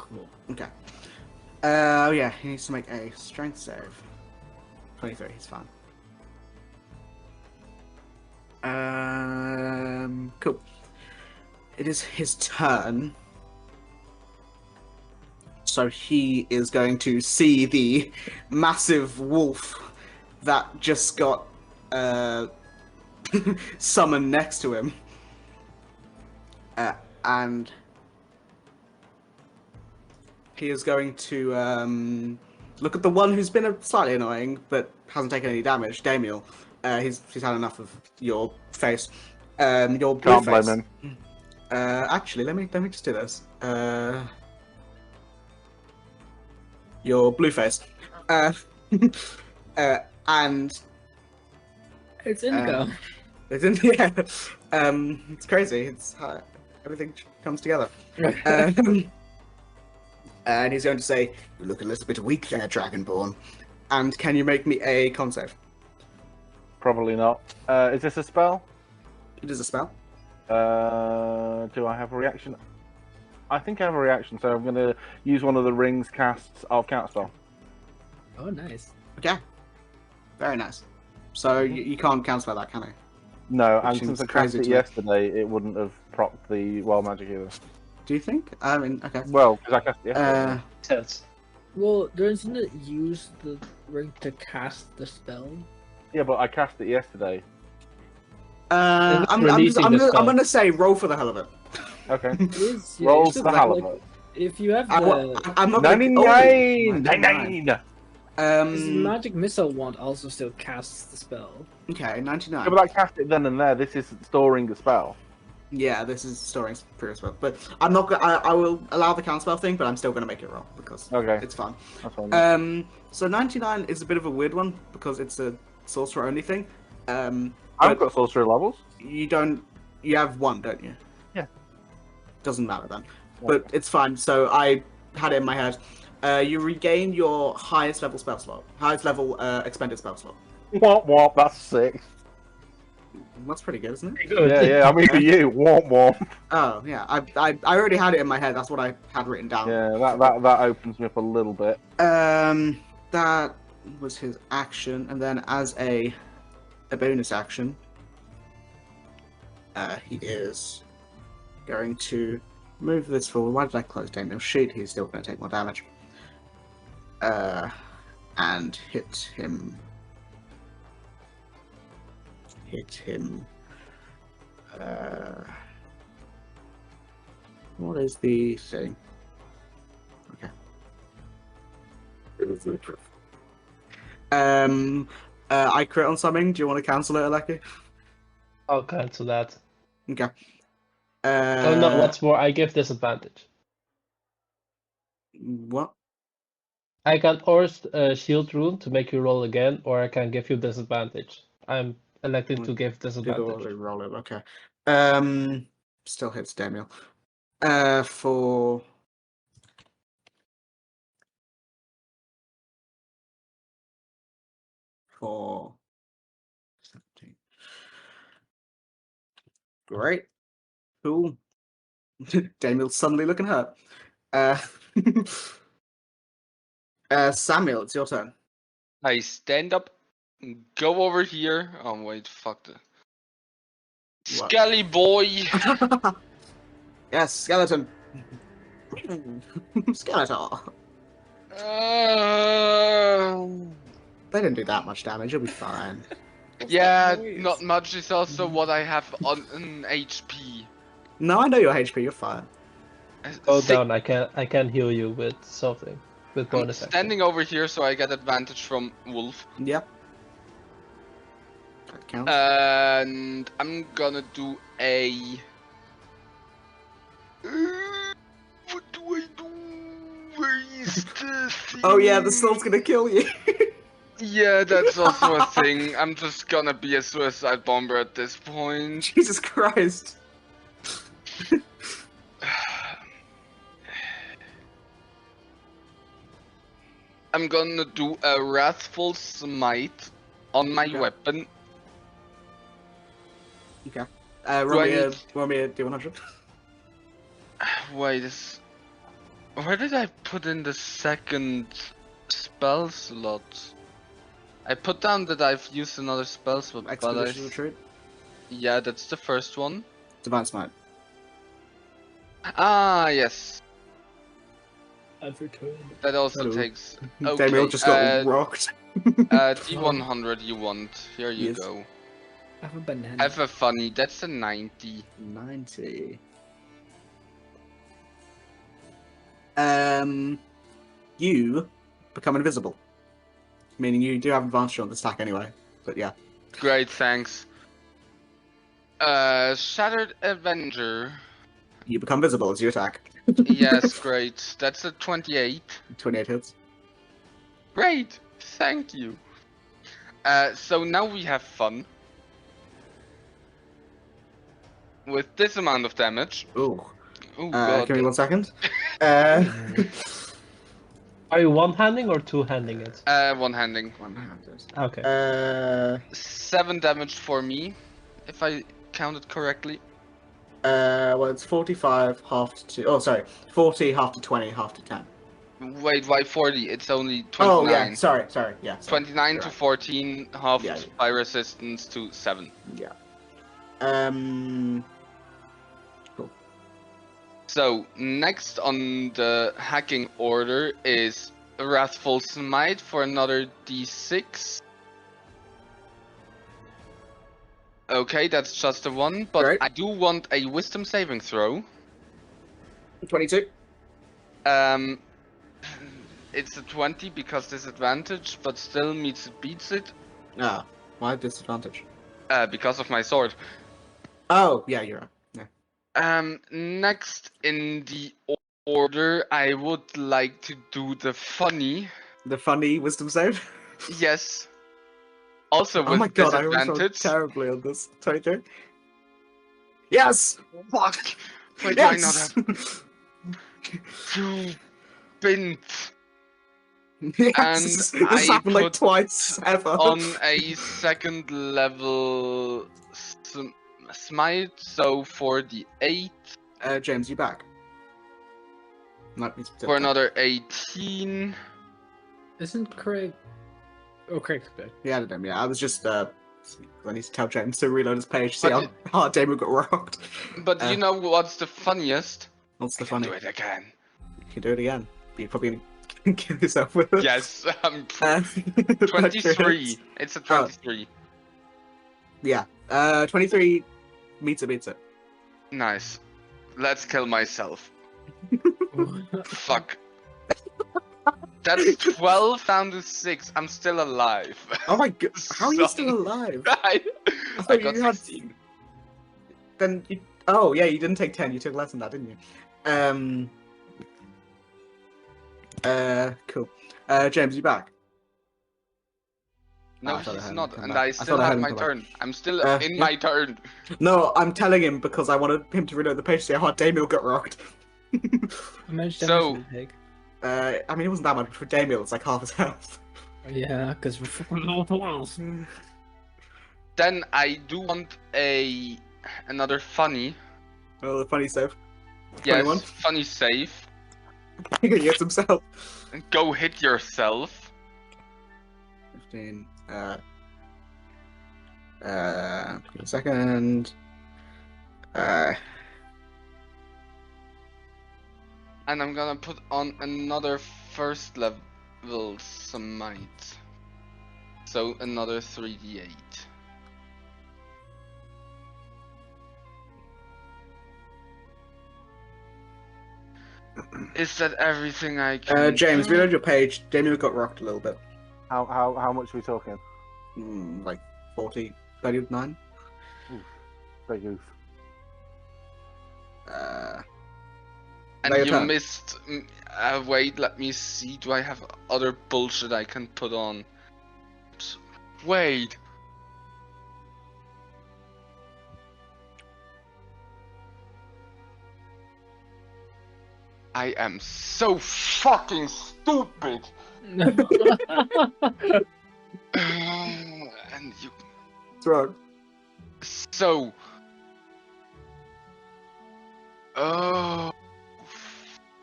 Okay. Yeah, he needs to make a strength save. 23, he's fine. Cool. It is his turn. So he is going to see the massive wolf that just got summoned next to him. And he is going to look at the one who's been slightly annoying but hasn't taken any damage, Damiel. He's had enough of your face. Your blue Can't face. blame him. Actually, let me just do this. Your blue face. And it's indigo. it's in the air. It's crazy. It's how everything comes together. And he's going to say, "You look a little bit weak there, Dragonborn. And can you make me a con save?" Probably not. Is this a spell? It is a spell. Do I have a reaction? I think I have a reaction, so I'm going to use one of the rings casts of counterspell. Oh, nice. Okay. Very nice. So you can't counterspell that, can you? No, Which and since I seems cast crazy it to me. yesterday, it wouldn't have procced the wild magic either. Do you think? I mean, okay. Well, because I cast it yesterday. Sense. Well, doesn't it use the ring to cast the spell? Yeah, but I cast it yesterday. I'm releasing the spell. gonna say roll for the hell of it. Okay. It is. Roll it's for the like- halibut. If you have the... I'm not gonna- 99! oh, 99! His magic missile wand also still casts the spell. Okay, 99. Yeah, but I cast it then and there. This is storing the spell. Yeah, this is storing previous spell, but I'm not. I will allow the counterspell thing, but I'm still gonna make it roll because it's fun. That's fine. So 99 is a bit of a weird one because it's a sorcerer only thing. I've got sorcerer levels. You don't. You have one, don't you? Yeah. Doesn't matter then, but it's fine. So I had it in my head. You regain your highest level spell slot, highest level expended spell slot. Womp womp. That's 6. That's pretty good, isn't it? Good. Yeah. I mean for you, womp womp. Oh yeah, I already had it in my head. That's what I had written down. Yeah, that opens me up a little bit. That was his action, and then as a bonus action, he is going to move this forward. Why did I close down no sheet? He's still going to take more damage. And hit him. What is the thing? Okay. I crit on something. Do you want to cancel it, Aleki? I'll cancel that. Okay. Oh no, what's more, I give disadvantage. What? I can force a shield rune to make you roll again, or I can give you disadvantage. I'm electing to give disadvantage. Roll it. Okay. Still hits Daniel. For 17. Great. Cool. Daniel's suddenly looking hurt. Samuel, it's your turn. I stand up, go over here. Oh wait, fuck the What? Skelly boy. Yes, skeleton. Skeletor. They didn't do that much damage. You'll be fine. Yeah, not much is also what I have on HP. No, I know your HP. You're fine. Go down. I can heal you with something. With I'm bonus action. standing over here, so I get advantage from Wolf. Yep. That counts. And I'm gonna do a. What do I do? Where is the thing? Oh yeah, the sloth's gonna kill you. Yeah, that's also a thing. I'm just gonna be a suicide bomber at this point. Jesus Christ. I'm gonna do a wrathful smite on my weapon. Okay. Roll me a D100. Wait, where did I put in the second spell slot? I put down that I've used another spell slot, but Expedition Retreat. yeah, that's the first one. Divine Smite. Ah, yes. I've returned. That also Hello. takes. Okay, Daniel just got rocked. D100 you want. Here you Yes. go. I have a banana. Have a funny. That's a 90. 90. You become invisible. Meaning you do have advantage on the stack anyway. But yeah. Great, thanks. Shattered Avenger. You become visible as you attack. Yes, great. That's a 28. 28 hits. Great, thank you. So now we have fun. With this amount of damage. Ooh. Oh god. Give me 1 second. Are you one-handing or two-handing it? One-handing. Okay. 7 damage for me, if I counted correctly. Well, it's 45 half to 2. Oh, sorry. 40 half to 20 half to 10. Wait, why 40? It's only 29. Oh, yeah. Sorry. Yeah. Sorry. 29 to right. 14, half Yeah. by resistance to 7. Yeah. Cool. So, next on the hacking order is Wrathful Smite for another d6. Okay, that's just a 1, but Right. I do want a Wisdom saving throw. 22. it's a 20 because disadvantage, but still beats it. Ah, why disadvantage? Because of my sword. Oh, yeah, you're right. Yeah. Next in the order, I would like to do the funny. The funny wisdom save. Yes. Also with Oh my god, I always rolled disadvantage. terribly on this. 23. Yes! Fuck! Why do I not have two bins? Yes! And This I happened like put twice ever. on a second level smite, so for the 8. James, you back? Might be For another 18. Isn't Craig? Oh, Craig's back. Yeah, I don't know. Yeah, I was just I need to tell James to reload his page. See But how hard Damon got rocked. But you know what's the funniest? What's the I can funny? do it again. You can do it again. You're probably gonna kill yourself with it. Yes, I'm 23. 23. It's a 23. Yeah. 23 beats it. Nice. Let's kill myself. Fuck. That's 12 down to 6. I'm still alive. Oh my god! How are you still alive? I thought got you had- 16. Then you... Oh yeah, you didn't take 10. You took less than that, didn't you? Cool. James, you back? No, I thought I he's had him not, come and back. I thought still I had have him my come back. turn. I'm still in yeah. my turn. No, I'm telling him because I wanted him to reload the page to see how hard Damiel got rocked. How much So- damage did it take? I mean, it wasn't that much for Damiel. It's like half his health. Yeah, because we're fucking low walls. Then I do want another funny. Oh, the funny save. Yes, 21. funny save. He gets himself. And go hit yourself. 15. Give me a second. And I'm gonna put on another first level smite. So another 3d8. Is that everything I can James, do? reload your page. Damiel got rocked a little bit. How much are we talking? Like 40, 39. Very good. And Now your you turn. missed. Wait, let me see. Do I have other bullshit I can put on? Wait. I am so fucking stupid. And you. What's wrong? So. Oh.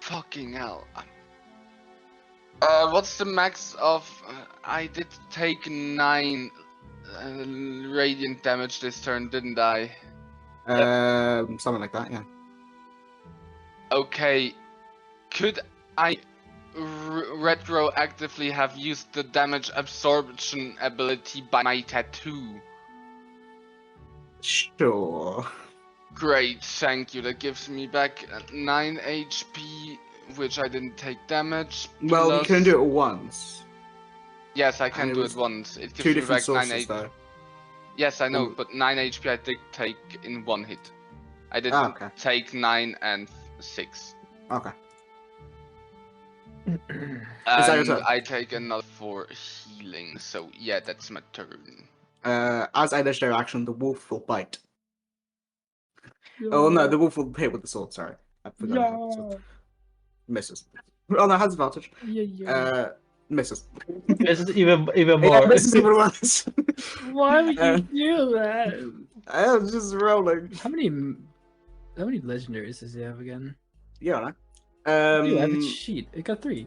Fucking hell. What's the max of... I did take 9 radiant damage this turn, didn't I? Something like that, yeah. Okay. Could I retroactively have used the damage absorption ability by my tattoo? Sure. Great, thank you. That gives me back 9 HP, which I didn't take damage. Well, you plus- can do it once. Yes, I And can it do was it once. It Two gives me different back 9 sources, HP. though. Yes, I know, Mm. but 9 HP I did take in one hit. I didn't Ah, okay. take 9 and 6. Okay. And that your turn? I take another for healing, so yeah, that's my turn. As a legendary action, the wolf will bite. Oh no, the wolf will hit with the sword. Sorry, I forgot. I had the sword. Misses. Oh no, has advantage. Misses. This is even Yeah, more. misses even worse. Why would Uh, you do that? I was just rolling. How many legendaries does he have again? Yeah, I know. Dude, I have a sheet. It got 3.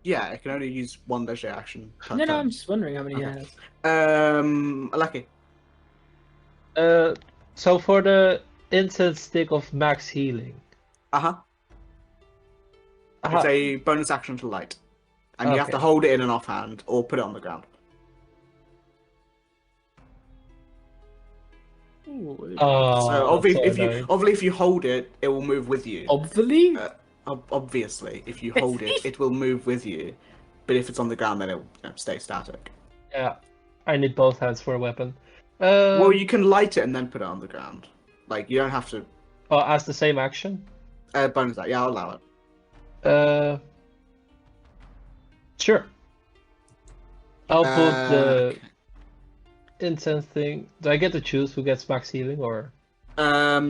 Yeah, I can only use one legendary action. per No, turn. I'm just wondering how many he Okay. has. Lucky. So for the incense stick of max healing. It's a bonus action to light, and you have to Okay. hold it in an offhand or put it on the ground. Ooh, So obviously, so annoying. if you hold it, it will move with you. Obviously? obviously, if you hold it, it will move with you. But if it's on the ground, then it will stay static. Yeah, I need both hands for a weapon. Well, you can light it and then put it on the ground. Like, you don't have to... Oh, as the same action? Bonus that, yeah, I'll allow it. Sure. I'll put the Okay. incense thing. Do I get to choose who gets max healing, or? Let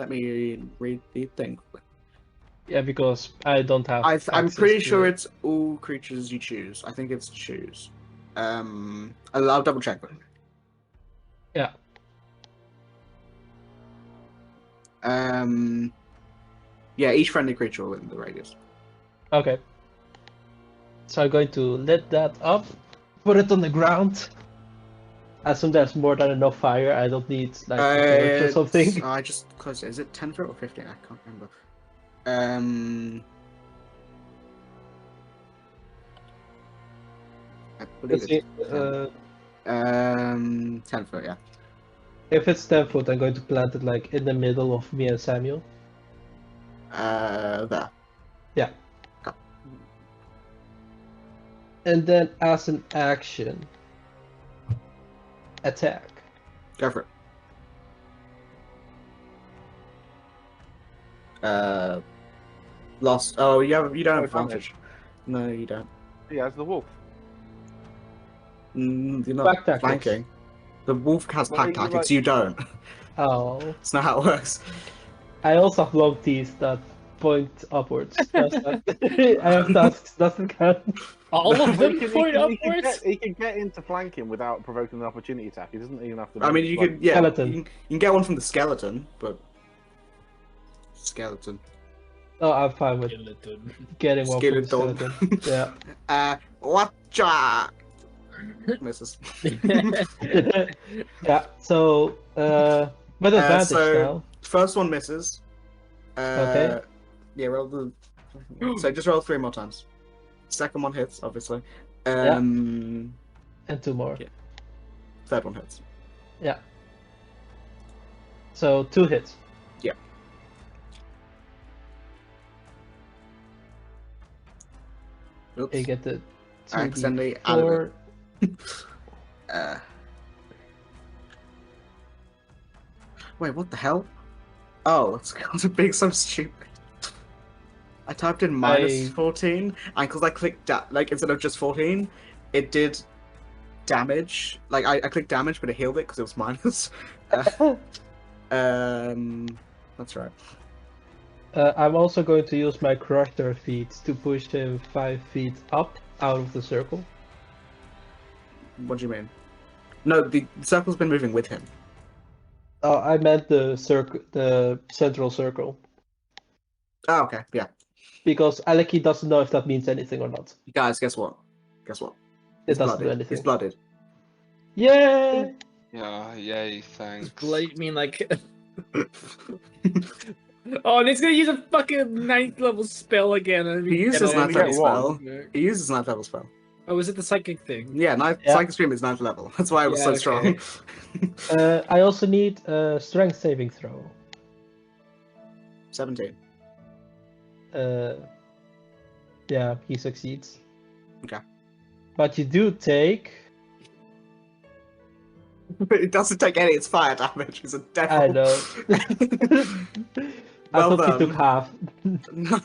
me read the thing. Yeah, because I don't have. I'm access pretty to sure it. it's all creatures you choose. I think it's choose. I'll double check. Yeah. Yeah, each friendly creature will within the radius. Okay. So I'm going to lit that up, put it on the ground. Assume there's more than enough fire. I don't need like a torch or something. I just closed it. Is it 10 foot or 15? I can't remember. I believe Let's see, it's 10 foot, yeah. if it's 10 foot, I'm going to plant it like in the middle of me and Samuel. There. Yeah. Okay. And then as an action, attack. Go for it. Lost. Oh, you don't have advantage. No, you don't. He has the wolf. You're not Pack tactics. flanking. The wolf has Well, pack you tactics. like- You don't. Oh. It's not how it works. I also have long teeth that point upwards. I have tasks, doesn't count. All of them He can- point he can upwards. He can get into flanking without provoking an opportunity attack. He doesn't even have to. I mean, you could, yeah, Skeleton. you can get one from the skeleton, but skeleton. Oh, I'm fine with Skeleton. getting one from the Skeleton. skeleton. Yeah. Watcha! Misses. Yeah, so, with advantage so- now. First one misses. Okay. Yeah, roll the. So just roll 3 more times. Second one hits, obviously. And 2 more. Yeah. Third one hits. Yeah. So, 2 hits. Yeah. Oops. You get the I accidentally added 2d4. it. Wait, what the hell? Oh, it's being so stupid. I typed in minus 14, and because I clicked like instead of just 14, it did damage. Like I clicked damage, but it healed it because it was minus. That's right. I'm also going to use my crusher feet to push him 5 feet up out of the circle. What do you mean? No, the circle's been moving with him. Oh, I meant the circle, the central circle, Oh, okay, yeah. because Aleki doesn't know if that means anything or not. Guys, guess what? Guess what? It doesn't do blooded. anything. He's blooded. Yay! Yeah, yay, thanks. Blood, you mean like? Oh, and he's gonna use a fucking 9th level spell again. And He uses only 9th get level one. spell. He uses 9th level spell. Oh, is it the psychic thing? Yeah, Yeah. Psychic Stream is 9th level. That's why it was Yeah, so okay. strong. I also need a strength saving throw. 17. Yeah, he succeeds. Okay. But you do take. It doesn't take any, it's fire damage. It's a devil. I know. I Well thought he done. took half. No.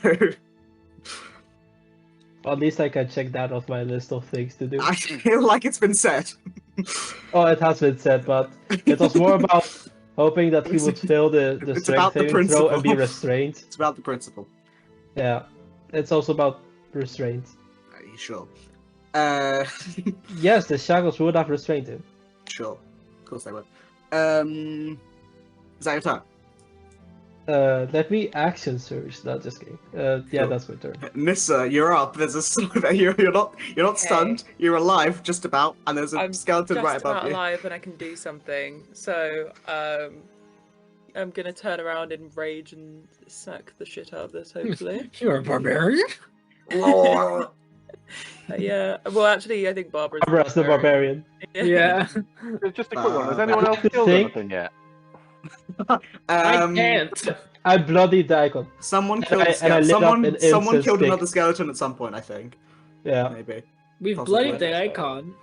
At least I can check that off my list of things to do. I feel like it's been said. Oh, it has been said, but it was more about hoping that he would fail the It's about strength the saving throw and be principle. restrained. It's about the principle. Yeah, it's also about restraint. Are you sure? Yes, the shackles would have restrained him. Sure. Of course they would. Is that your turn? Let me action surge. Not just kidding. Yeah, Cool. that's my turn. Nissa, you're up. There's a you're not Okay. stunned. You're alive, just about, and there's a I'm skeleton just right above about you. alive and I can do something. So, I'm gonna turn around in rage and sack the shit out of this, hopefully. You're a barbarian. Yeah. Well, actually, I think Barbara's Barbara's the barbarian. Yeah. Just a quick one. Has anyone else I killed think- anything yet? I can't. I bloodied the icon. Someone And killed I- a and I lit up someone an someone incense killed stick. another skeleton at some point, I think. Yeah. Maybe. We've Possibly. bloodied the icon.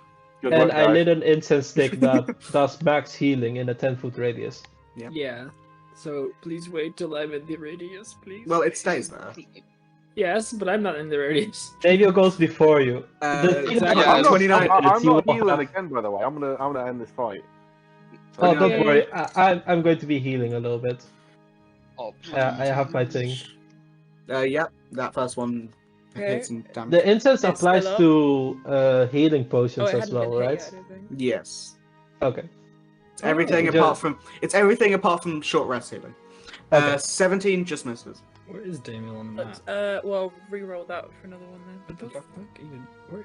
Good And work, I guys. lit an incense stick that does max healing in a 10-foot radius. Yeah. So please wait till I'm in the radius, please. Well, it stays there. Yes, but I'm not in the radius. Davio goes before you. The thing exactly. about Yeah, 29. Valkyrie is I'm you not will healing have- again, by the way. I'm gonna end this fight. Oh, Yeah, don't yeah, worry. I'm going to be healing a little bit. Oh, I have my thing. Yeah, that first one Okay. hit some damage. The incense It's applies still to healing Oh, potions it as hadn't well, been hit right? yet, I don't think. Yes. Okay. It's everything Oh. apart from short rest healing. Okay. 17 just misses. Where is Damiel on the map? Well, re-roll that for another one then. What the fuck even? Where?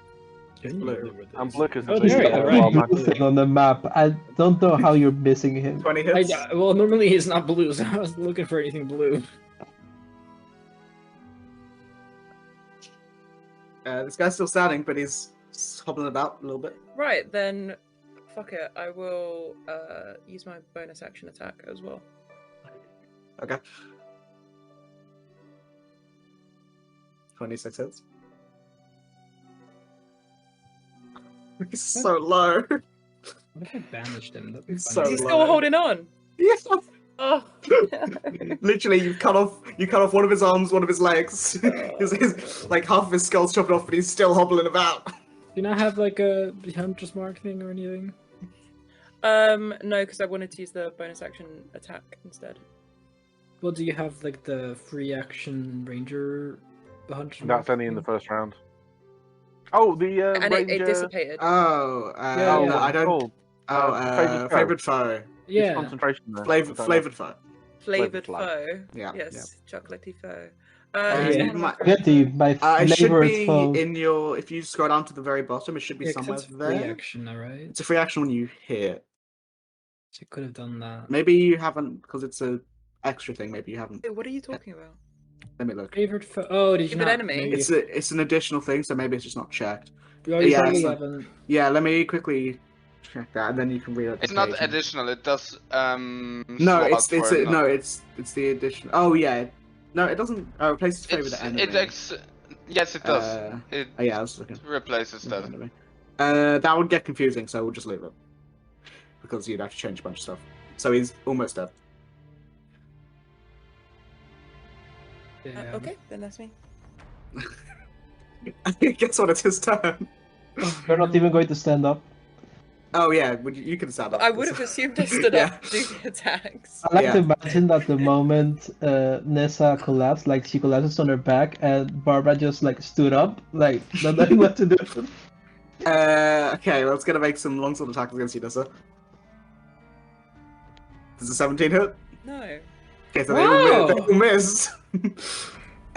Blue. I'm blue because Oh, there you go, right. Thing on the map. I don't know how you're missing him. 20 hits. Well, normally he's not blue, so I was looking for anything blue. This guy's still standing, but he's hobbling about a little bit. Right, then, fuck it. I will use my bonus action attack as well. Okay. 26 hits. He's so low. What if I banished him? That'd be It's funny. so He's low. still holding on. Yeah. Oh. Literally, you cut off one of his arms, one of his legs. his, like half of his skull's chopped off, but he's still hobbling about. Do you not have like a hunter's mark thing or anything? No, because I wanted to use the bonus action attack instead. Well, do you have like the free action ranger, the hunter's That's mark only in the thing? first round. Oh, the And ranger... it dissipated. Oh, Yeah, no, yeah. I don't. called? Favored foe. It's Yeah. concentration there. Flavored foe. Flavored flag. foe. Yeah. Yes, chocolatey foe. Yeah. it's Yeah. not on my Spaghetti, my It should favorite be foe. in your. If you scroll down to the very bottom, it should be Yeah, 'cause somewhere it's free there. action, alright? It's a free action when you hit. So you could have done that. Maybe you haven't, because it's a extra thing. Maybe you haven't. Wait, what are you talking about? Let me look. Favorite foe. Oh, did you Favorite not? enemy? maybe- It's an additional thing, so maybe it's just not checked. Oh, you yeah, probably it's not- haven't. Yeah, let me quickly check that, and then you can read it. It's not additional. It does. No, swap it's for another- no, it's the addition. Oh yeah, no, it doesn't. Oh, replaces favorite It's, enemy. yes, it does. It Oh yeah, I was looking. replaces that. Enemy. That would get confusing, so we'll just leave it because you'd have to change a bunch of stuff. So he's almost dead. Yeah. Okay, then that's me. Guess what? It's his turn. You're not even going to stand up. Oh yeah, you can stand up. I would have assumed I stood Yeah. up to do the attacks. I like to Yeah. imagine that the moment Nessa collapsed, like she collapses on her back, and Barbara just like stood up, like not knowing what to do. Okay, well, it's gonna make some longsword attacks against you, Nissa. Does a 17 hit? No. Okay, so Wow. they all miss.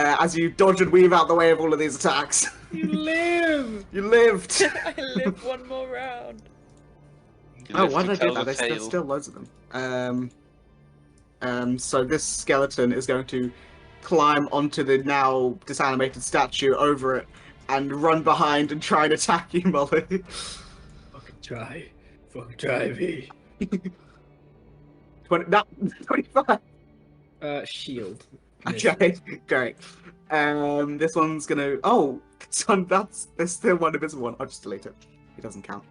As you dodge and weave out the way of all of these attacks. You live! You lived! I live one more round. You Oh, live why to did I do tell that? the There's tale. still loads of them. So this skeleton is going to climb onto the now disanimated statue over it and run behind and try and attack you, Molly. Fucking try. Fucking try me. 25. Shield. Okay, great. This one's gonna. Oh, son, there's still one invisible one. I'll just delete it. It doesn't count.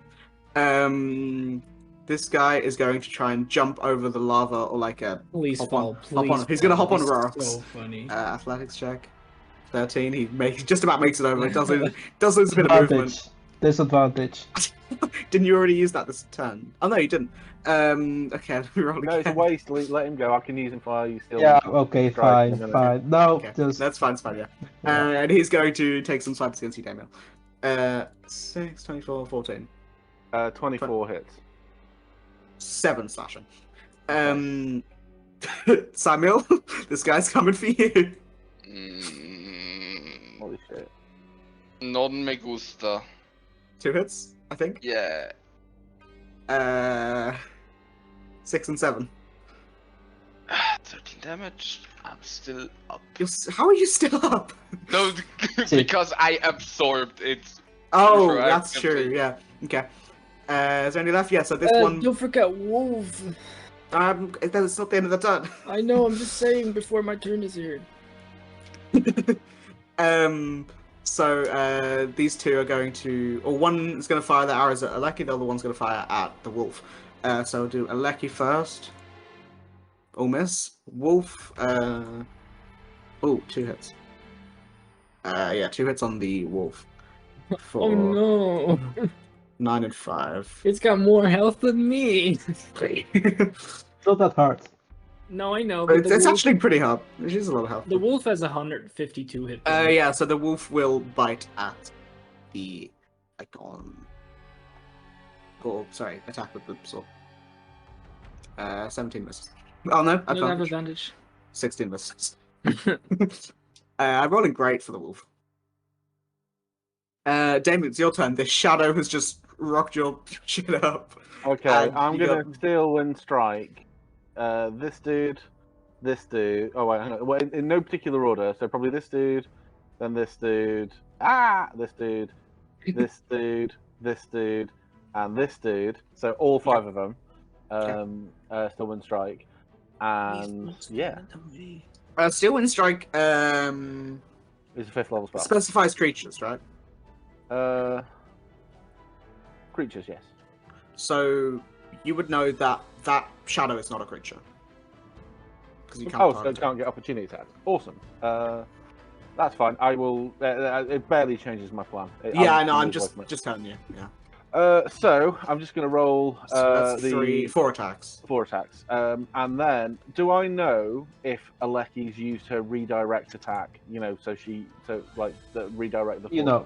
This guy is going to try and jump over the lava or like a Please Hop fall. on, hop Please on. He's gonna fall. hop on He's rocks. So funny. athletics check. 13. He just about makes it over. It does lose a bit of movement. Disadvantage. Didn't you already use that this turn? Oh no, you didn't. Okay, let me roll No, it's a again. waste. Let him go. I can use him for you still. Yeah, okay, Try fine, for a fine. No, Okay, just that's fine, yeah. Yeah. And he's going to take some swipes against you, Damiel. 6, 24, 14. 24 hits. 7 slashing. Samuel, this guy's coming for you. Holy shit. Non me gusta. 2 hits, I think. Yeah. 6 and 7. 13 damage. I'm still up. How are you still up? No, because I absorbed it. Oh, Before I that's can true. take- Yeah. Okay. Is there any left? Yeah. So this one. Don't forget Wolf. It's not the end of the turn. I know. I'm just saying before my turn is here. So these two are going to, or one is going to fire their arrows at Aleki, the other one's going to fire at the wolf. So we'll do Aleki first. All miss. Wolf. 2 hits. Yeah, 2 hits on the wolf. Oh no! 9 and 5. It's got more health than me. Not that hard. No, I know. But It's actually pretty hard. It is a lot of health. The wolf has 152 hit points. Yeah, so the wolf will bite at the icon. Or, sorry, attack with the sword. 17 misses. Oh no, No, they have advantage. 16 misses. I'm rolling great for the wolf. Damien, it's your turn. This shadow has just rocked your shit up. Okay, I'm gonna steal wind strike. This dude. Oh wait, hang on. Well, in no particular order. So probably this dude, then this dude. This dude, this dude, this dude, and this dude. So all 5 of them. Steal wind strike, and yeah. Steel Wind Strike It's a 5th level spell. specifies creatures, right? Creatures, yes. So you would know that that shadow is not a creature. Because you can't. Oh, so it can't get opportunity attacks. Awesome. That's fine. I will. It barely changes my plan. Yeah, I know. I'm just telling you. Yeah. So I'm just going to roll So that's 4 attacks. 4 attacks. And then, do I know if Aleki's used her redirect attack? You know, so redirect the. You know.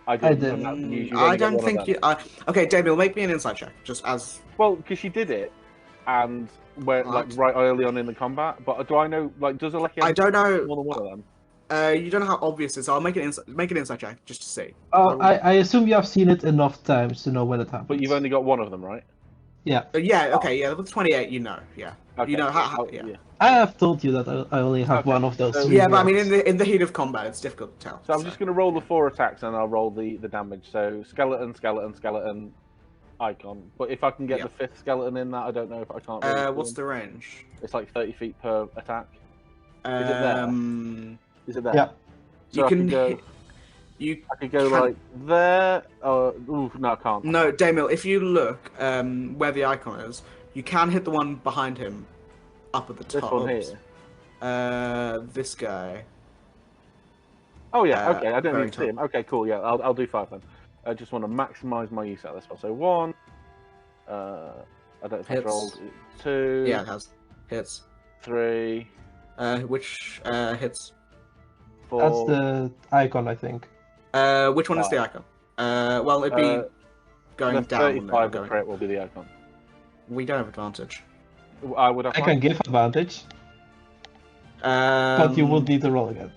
I didn't. I don't think you. Okay, Damiel, make me an insight check, just as. Well, because she did it, and right early on in the combat. But do I know? Like, does Aleki? I don't know. More than one of them. You don't know how obvious it is. So I'll make an insight check just to see. Oh, I assume you have seen it enough times to know when it happens. But you've only got one of them, right? Yeah. Yeah. Okay. Yeah. With 28, you know. Yeah. Okay. You know how. Yeah. I have told you that I only have one of those. So- Yeah, but I mean, in the heat of combat, it's difficult to tell. So I'm just going to roll the 4 attacks, and I'll roll the damage. So skeleton, icon. But if I can get the 5th skeleton in that, I don't know if I can't. What's the range? It's like 30 feet per attack. Is it there? Is it there? Yeah. So you I can. could go, I could go like there. No, I can't. No, Damiel, if you look where the icon is, you can hit the one behind him, up at the top. This one here. This guy. Oh yeah. Okay, I don't very need to see him. Okay, cool. Yeah, I'll do 5 then. I just want to maximise my use out of this one. So 1. I don't know if I rolled 2. Yeah, it has hits. 3. Which hits? 4. That's the icon, I think. Which one is the icon? Well, it'd be going the down. 35 of crit will be the icon. We don't have advantage. I would have. I can give advantage, but you would need to roll again.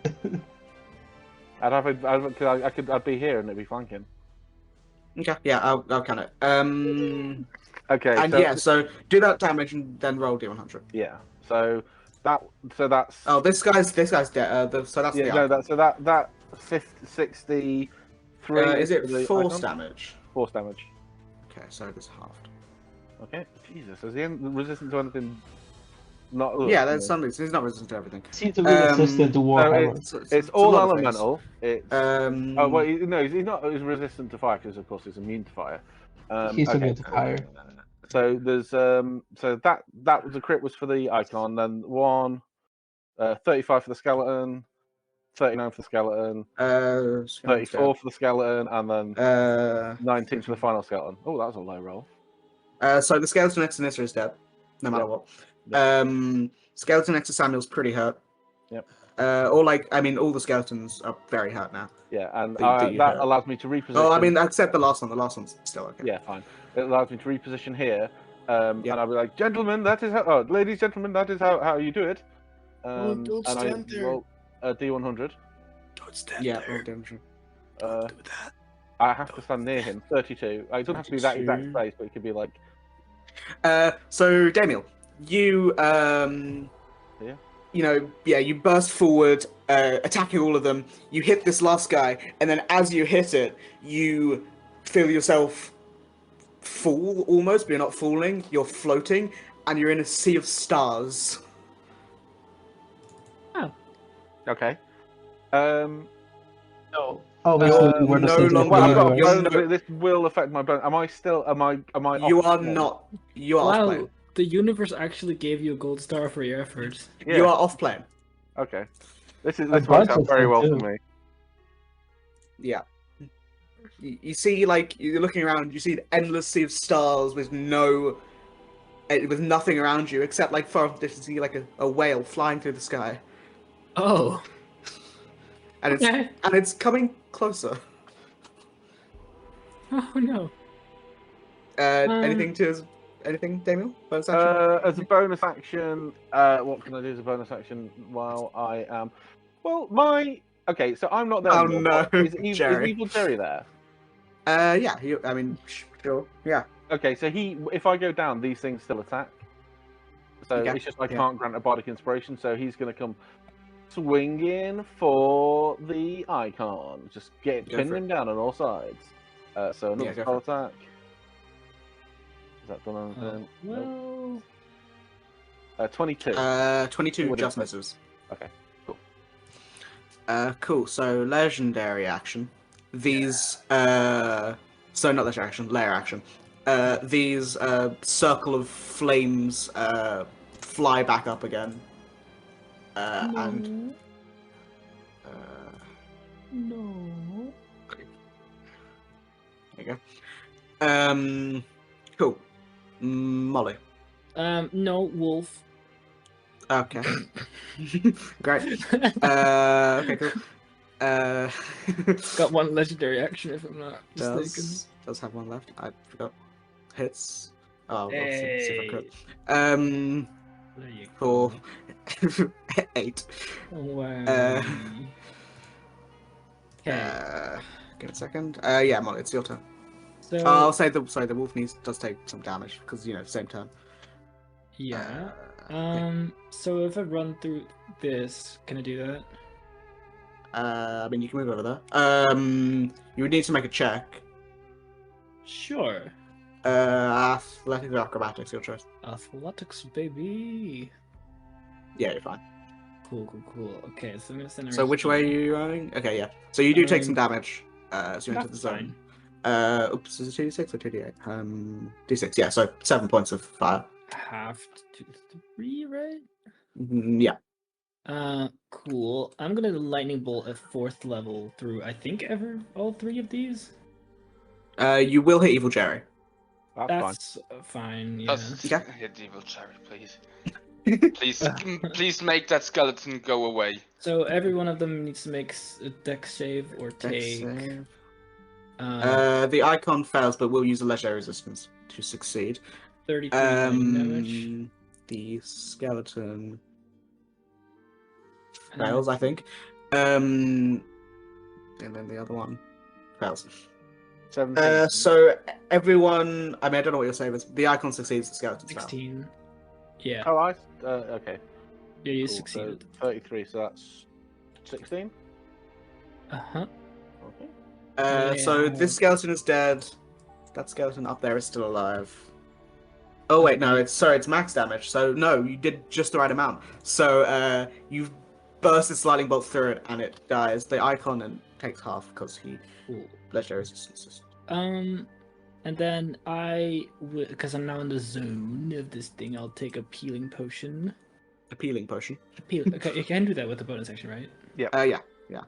I'd be here and it'd be flanking. Okay, yeah, I'll count it. Okay. And so do that damage and then roll D100. Yeah. So that's. Oh, this guy's dead. So that's the icon. That 63. Is it force damage? Force damage. Okay, so it's halved. Okay. Jesus, is he resistant to anything? Not. Yeah, there's something. He's not resistant to everything. Seems to be resistant to Warhammer. So it's all elemental. It's. Oh well, no, he's not. He's resistant to fire because, of course, he's immune to fire. He's immune to fire. So there's so that was the crit was for the icon. Then 35 for the skeleton, 39 for the skeleton, 34 for the skeleton, and then 19 for the final skeleton. Oh, that was a low roll. So the skeleton next to Nissa is dead, no matter what. Skeleton next to Samuel's pretty hurt. Yep. Or all the skeletons are very hurt now. Yeah, and that allows me to reposition. Oh, I mean, except the last one. The last one's still okay. Yeah, fine. It allows me to reposition here, and I'll be like, gentlemen, that is how. Oh, ladies, gentlemen, that is how you do it. Don't stand there. Roll a D100. Don't stand Yeah, there. roll damage. Don't do that. I have to stand near him. 32. It doesn't have to be that exact space, but it could be like. So Damiel, you you burst forward, attacking all of them. You hit this last guy, and then as you hit it, you feel yourself fall almost, but you're not falling. You're floating, and you're in a sea of stars. Okay. No. Obviously, we're no just longer- Well, I've got a You're bonus, no- but this will affect my bonus. Am I still? Am I? You off are plane? not. You are off Wow, plane. the universe actually gave you a gold star for your efforts. Yeah. You are off plane. Okay. This A works bunch out of very them, well too. for me. Yeah. You see, like, you're looking around, you see an endless sea of stars with nothing around you, except, like, far off the distance, you see, like, a whale flying through the sky. Oh. And it's coming closer. Oh no. Anything, Damiel? Bonus action? As a bonus action, what can I do as a bonus action while I am? Well, okay, so I'm not there. Oh, anymore. no, Is Jerry. Evil Jerry there? Yeah, sure, yeah. Okay, so if I go down, these things still attack. So Okay, it's just I yeah. can't grant a bardic inspiration, so he's going to come swinging for the icon. Just Go pin for him down on all sides. So another Yeah, go spell for attack. Is that done on anything? Nope. Well. 22. 22 What just is it? misses. Okay, cool. Cool, so legendary action. These, so not legendary action, layer action. These, circle of flames, fly back up again. And, No. there you go. Cool. Molly. No, wolf. Okay. Great. Okay, cool. Got one legendary action if I'm not mistaken. does have one left. I forgot. Hits. Oh, let's see if I could. There you For go. 8. Wow. Okay. Give it a second. Yeah, Molly, it's your turn. So I'll say the wolf does take some damage because same turn. yeah. Okay. So if I run through this, can I do that? I mean, you can move over there. You would need to make a check. Sure. Athletics or acrobatics, your choice. Athletics, baby. Yeah, you're fine. Cool. Okay, so I'm gonna send. So which way are you running? Okay, yeah. So you do take some damage. So you enter the That's zone. fine. Oops, is it 2d6 or 2d8? D6, yeah, so 7 points of fire. Half to 3, right? Yeah. Cool. I'm gonna lightning bolt at 4th level through, I think, all 3 of these. You will hit Evil Jerry. That's That's fine. Yeah. Just Okay. hit Evil Cherry, please. Please make that skeleton go away. So every one of them needs to make a dex save or Dex take. save. Um, The icon fails, but will use a legendary resistance to succeed. 33 lightning damage. The skeleton And fails, I think. And then the other one fails. 17. So everyone, I mean, I don't know what your save is. The icon succeeds, the skeleton fails. 16. Yeah. Oh, okay. Yeah, you Cool. succeeded. So 33, so that's 16. Uh-huh. Okay. So Yeah. this skeleton is dead. That skeleton up there is still alive. Oh wait, no, it's max damage. So no, you did just the right amount. So you burst this lightning bolt through it, and it dies. The icon and takes half because he Cool. legendary resistance. And then because I'm now in the zone of this thing, I'll take a healing potion. Appealing potion. Okay, you can do that with the bonus action, right? Yeah.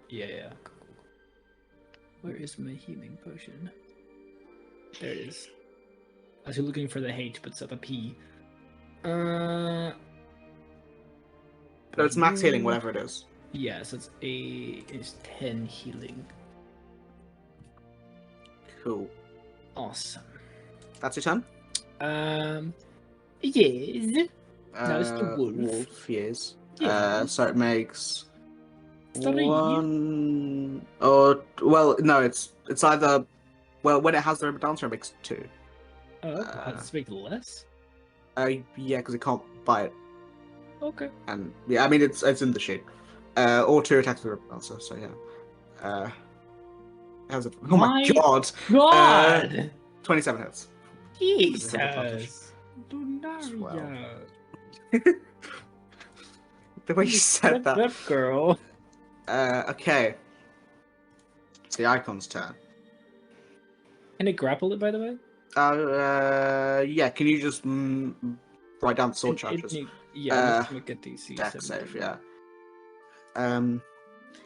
Yeah. Cool. Where is my healing potion? There it is. I was looking for the H, but it's not a P. So it's max healing, whatever it is. Yeah, so it's 10 healing. Cool. Awesome. That's your turn. Yes. Now it's the wolf. Yes. Yeah. So it makes 3. one. Or well, no, it's either. Well, when it has the ribbon dancer, it makes 2. Oh, let's make less. Yeah, because it can't bite. Okay. And yeah, I mean it's in the sheet. Or 2 attacks with the ribbon dancer. So yeah. It has a, oh my My god! God! 27 hits. Jesus. Swell. Lunaria. The way you said that. That girl. Okay. It's the icon's turn. Can it grapple it, by the way? Yeah, can you just write down the sword charges? Yeah, let's make a DC. Dex 17. save, yeah.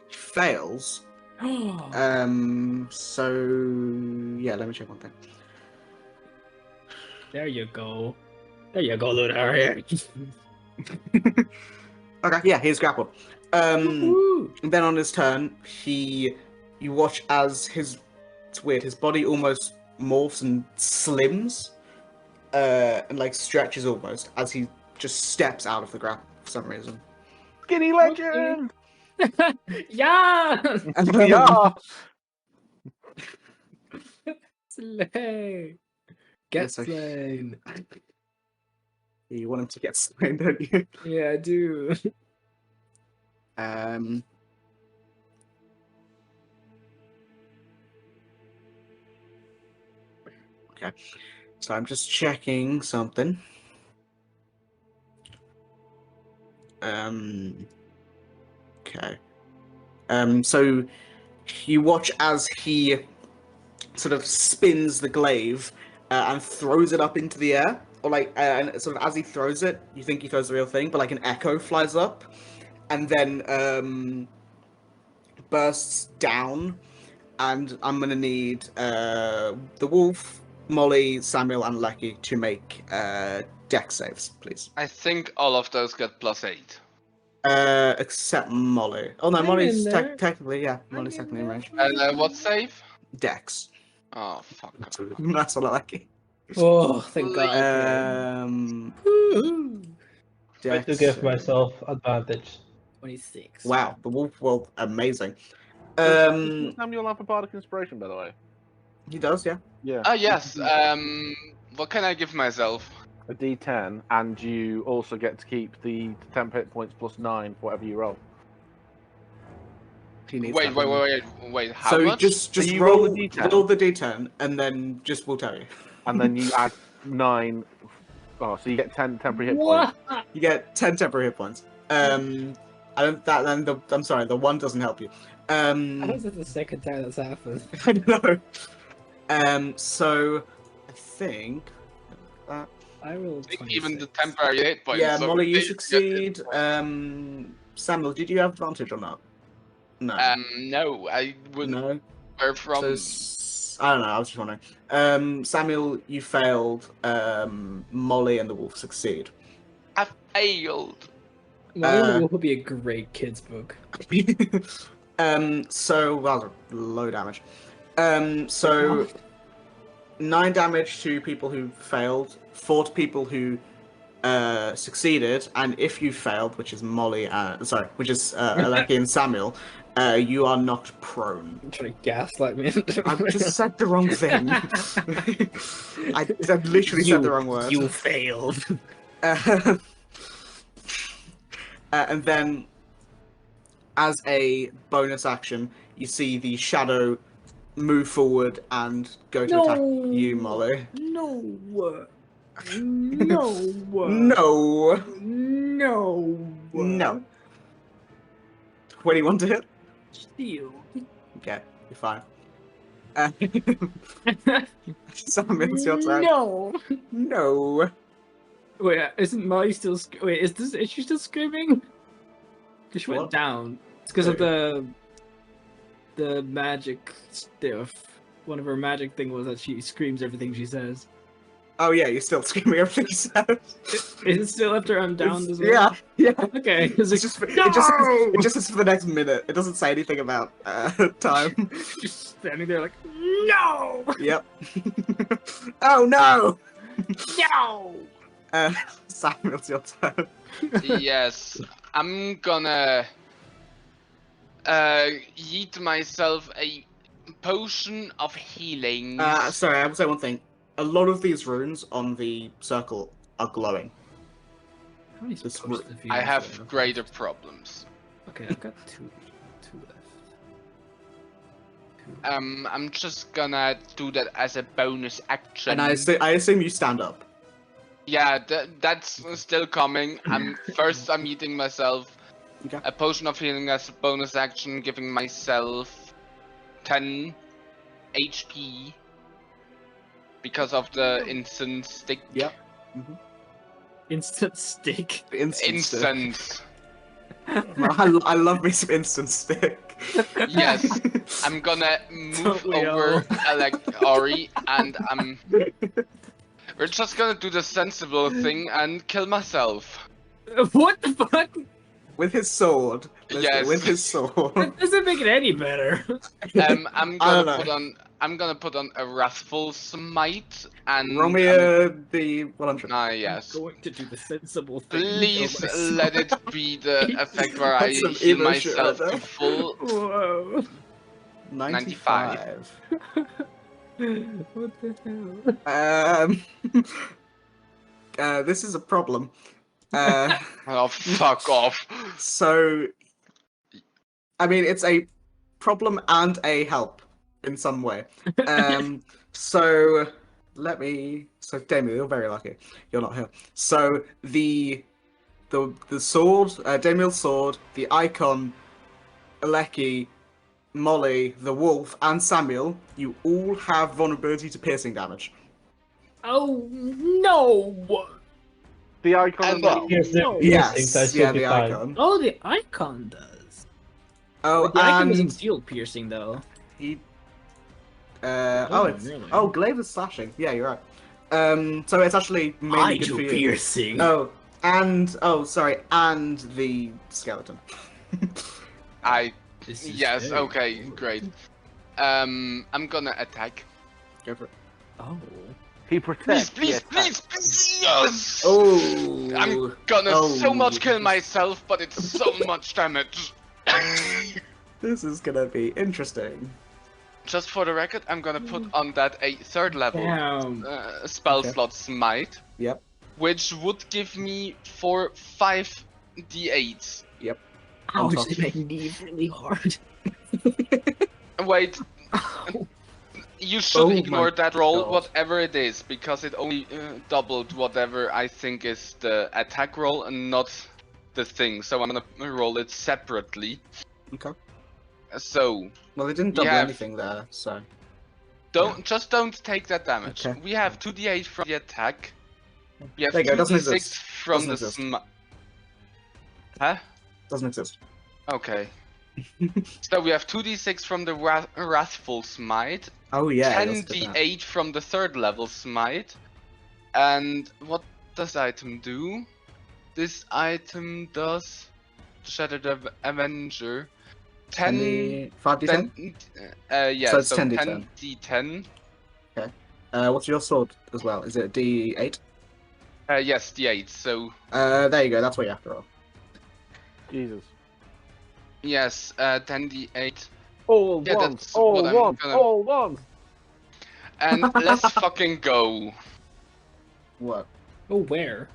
He fails. So yeah, let me check one thing. There you go. There you go, Lunaria. Okay, yeah, he's grappled. Woo-hoo. And then on his turn, you watch as it's weird, his body almost morphs and slims, and like stretches almost as he just steps out of the grapple for some reason. Skinny legend. Yeah. Yeah. Slay. Get Yeah, so- slain. You want him to get slain, don't you? Yeah, I do. Okay, so I'm just checking something. Okay. So you watch as he sort of spins the glaive and throws it up into the air, or like, and sort of as he throws it, you think he throws the real thing, but like an echo flies up, and then bursts down. And I'm gonna need the wolf, Molly, Samuel, and Lecky to make dex saves, please. I think all of those get +8. Except Molly. Oh no, I'm Molly's in there. technically, yeah, I'm Molly's in technically in there. range. And what save? Dex. Oh, fuck. That's what I like. Oh, thank God. Woo-hoo. Try Dex. to give myself advantage. 26. Wow, the wolf rolled amazing. Does Samuel have a bardic inspiration, by the way? He does, yeah. Yeah. Ah, yes. What can I give myself? A D10, and you also get to keep the temp hit points +9 for whatever you roll. He needs Wait. that. How So much? just you roll, roll the D10. roll the D10, and then we'll tell you. And then you add 9. Oh, so you get 10 temporary hit points. What? You get 10 temporary hit points. I'm sorry, the one doesn't help you. How is it the second time that's happened? I don't know. So I think that. I rolled Even the 26. temporary hit points. Yeah, so Molly, you they get succeed. hit points. Samuel, did you have advantage or not? No. No, I wouldn't. No. Where from? I don't know. I was just wondering. Samuel, you failed. Molly and the wolf succeed. I failed. Well, will be a great kids book. So that was low damage. So 9 damage to people who failed, 4 to people who succeeded, and if you failed, which is Molly, which is Aleki and Samuel, you are knocked prone. You're trying to gaslight me. I just said the wrong thing. I literally said the wrong word. You failed. And then, as a bonus action, you see the shadow move forward and go to attack you, Molly. No. No. No. No. No. What do you want to hit? Steal. Okay, you're fine. Sam, it's your turn. No. No. Wait, isn't Molly still? Wait, is she still screaming? Because she went What? down. It's because of the magic stuff. One of her magic thing was that she screams everything she says. Oh yeah, you're still screaming everything you said. Is it still after I'm down as well? Yeah. Okay. It's just it just is for the next minute. It doesn't say anything about time. Just standing there like, no, Yep. Oh no! no. Samuel, it's your turn. Yes, I'm gonna yeet myself a potion of healing. Sorry, I will say one thing. A lot of these runes on the circle are glowing. How many This posts have you I used have there? greater problems. Okay, I've got two left. I'm just gonna do that as a bonus action. And I assume you stand up. Yeah, that's still coming. I'm eating myself Okay. a potion of healing as a bonus action, giving myself 10 HP because of the instant stick. Yep. Instant stick. Instant. I love me some instant stick. Yes, I'm gonna move Don't we over Ori, and we're just gonna do the sensible thing and kill myself. What the fuck? With his sword. Yes. With his sword. That doesn't make it any better. I'm I don't gonna put on a wrathful smite and Roll me the 100. yes. I'm going to do the sensible thing. Please Oh, my let it be the effect where I That's some heal emo shit myself right to there. full. Whoa. 95. What the hell? This is a problem. Oh, fuck off. So, I mean, it's a problem and a help in some way. So Damien, you're very lucky. You're not here. So the sword, Damiel's sword, the icon, Aleki, Molly, the wolf, and Samuel, you all have vulnerability to piercing damage. Oh no! The icon And as well. Here's the No. piercing, so I should be the fine. icon. Oh, the icon does. Oh, The icon and doesn't steal piercing though. he. Oh, It's really? Glaive is slashing. Yeah, you're right. So it's actually mainly good for you. piercing. And the skeleton. This is Yes, very okay, cool. great. I'm gonna attack. Go for it. Oh. He protects. Please, yes! Oh, I'm gonna so much kill myself, but it's so much damage. This is gonna be interesting. Just for the record, I'm gonna put on that a third level Damn. spell Okay. slot smite, Yep. which would give me 5 d8s. On Ouch, top. they make me really hard. Wait, you should Oh ignore my that roll, God. whatever it is, because it only doubled whatever I think is the attack roll and not the thing. So I'm gonna roll it separately. Okay. So Well, they didn't We double have- anything there, so. don't take that damage. Okay. We have 2d8 from the attack. We have There you go, doesn't 2d6 exist. from Doesn't the exist. Huh? Doesn't exist. Okay. So we have 2d6 from the wrathful smite, Oh yeah. it does do that. 10d8 from the third level smite, and what does the item do? This item does Shatter the Avenger. 10 5d10. yeah, So it's so 10d10. 10d10. What's your sword as well? Is it d8? Yes, d8. So There you go. That's what you have to roll. Jesus. yes, 10d8. All Yeah, ones. that's All what I'm ones. gonna- All ones. And let's fucking go. What? Oh, where?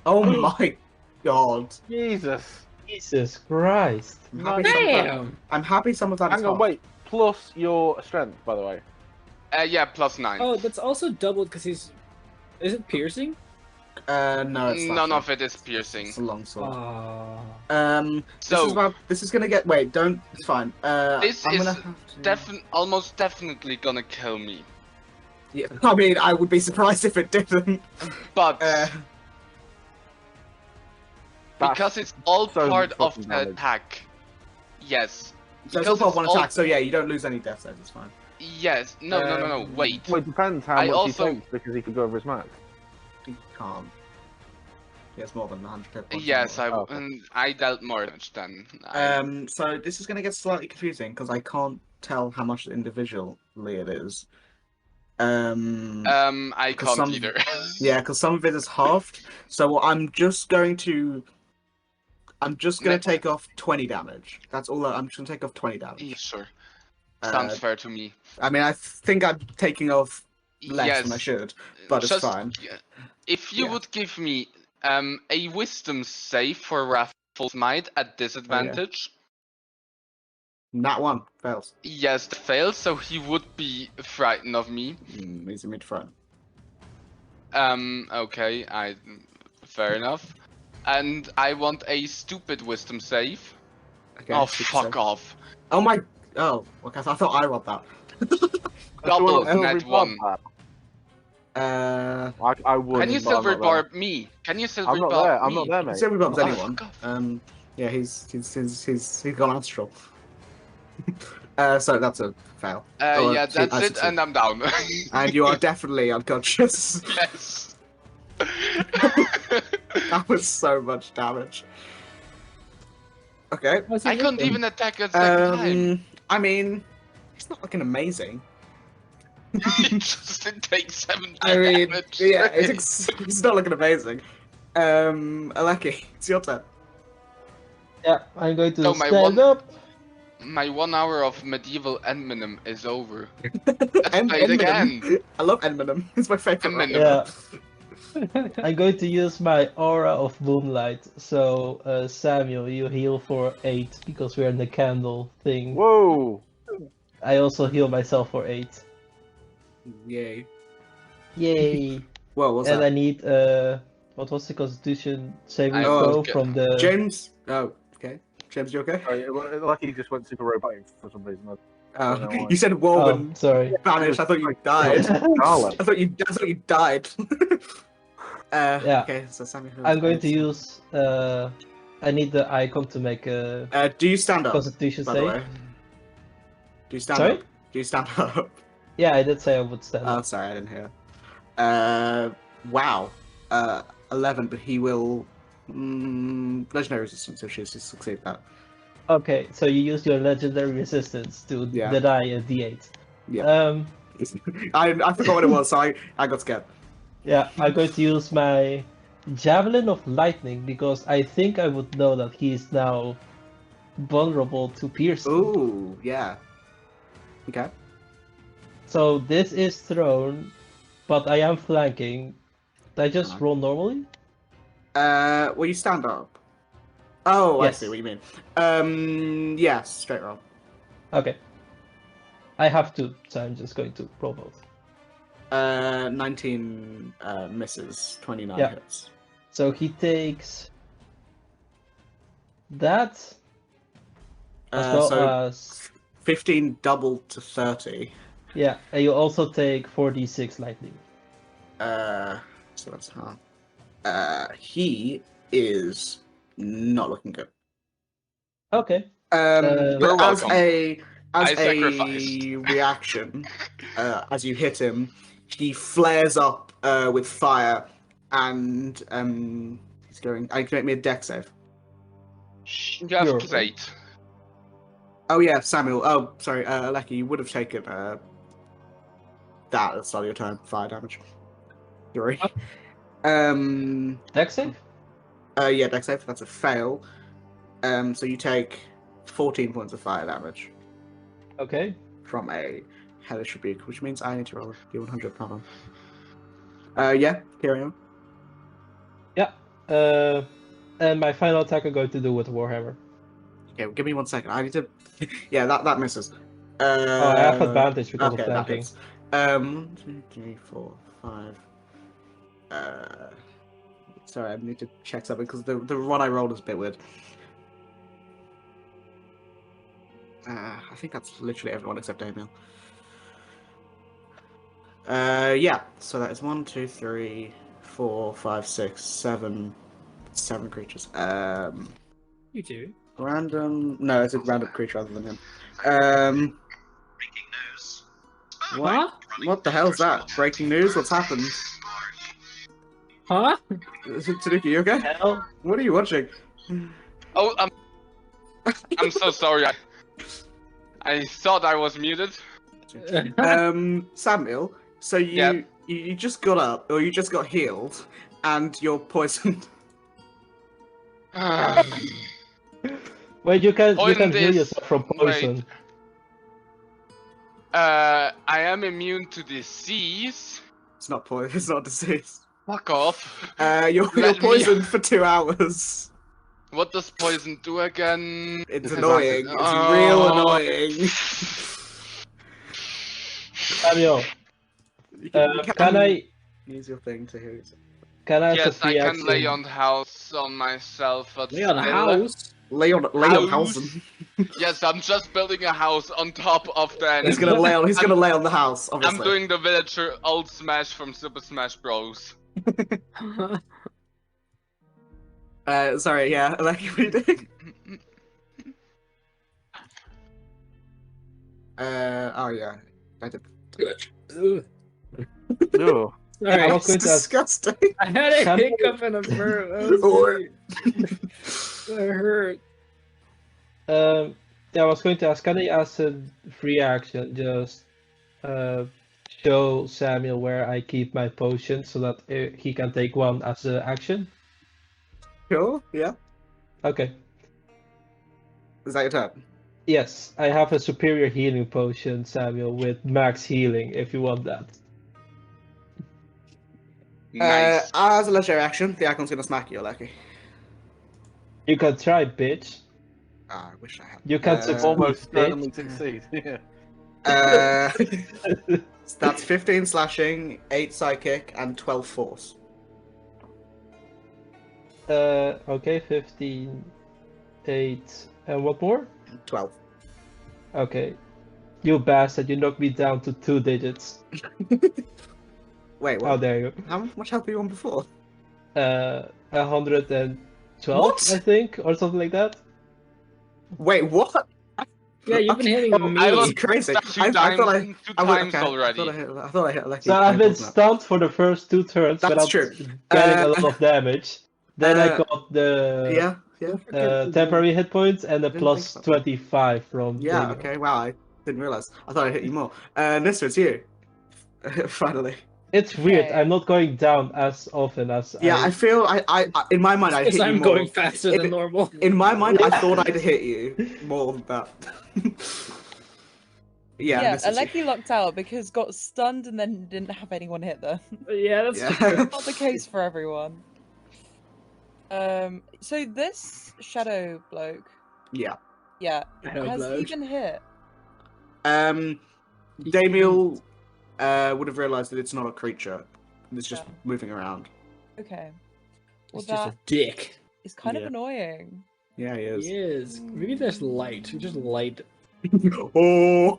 Oh my god. Jesus. Jesus Christ. I'm happy some of that- Damn. I'm happy some of that is Hang on, half. wait. Plus your strength, by the way. Yeah, +9. Oh, that's also doubled because he's. Is it piercing? No, it's None slashing. of it is piercing. It's a long sword. Ah. So this is gonna get. Wait, don't. It's fine. This I'm is gonna have to... almost definitely gonna kill me. Yeah, I mean, I would be surprised if it didn't. But That's because it's all so part of fucking the damage. attack. Yes. So it's Because all part of it's one all- attack, so yeah, you don't lose any death saves. It's fine. Yes. No. Wait. Well, it depends how I much also- he takes because he could go over his max. You can't. He has more than 100 hit points. Yes, anyway. I dealt more damage then. So this is going to get slightly confusing because I can't tell how much individually it is. I 'cause can't some- either. Yeah, because some of it is halved. So I'm just going to take off 20 damage. That's all. I'm just going to take off 20 damage. Yeah, sure. Sounds fair to me. I mean, I think I'm taking off less yes. than I should, but it's fine. If you Yeah. would give me a wisdom save for Wrathful Smite at disadvantage. That one fails. Yes, that fails, so he would be frightened of me. He's a mid-front. Okay, fair enough. And I want a stupid wisdom save. Okay, Oh, super fuck save. off. Oh my. Oh, okay. I thought I robbed that. Double I net one. I would. Can you silver barb me? Can you silver I'm not barb there. I'm me? not there, mate. Silver bumps Oh, anyone. fuck off. Yeah, he's gone astral. So that's a fail. Or Yeah, that's I it, succeed. and I'm down. And you are definitely unconscious. Yes. That was so much damage. Okay. What's I he couldn't doing? even attack a second time. I mean, it's not looking amazing. It just takes 7 I mean, damage. yeah, it's not looking amazing. Aleki, it's your turn. Yeah, I'm going to So my stand one- up. My 1 hour of medieval Enmenem is over. Let's play it again. I love Enmenem. It's my favorite. one. Enmenem. Yeah. I'm going to use my aura of moonlight. So, Samuel, you heal for 8 because we're in the candle thing. Whoa! I also heal myself for 8. Yay. Yay! Well, what's And that? I need what was the Constitution saving Oh, throw okay. from the? James. Oh, okay. James, you okay? Sorry, Lucky he just went super robotic for some reason. I don't know why. You said Oh, Warman sorry. vanished. I thought you died. Charlotte. I thought you died. Yeah. Okay, so Samuel. I'm going to use. I need the icon to make a Do you stand up? Constitution By the way, save. do you stand Sorry? up? Do you stand up? Yeah, I did say I would stand Oh, up. sorry, I didn't hear. Wow. 11, but he will. Legendary resistance if she succeed that. Okay, so you use your legendary resistance to Yeah. deny a D8. Yeah. I forgot what it was, so I got scared. Yeah, I'm going to use my Javelin of Lightning because I think I would know that he is now vulnerable to piercing. Ooh, yeah. Okay. So this is thrown, but I am flanking. Did I just roll normally? Will you stand up? Oh, Yes. I see what you mean. Yes, straight roll. Okay. I have to, so I'm just going to roll both. 19 misses, 29 Yeah. hits. So he takes that as well So as 15 doubled to 30. yeah, and you also take 4d6 lightning. So that's half. He is not looking good. Okay. But You're as welcome. a I sacrificed. reaction, as you hit him, he flares up with fire, and he's going. I can make me a dex save. You have Sure. plate. Oh yeah, Samuel. Oh, sorry, Lecky, you would have taken that at the start of your turn. Fire damage. Sorry. Dex save? Yeah, dex save. That's a fail. So you take 14 points of fire damage Okay. from a hellish rebuke, which means I need to roll a d100 problem. Yeah, carry on. Yeah. And my final attack I'm going to do with Warhammer. Okay, well, give me 1 second. I need to. Yeah, that misses. Oh, I have advantage because okay, of that flanking. hits. 1, 2, 3, 4, 5. Sorry, I need to check something because the one I rolled is a bit weird. I think that's literally everyone except Emil. Yeah, so that is 1, 2, 3, 4, 5, 6, 7 creatures. You do. Random. No, it's a random creature other than him. Breaking news. What? What the hell's that? Breaking news? What's happened? Huh? Tanuki, you okay? Hell? What are you watching? Oh, I'm so sorry. I thought I was muted. Samuel. So Yeah. you just got up, or you just got healed, and you're poisoned. Wait, you can Poison heal is- yourself from poison. I am immune to disease. It's not poison. It's not disease. Fuck off. You're Let me- poisoned for 2 hours. What does poison do again? It's This is annoying. acid. It's Oh. real annoying. Samuel, You can I use your thing to hear it? can I as a Yes, I free can lay action? on house on myself, but Lay on a still- house. Lay on House. Hausen. Yes, I'm just building a house on top of the enemy. He's gonna lay on the house, obviously. I'm doing the villager old Smash from Super Smash Bros. Sorry, yeah, like what are you doing? Oh yeah, I did. Ugh. No. Sorry, I was going It's to ask, disgusting. I had a Can- hiccup and a burp. That hurt. yeah, I was going to ask, can I as a free action just show Samuel where I keep my potion so that he can take one as an action? Sure, yeah. Okay. Is that your turn? Yes, I have a superior healing potion, Samuel, with max healing if you want that. Nice. As a legendary action, the icon's gonna smack you, Lucky. You can try, bitch. I wish I had. You can succeed, Almost bitch. certainly succeed. Yeah. That's 15 slashing, 8 psychic, and 12 force. Okay, 15, 8, and what more? 12. Okay. You bastard, you knocked me down to 2 digits. Wait, Oh, what? there you How much health were you on before? go. 112, What? I think, or something like that. Wait, what? Yeah, you've been hitting Oh, me. I was crazy. two I thought I- two I went- times okay, already. I thought I hit Lucky. So I've been Wasn't it? stunned for the first 2 turns That's without true. getting a lot of damage. Then I uh, got the Yeah. temporary hit points and the Didn't plus think about that. 25 from Yeah, Daniel. okay, wow, I didn't realize. I thought I hit you more. Nissa, it's you. Finally. It's weird. Okay. I'm not going down as often as Yeah, I feel I in my mind I hit Because you I'm more. going faster than normal. In my mind, I Yeah. thought I'd hit you more than that. Yeah, this is you. Aleki lucked out because got stunned and then didn't have anyone hit them. Yeah, that's Yeah. true. Not the case for everyone. So this shadow bloke, Yeah. yeah, Shadow has he bloke. been hit? Damiel would have realized that it's not a creature. It's just Yeah. moving around. Okay. Well, It's just that a dick. is kind of Yeah. annoying. Yeah, he is. He is. Maybe there's light. Just light. Oh.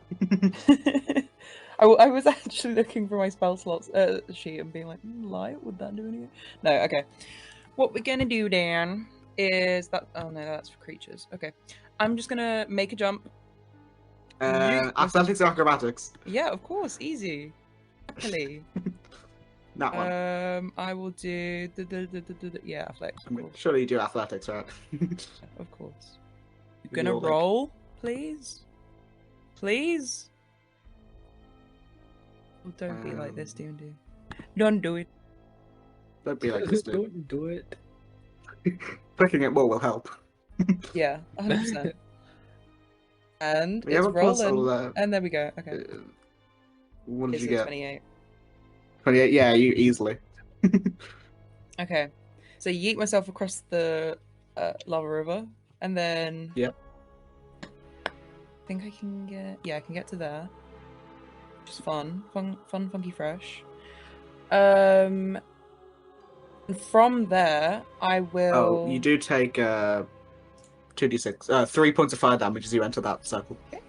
I was actually looking for my spell slots sheet and being like, light, would that do anything? No, okay. What we're gonna do, Dan, is that. Oh no, that's for creatures. Okay, I'm just gonna make a jump. Athletics or acrobatics? Yeah, of course, easy. Happily. That one. I will do yeah, athletics. I Of mean, course. surely you do athletics, right? Of course. You're Gonna like- roll, please. Please. Oh, don't be like this, D&D. Don't do it. Don't be like this, dude. Don't do it. Clicking it more will help. Yeah, 100%. And We have it's a plus rolling. And there we go. Okay. What did It's you a get? 28. 28. Yeah, you easily. Okay. So yeet myself across the lava river, and then. Yep. I think I can get. Yeah, I can get to there. Which is fun, funky, fresh. And from there, I will. Oh, you do take 2d6, 3 points of fire damage as you enter that circle. Okay.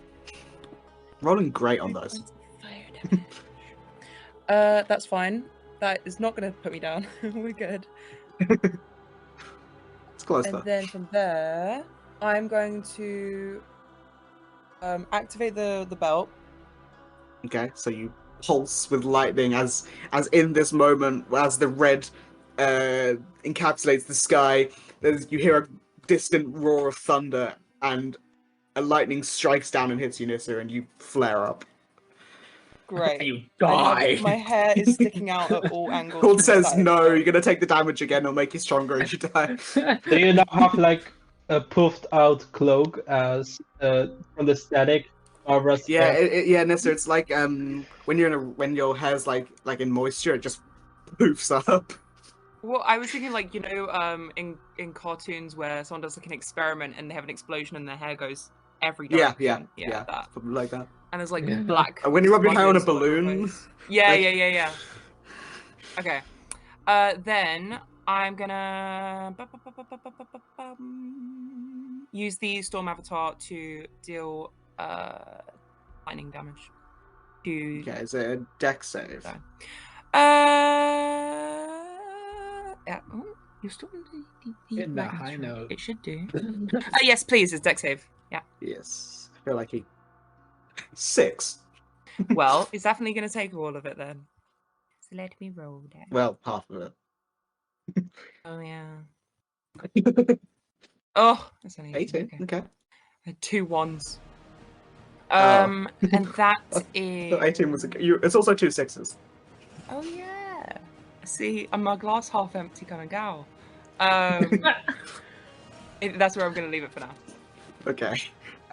Rolling great on those. Fire damage. That's fine. That is not going to put me down. We're good. It's close And though. then from there, I'm going to activate the belt. Okay, so you pulse with lightning as in this moment, as the red encapsulates the sky, you hear a distant roar of thunder, and a lightning strikes down and hits you, Nissa, and you flare up. Great. You I die. have- my hair is sticking out at all angles. Gold from the says side. no, you're gonna take the damage again, it'll make you stronger as you die. Do you now have like a puffed out cloak as from the static? Barbara's Yeah, hair? yeah, Nissa, it's like when your hair's like in moisture, it just poofs up. Well, I was thinking like, in cartoons where someone does like an experiment and they have an explosion and their hair goes every Yeah, direction. yeah, That. something like that. And there's like Yeah. black. And when you rub your hair on a smudges all over the balloon, place. Yeah, like- yeah. Okay. Then I'm gonna use the Storm Avatar to deal lightning damage. To Okay, is it a deck save? Yeah. Oh, you're still Hitting that lightning high strike. note. It should do. Yes, please. It's deck save. Yeah. Yes. I feel like he 6. Well, he's definitely gonna take all of it then. So let me roll that. Well, half of it. Oh yeah. Oh, that's only 18. Okay. Okay. I had 2 1s. Oh. And that So is. 18 was it's also 2 6s. Oh yeah. See, I'm a glass half empty kind of gal. That's where I'm gonna leave it for now. Okay.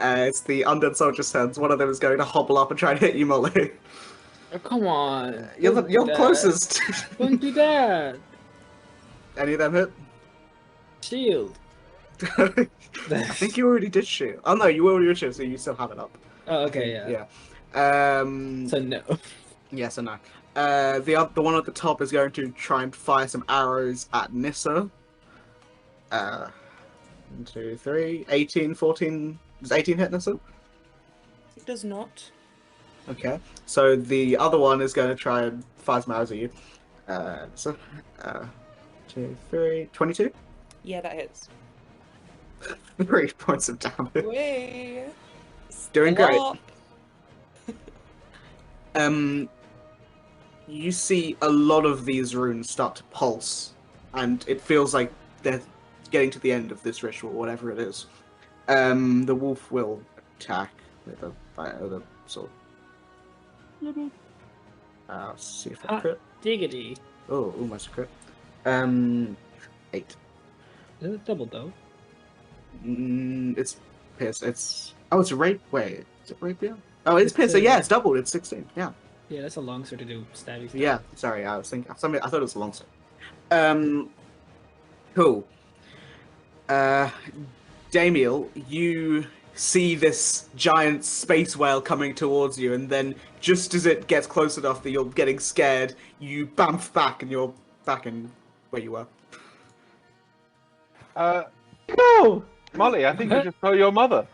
It's the undead soldiers' turns. One of them is going to hobble up and try to hit you, Molly. Oh, come on. You're Don't do you're that. closest. Don't do that. Any of them hit? Shield. I think you already did shoot. Oh no, you already did shoot, so you still have it up. Oh, okay, yeah. Yeah. So no. Yes and no. The one at the top is going to try and fire some arrows at Nissa. 1, 2, 3, 18, 14. Does 18 hit Nissa? It does not. Okay. So the other one is going to try and fire some arrows at you. 2, 3, 22. Yeah, that hits. 3 points of damage. Way. Doing great. Lot. You see a lot of these runes start to pulse, and it feels like they're getting to the end of this ritual, whatever it is. The wolf will attack with a sword. See if I crit. Diggity. Oh, almost a crit. 8. Is it double though? It's pierce. It's a rape. Wait, is it rapier? Oh, it's pierce. Yeah, it's doubled. It's 16. Yeah. Yeah, that's a long sword to do stabby stuff. Yeah. Sorry, I was thinking. I thought it was a long sword. Cool. Damiel, you see this giant space whale coming towards you, and then just as it gets close enough that you're getting scared, you bamf back, and you're back in where you were. No! Molly, I think you just saw your mother.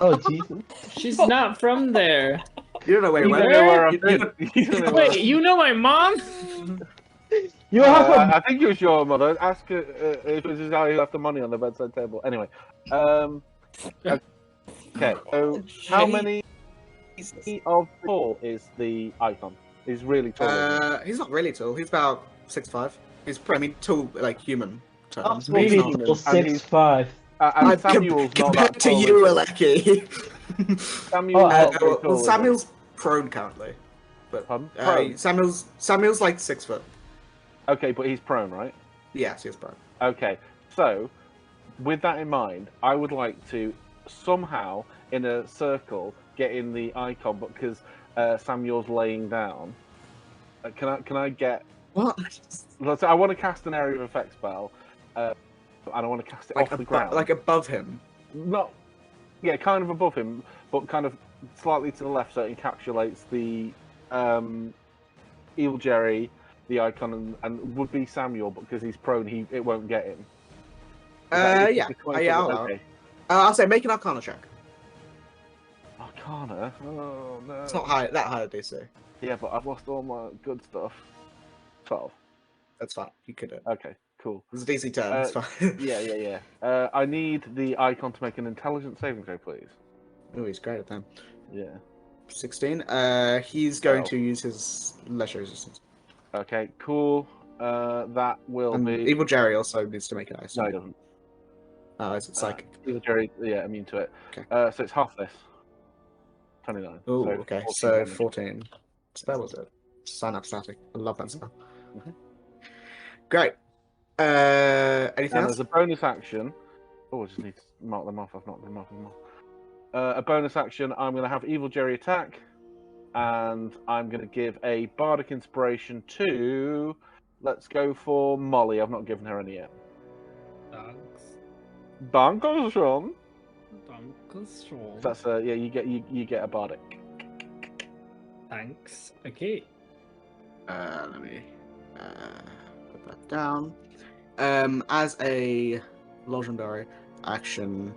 Oh, Jesus. She's not from there. You don't know where you You went. don't know where I've You been. don't- You don't know where Wait, you know my mom? You have a... I think it was your mother. Ask her if this is how you left the money on the bedside table. Anyway, okay. So, how many of tall is the icon? He's really tall. isn't He's not really tall. He's about 6'5". He's, tall, like human terms. That's really He's not- tall, 6'5". and Samuel's not compared that to tall. you, is Aleki. Samuel's not very tall, Well, is Samuel's prone currently, but Pardon? Prone? Samuel's like 6 foot. he? Okay, but he's prone, right? Yes, he's prone. Okay, so with that in mind, I would like to somehow, in a circle, get in the icon, but because Samuel's laying down, can I get? What? So I want to cast an area of effect spell, and I want to cast it off the ground, like above him. not, yeah, kind of above him, but kind of slightly to the left, so it encapsulates the Evil Jerry, the icon, and would be Samuel, but because he's prone, it won't get him. Yeah. Okay. I'll say make an Arcana check. Arcana? Oh no. It's not that high a DC. Yeah, but I've lost all my good stuff. 12. That's fine. You could do it. Okay, cool. It's a DC 10. It's fine. Yeah. I need the icon to make an intelligence saving throw, please. Oh, he's great at that. Yeah. 16. He's going 12. to use his leisure resistance. Okay, cool. That will And be. Evil Jerry also needs to make an ice. No, he doesn't. Oh, it's psychic. Evil Jerry, yeah, immune to it. Okay. So it's half this. 29. Oh, So okay. 14 So damage. 14. What spell was it? Synapse static. I love that spell. Mhm. Great. Anything And else? as a bonus action, I just need to mark them off. I've knocked them off. A bonus action, I'm going to have Evil Jerry attack. and I'm going to give a bardic inspiration to. Let's go for Molly. I've not given her any yet. Thanks. Dankeschön. Dankeschön. That's yeah. You get a bardic. Thanks. Okay. Let me put that down. As a legendary action.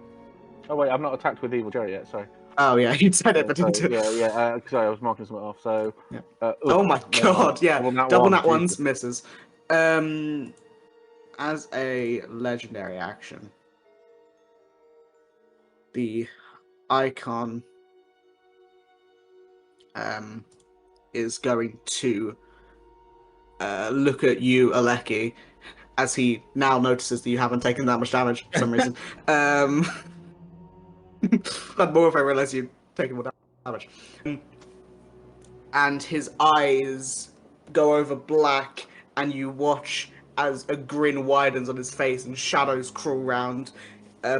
Oh wait, I've not attacked with evil Jerry yet. Sorry. Oh yeah, you said it, but So, didn't. yeah. Sorry, I was marking something off. So. Yeah. Oh my no, god! Yeah, double nat ones Jesus. misses. As a legendary action, the icon is going to look at you, Aleki, as he now notices that you haven't taken that much damage for some reason. But more if I realize you've taken more damage. And his eyes go over black, and you watch as a grin widens on his face and shadows crawl around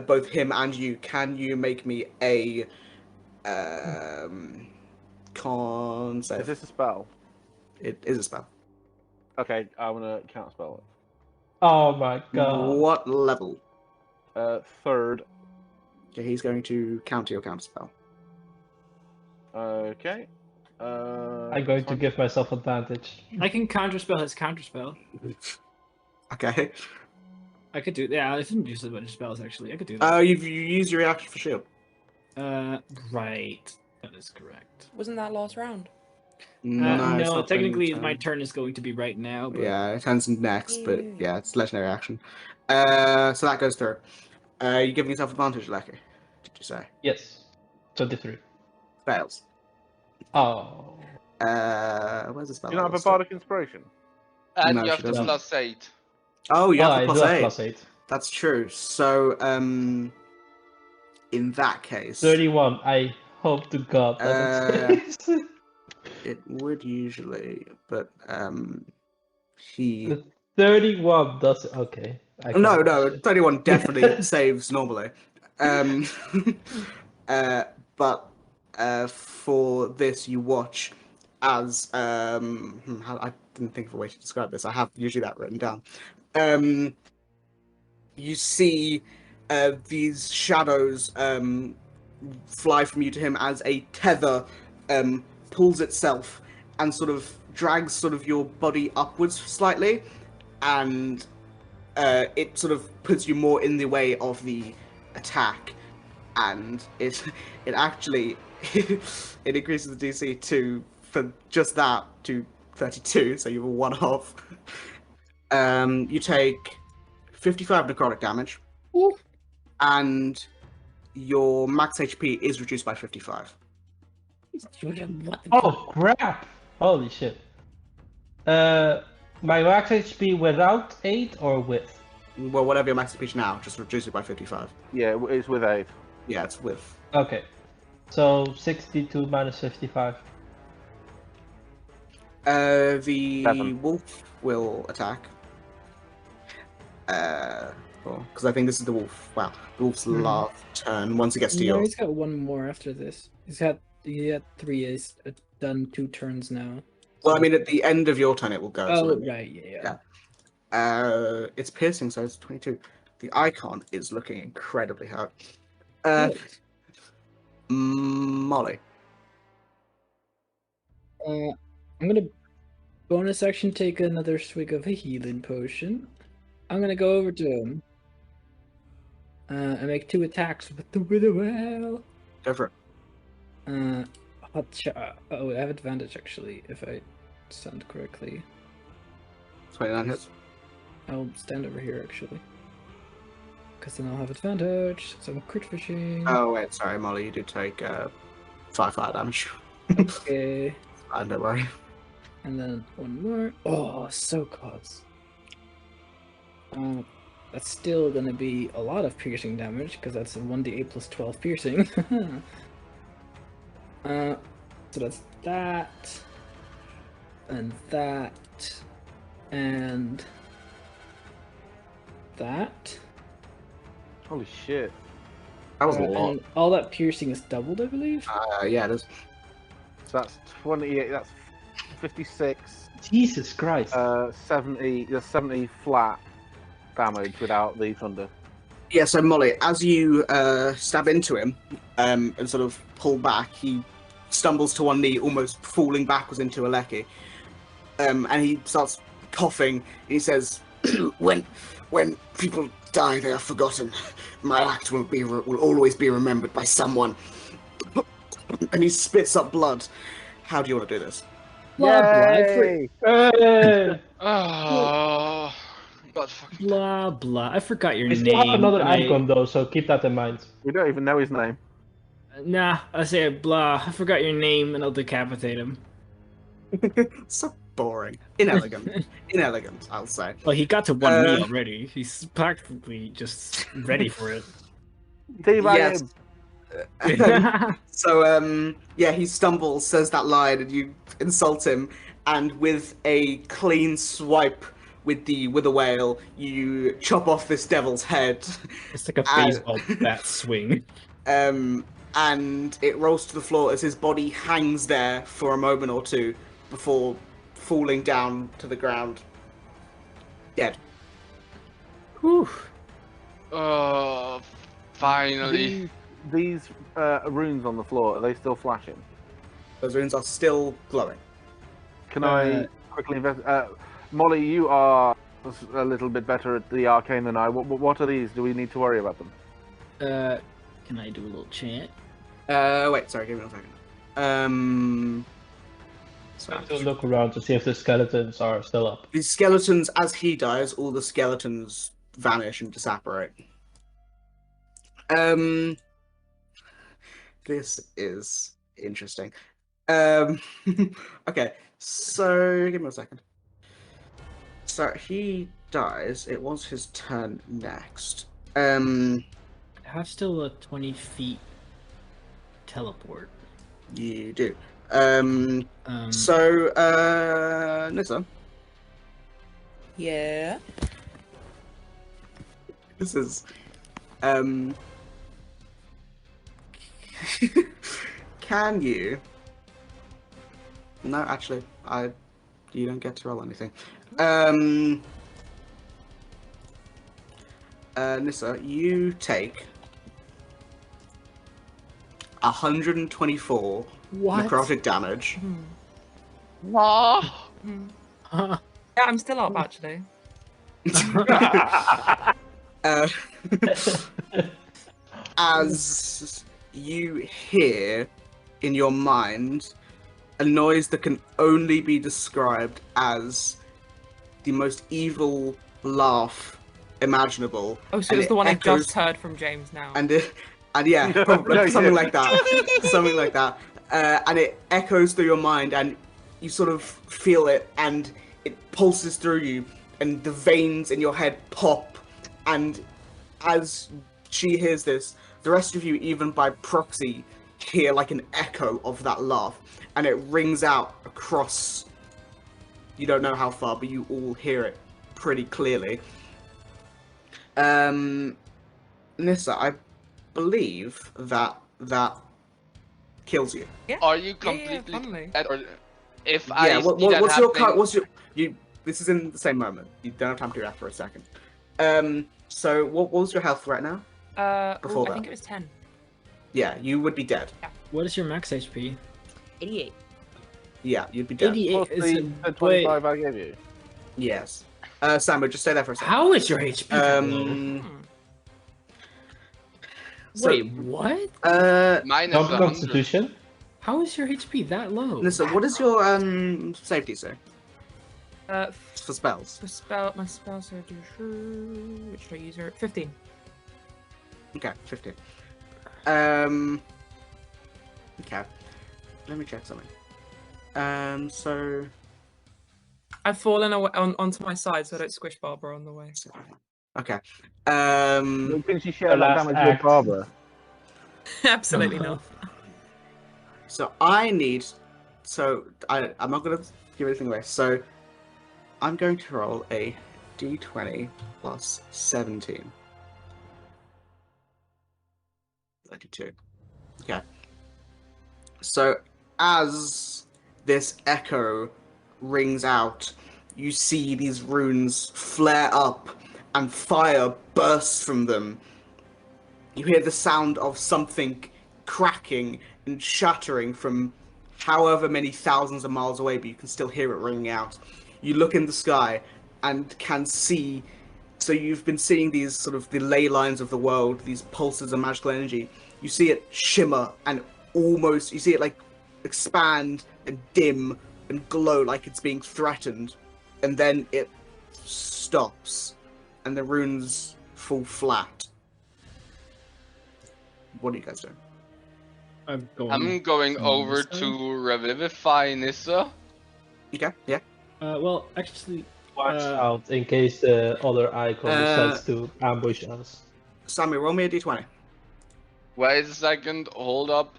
both him and you. Can you make me a con save? Is this a spell? It is a spell. Okay, I'm gonna counter spell it. Oh my god. What level? Third. Okay, he's going to counter your counter spell. Okay. I'm going to give myself advantage. I can counterspell his counterspell. Okay. I could do. Yeah, I didn't use a bunch of spells actually. I could do that. You use your reaction for shield. Right. That is correct. Wasn't that last round? No, it's no, not technically turn. my turn is going to be right now. But... Yeah, it turns next, but Ew. yeah, it's legendary action. So that goes through. You giving yourself advantage, Lecky? Did you say? Yes. 23. Fails. Oh. Where's the spell? Do you not have a bardic inspiration? And No, you she have the doesn't. +8. Oh, you have I the do plus have 8. +8. That's true. So, in that case, 31. I hope to God that it's it would usually, but he. 31 does okay. I can't No, do shit. 31 definitely saves normally. But for this, you watch as I didn't think of a way to describe this. I have usually that written down. You see these shadows fly from you to him as a tether pulls itself and sort of drags sort of your body upwards slightly, and it sort of puts you more in the way of the attack, and it actually it increases the DC for just that to 32, so you have a 1-off. You take 55 necrotic damage, and your max HP is reduced by 55. Oh crap! Holy shit. My max HP without 8 or with? Well, whatever your max HP is now, just reduce it by 55. Yeah, it's with 8. Yeah, it's with. Okay. So 62 minus 55. The 7. wolf will attack. Because I think this is the wolf. Wow, the wolf's last turn. Once it gets to No, yours. he's got one more after this. He had 3. He's done 2 turns now. Well, I mean, at the end of your turn, it will go. Oh, so right, yeah. it's piercing, so it's 22. The icon is looking incredibly hurt. Good. Molly. I'm gonna bonus action take another swig of a healing potion. I'm gonna go over to him and make 2 attacks with the Witherwell. Go for it. Hot shot. Oh, I have advantage actually, if I stand correctly. 29 hits. I'll stand over here actually, because then I'll have advantage. So I'm crit fishing. Oh, wait, sorry, Molly, you did take 5 fire damage. Okay. Fine, don't worry. And then 1 more. Oh, so close. That's still gonna be a lot of piercing damage, because that's a 1d8 plus 12 piercing. So that's that, and that, and that. Holy shit. That was a lot. And all that piercing is doubled, I believe. Yeah, it is. So that's 28. That's 56. Jesus Christ. 70. That's 70 flat damage without the thunder. Yeah, so Molly, as you stab into him and sort of pull back, he stumbles to one knee, almost falling backwards into Aleki. And he starts coughing. He says, when people die, they are forgotten. My act will always be remembered by someone. And he spits up blood. How do you want to do this? Blah blah. Yay! Hey! Oh, God fucking. Blah blah. I forgot your We name. still have another and I- icon though, so keep that in mind. We don't even know his name. Nah, I say blah. I forgot your name, and I'll decapitate him. So boring. Inelegant. Inelegant, I'll say. Well, he got to one knee already. He's practically just ready for it. Teabag Yes. him. So, yeah, he stumbles, says that line, and you insult him, and with a clean swipe with the whale, you chop off this devil's head, It's like a baseball bat swing. and it rolls to the floor as his body hangs there for a moment or two before falling down to the ground, dead. Whew. Oh, finally. These runes on the floor, are they still flashing? Those runes are still glowing. Can I quickly invest? Molly, you are a little bit better at the arcane than I. What are these? Do we need to worry about them? Can I do a little chant? Wait, sorry, give me 1 second. Sorry. To look around to see if the skeletons are still up. The skeletons, as he dies, all the skeletons vanish and disapparate. This is interesting. Okay, so give me 1 second. So he dies. It was his turn next. I have still a 20 feet teleport. You do. Um, So, Nissa, Yeah. this is, can you? No, actually, you don't get to roll anything. Nissa, you take 124 what? necrotic damage. Oh. Yeah, I'm still up actually. Uh, as you hear in your mind a noise that can only be described as the most evil laugh imaginable. Oh, so And it's the one I echoes- just heard from James now. And yeah, probably No, something yeah. like that. Something like that. And it echoes through your mind, and you sort of feel it, and it pulses through you, and the veins in your head pop. And as she hears this, the rest of you, even by proxy, hear like an echo of that laugh, and it rings out across. You don't know how far, but you all hear it pretty clearly. Nissa, I believe that kills you. Yeah. Are you Yeah, completely finally. dead, or if I Yeah. see that What's your happening, what's your you? This is in the same moment. You don't have time to do that for a second. So what was your health right now? Before I that. think it was 10. Yeah, you would be dead. What is your max HP? 88. Yeah, you'd be dead. 88 Plus is the wait, 25 I gave you. Yes. Samuel, just stay there for a second. how is your HP that low? So- Wait, what? minus Double 100. Constitution? How is your HP that low? Nissa, what is your safety say for spells? For my spell surgery, which should I use her? 15. Okay, 15. Okay. Let me check something. So I've fallen onto my side so I don't squish Barbara on the way. okay. Can she share The that last damage act. with Barbara? Absolutely not. So I need. So I'm not gonna give anything away. So I'm going to roll a d20 plus 17. 32. Okay. So as this echo rings out, you see these runes flare up and fire bursts from them. You hear the sound of something cracking and shattering from however many thousands of miles away, but you can still hear it ringing out. You look in the sky and can see, so you've been seeing these sort of the ley lines of the world, these pulses of magical energy. You see it shimmer and almost, you see it like expand and dim and glow like it's being threatened, and then it stops and the runes fall flat. What are you guys doing? I'm going over Nissa? to revivify Nissa. Okay, yeah. Well, actually, Watch out in case the other icon decides to ambush us. Sammy, roll me a d20. Wait a second, hold up.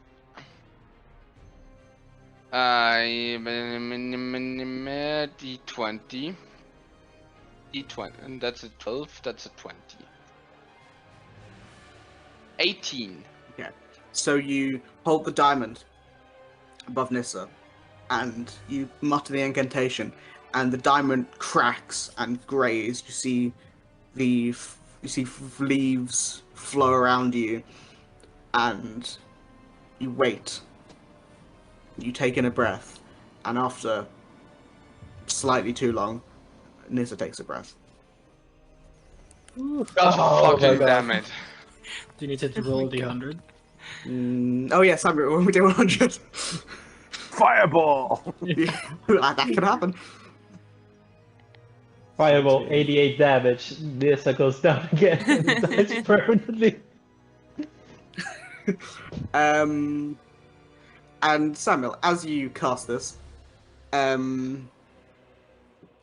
D20. D20, and that's a 12, that's a 20. 18. Okay. So you hold the diamond above Nissa, and you mutter the incantation, and the diamond cracks and grays. You see leaves flow around you, and you wait. You take in a breath, and after slightly too long, Nissa takes a breath. God Oh my fucking God. damn it. do you need to roll the 100? Oh yeah, Sammy, when we do 100. Fireball! Yeah, that can happen. Fireball, 88 damage. Nissa goes down again and dies permanently. And Samuel, as you cast this,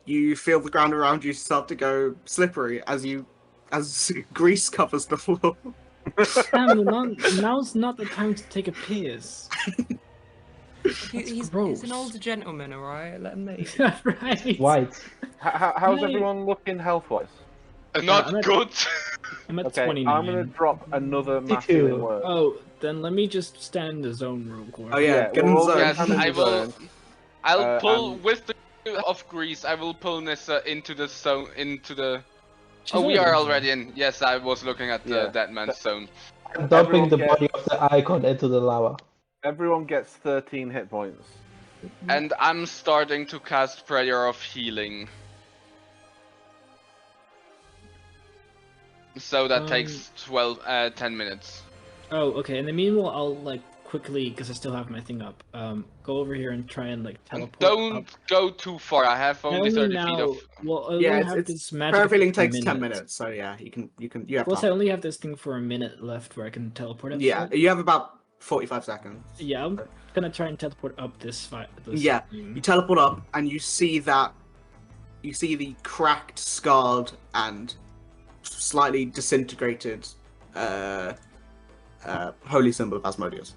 you feel the ground around you start to go slippery as grease covers the floor. Sam, now's not the time to take a piss. He's gross. an older gentleman, alright? Let him make. Right. White. How's Hey. everyone looking health-wise? Not I'm at- good. I'm at Okay, 29. I'm gonna drop another massive 52. healing word. Oh, then let me just stand in the zone real quick. Oh yeah, get in the well, zone. Yes, I'm in I the will. zone. I'll pull and- with the of grease. I will pull Nissa into the zone. Into the. She's Oh, we are in. already in. Yes, I was looking at the Yeah. Dead Man's zone. I'm dumping the Everyone body of the icon into the lava. Everyone gets 13 hit points. And I'm starting to cast Prayer of Healing. So that takes 10 minutes. Oh, okay. In the meanwhile, I'll like quickly, because I still have my thing up. Go over here and try and like And teleport. don't up. go too far. I have I only 30 now, feet of. well, I Yeah, only it's have this magic. prayer of feeling a takes 10 minute. minutes, so yeah, you have Plus, I time. only have this thing for a minute left where I can teleport. Yeah, you have about 45 seconds. Yeah, I'm gonna try and teleport up this fight. Yeah, you teleport up and you see the cracked, scarred, and slightly disintegrated holy symbol of Asmodeus.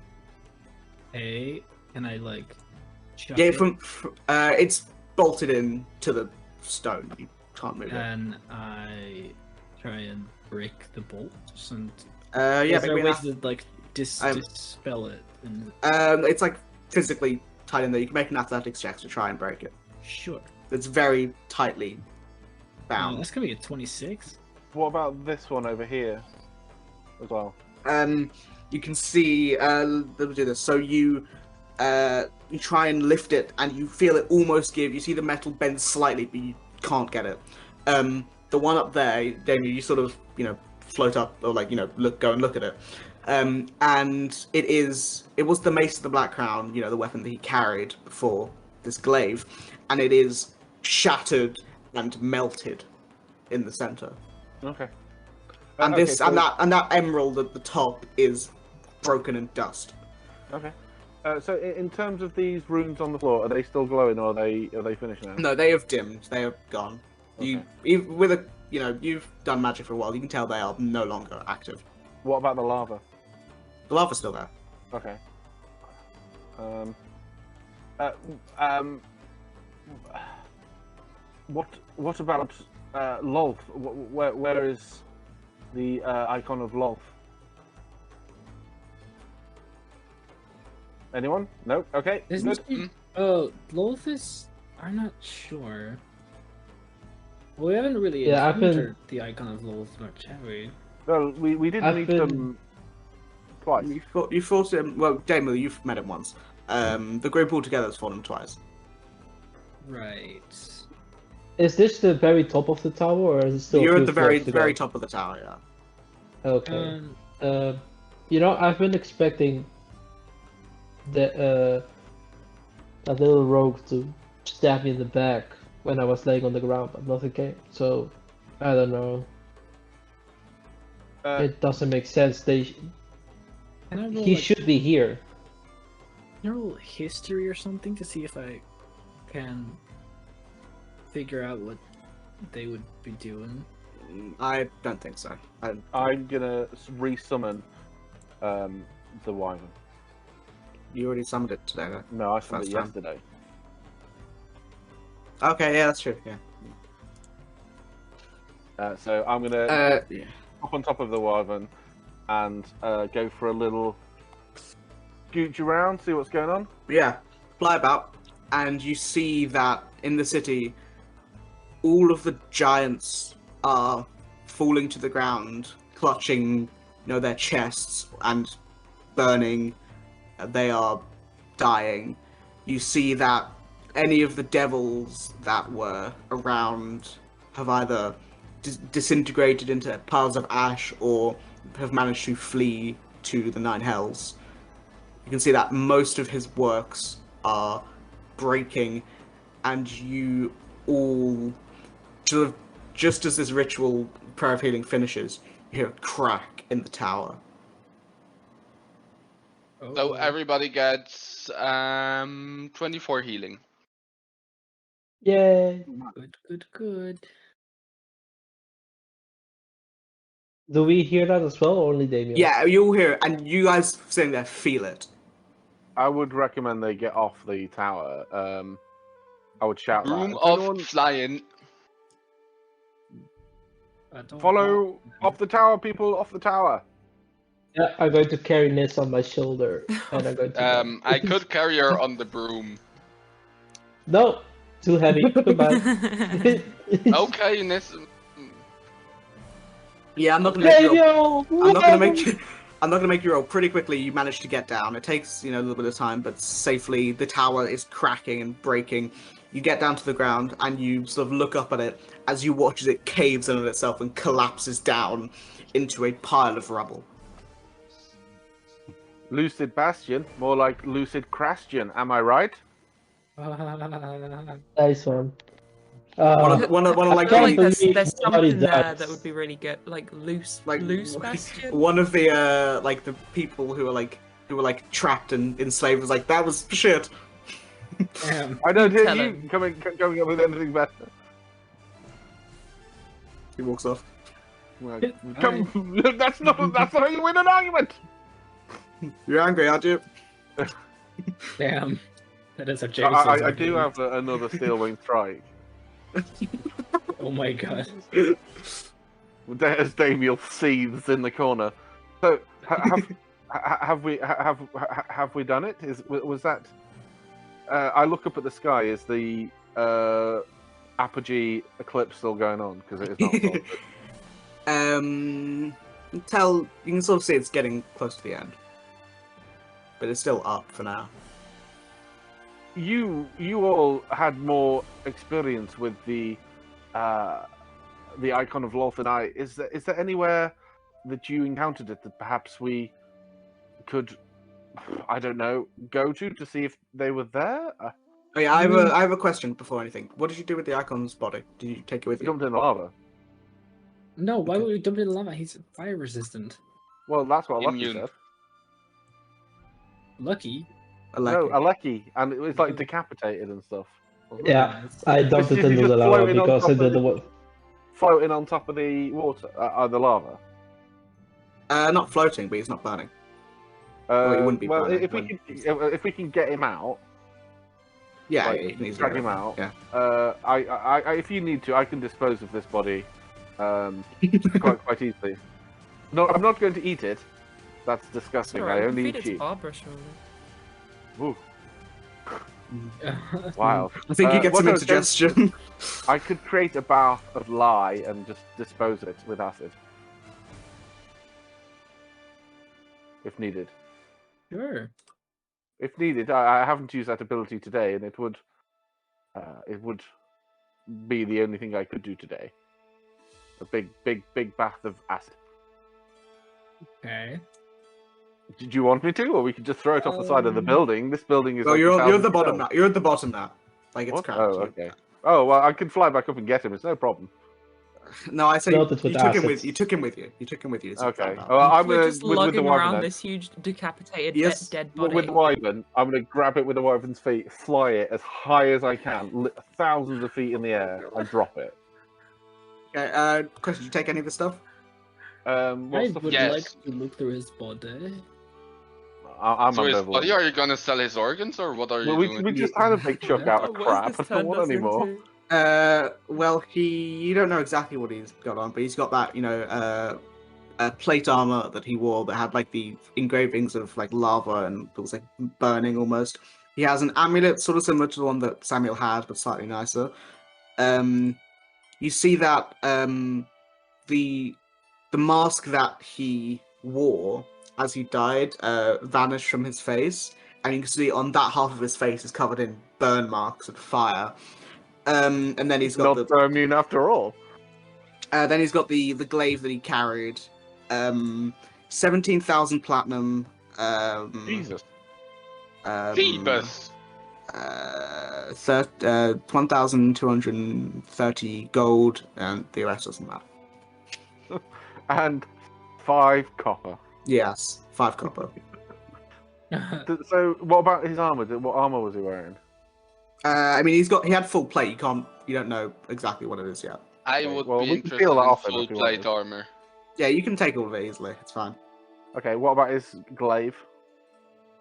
Hey, can I like? chuck Yeah, it? it's bolted in to the stone. You can't move it. And I try and break the bolts and. Yeah, is there maybe a way enough. to like Um, dispel it? And... It's like physically tight in there. You can make an athletics check to try and break it. Sure. It's very tightly bound. That's gonna be a 26. What about this one over here as well? You can see. Let me do this. So you try and lift it, and you feel it almost give. You see the metal bend slightly, but you can't get it. The one up there, Damien, you sort of float up or go and look at it. And it was the Mace of the Black Crown, the weapon that he carried before this glaive, and it is shattered and melted in the center. Okay. And Okay, this so- and that emerald at the top is broken in dust. Okay. So in terms of these runes on the floor, are they still glowing or are they finished now? No, they have dimmed. They are gone. Okay. You've done magic for a while. You can tell they are no longer active. What about the lava? The lava's still there. Okay. What about Lolth? Where is the icon of Lolth? Anyone? No. Okay. Isn't Good. she? Lothis? I'm not sure. We haven't really Yeah, I've been- encountered the icon of Loth much, have we? Well, we did I've meet been- them twice. You fought him. Well, Damon, you've met him once. The group altogether has fought him twice. Right. Is this the very top of the tower, or is it still? a You're few at the very floors to go? very top of the tower. Yeah. Okay. I've been expecting that little rogue to stab me in the back when I was laying on the ground, but nothing came. So I don't know. It doesn't make sense. Can I roll, He should be here. Can I roll history or something to see if I can figure out what they would be doing? I don't think so. I'm gonna resummon the wyvern. You already summoned it today, though. No, I summoned it First time. yesterday. Okay, yeah, that's true. Yeah. So I'm gonna Yeah. hop on top of the wyvern and go for a little scooch around, see what's going on. Yeah, fly about, and you see that in the city, all of the giants are falling to the ground, clutching, their chests and burning. They are dying. You see that any of the devils that were around have either disintegrated into piles of ash or have managed to flee to the Nine Hells. You can see that most of his works are breaking, and you all sort of, just as this ritual prayer of healing finishes, you hear a crack in the tower. So everybody gets 24 healing. Yay! Good. Do we hear that as well, or only Damien? Yeah, you'll hear it, and you guys sitting there feel it. I would recommend they get off the tower. I would shout Room that. of Anyone flying. follow up the tower, people, off the tower. Yeah, I'm going to carry Ness on my shoulder, and I'm going to. I could carry her on the broom. No, too heavy. Goodbye. Okay, Nis. Yeah, I'm not gonna make you roll. Daniel! I'm not gonna make you. I'm not gonna make you roll. Pretty quickly, you manage to get down. It takes a little bit of time, but safely. The tower is cracking and breaking. You get down to the ground, and you sort of look up at it as you watch as it caves in on itself and collapses down into a pile of rubble. Lucid Bastion, more like Lucid Crastion, am I right? Nice one. One of I like feel can't like there's believe somebody something there dies. that would be really good, like loose bastion. one of the the people who were trapped and enslaved was like, that was shit. Damn. I don't hear Tell you him. coming up with anything better. He walks off. Come, that's not how you win an argument. You're angry, aren't you? Damn. That is a I do have another steel wing strike. Oh my god. As Damiel seethes in the corner. So have we done it? Was that? I look up at the sky. Is the apogee eclipse still going on? Because it is not. You can sort of see it's getting close to the end, but it's still up for now. You all had more experience with the icon of Loth than I. Is there anywhere that you encountered it that perhaps we could, I don't know, go to see if they were there? Oh yeah, I have a question before anything. What did you do with the icon's body? Did you take it with you? Jumped in the lava. No, why would we dump it in the lava? He's fire resistant. Well, that's what Lucky Immune. said. Lucky. No, Aleki, and it was like decapitated and stuff. wasn't it? Yeah, I dumped it Is he into just the lava floating on because top I of didn't the- want. Floating on top of the water, the lava. Not floating, but he's not burning. Well, he wouldn't be well, burning if we can get him out, Yeah, like, yeah, you can easily drag get him out. Yeah. I, if you need to, I can dispose of this body, quite easily. No, I'm not going to eat it. That's disgusting. I only Feed eat it to sheep. Barbara, surely. Ooh. Wow. I think you get well, some no, indigestion. I could create a bath of lye and just dispose it with acid. If needed. Sure. If needed, I haven't used that ability today, and it would be the only thing I could do today. A big bath of acid. Okay. Did you want me to, or we could just throw it off the side of the building? This building is. Well, like you're at the 1,000 bottom feet now. up. You're at the bottom now. Like it's What? cracked. Oh, okay. Oh well, I can fly back up and get him. It's no problem. No, I say Built you it with took him acids. with you. Took him with you. You took him with you. It's Okay. fine now. Well, I'm We're gonna just with the lugging wyvern around then. this huge decapitated Yes. dead body. With the wyvern, I'm gonna grab it with the wyvern's feet, fly it as high as I can, thousands of feet in the air, and drop it. Okay. Chris, did you take any of the stuff? I What stuff? would Yes. like to look through his body. I'm So his ambivalent. body, are you gonna sell his organs or what are you Well, we doing? just had a big chunk Yeah. out of What has crap. this I don't turned want us any more. into? Well, you don't know exactly what he's got on, but he's got that, plate armor that he wore that had like the engravings of like lava and it was like burning almost. He has an amulet sort of similar to the one that Samuel had, but slightly nicer. You see that the mask that he wore as he died vanished from his face, and you can see on that half of his face is covered in burn marks and fire. And then he's got Not so immune after all. then he's got the glaive that he carried. 17,000 platinum. Jesus. Phoebus! 1,230 gold, and the rest doesn't matter. And 5 copper. Yes, 5 copper. So, what about his armor? What armor was he wearing? I mean, he had full plate. You don't know exactly what it is yet. I Okay, would well, be we can interested peel that in off him full if you plate wanted. armor. Yeah, you can take all of it easily. It's fine. Okay, what about his glaive?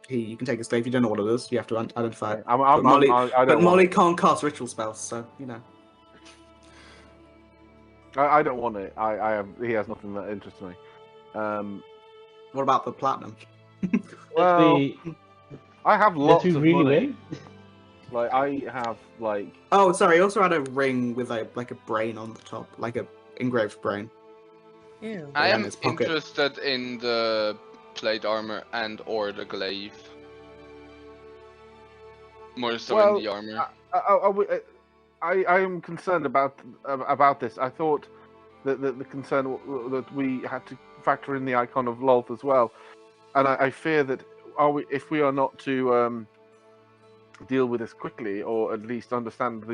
You can take his glaive. You don't know what it is. You have to identify it. I But Molly, don't but want Molly it. can't cast ritual spells, so you know. I don't want it. He has nothing that interests me. What about the platinum? Well, I have Did lots we of really money. win? Like I have like Oh, sorry. He also had a ring with a brain on the top, like a engraved brain. Ew. I in am his pocket. interested in the plate armor and or the glaive. More so Well, in the armor. I am concerned about this. I thought that the concern that we had to factor in the icon of Lolth as well, and I fear that if we are not to deal with this quickly, or at least understand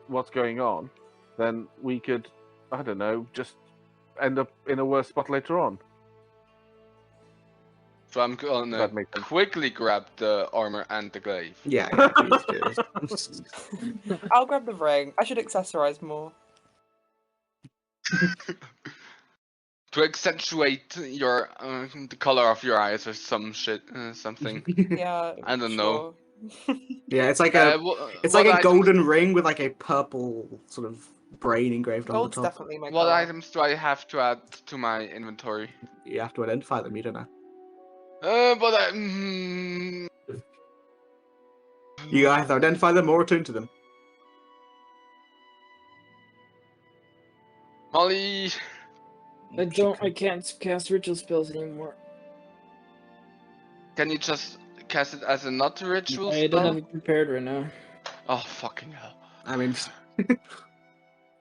what's going on, then we could, I don't know, just end up in a worse spot later on. So I'm gonna That makes sense. quickly grab the armor and the glaive. Yeah. Please do. I'll grab the ring. I should accessorize more. To accentuate your the color of your eyes or some shit, something. Yeah. I don't know. sure. Yeah, it's like a What like a items- golden ring with like a purple sort of brain engraved on Gold's the top. definitely my What colour. items do I have to add to my inventory? You have to identify them. You don't know. But I. You either identify them or attune to them. Molly, I can't cast ritual spells anymore. can you just cast it as a not ritual I don't spell? have it prepared right now. Oh fucking hell! I mean,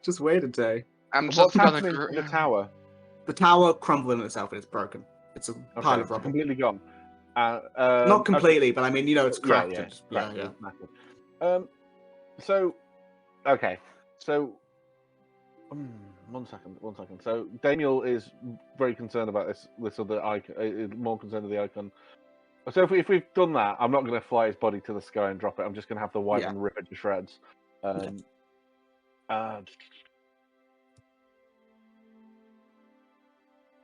just wait a day. I'm What's just gonna. happening to the tower? The tower crumbled in itself and it's broken. It's a pile of it's rubble. completely gone. Not completely, but I mean, it's cracked. Yeah, It's- yeah, yeah. knackered. So, okay, so. One second. So Daniel is very concerned about this other icon. Is more concerned with the icon. So if we've done that, I'm not going to fly his body to the sky and drop it. I'm just going to have the wyvern rip it to shreds. And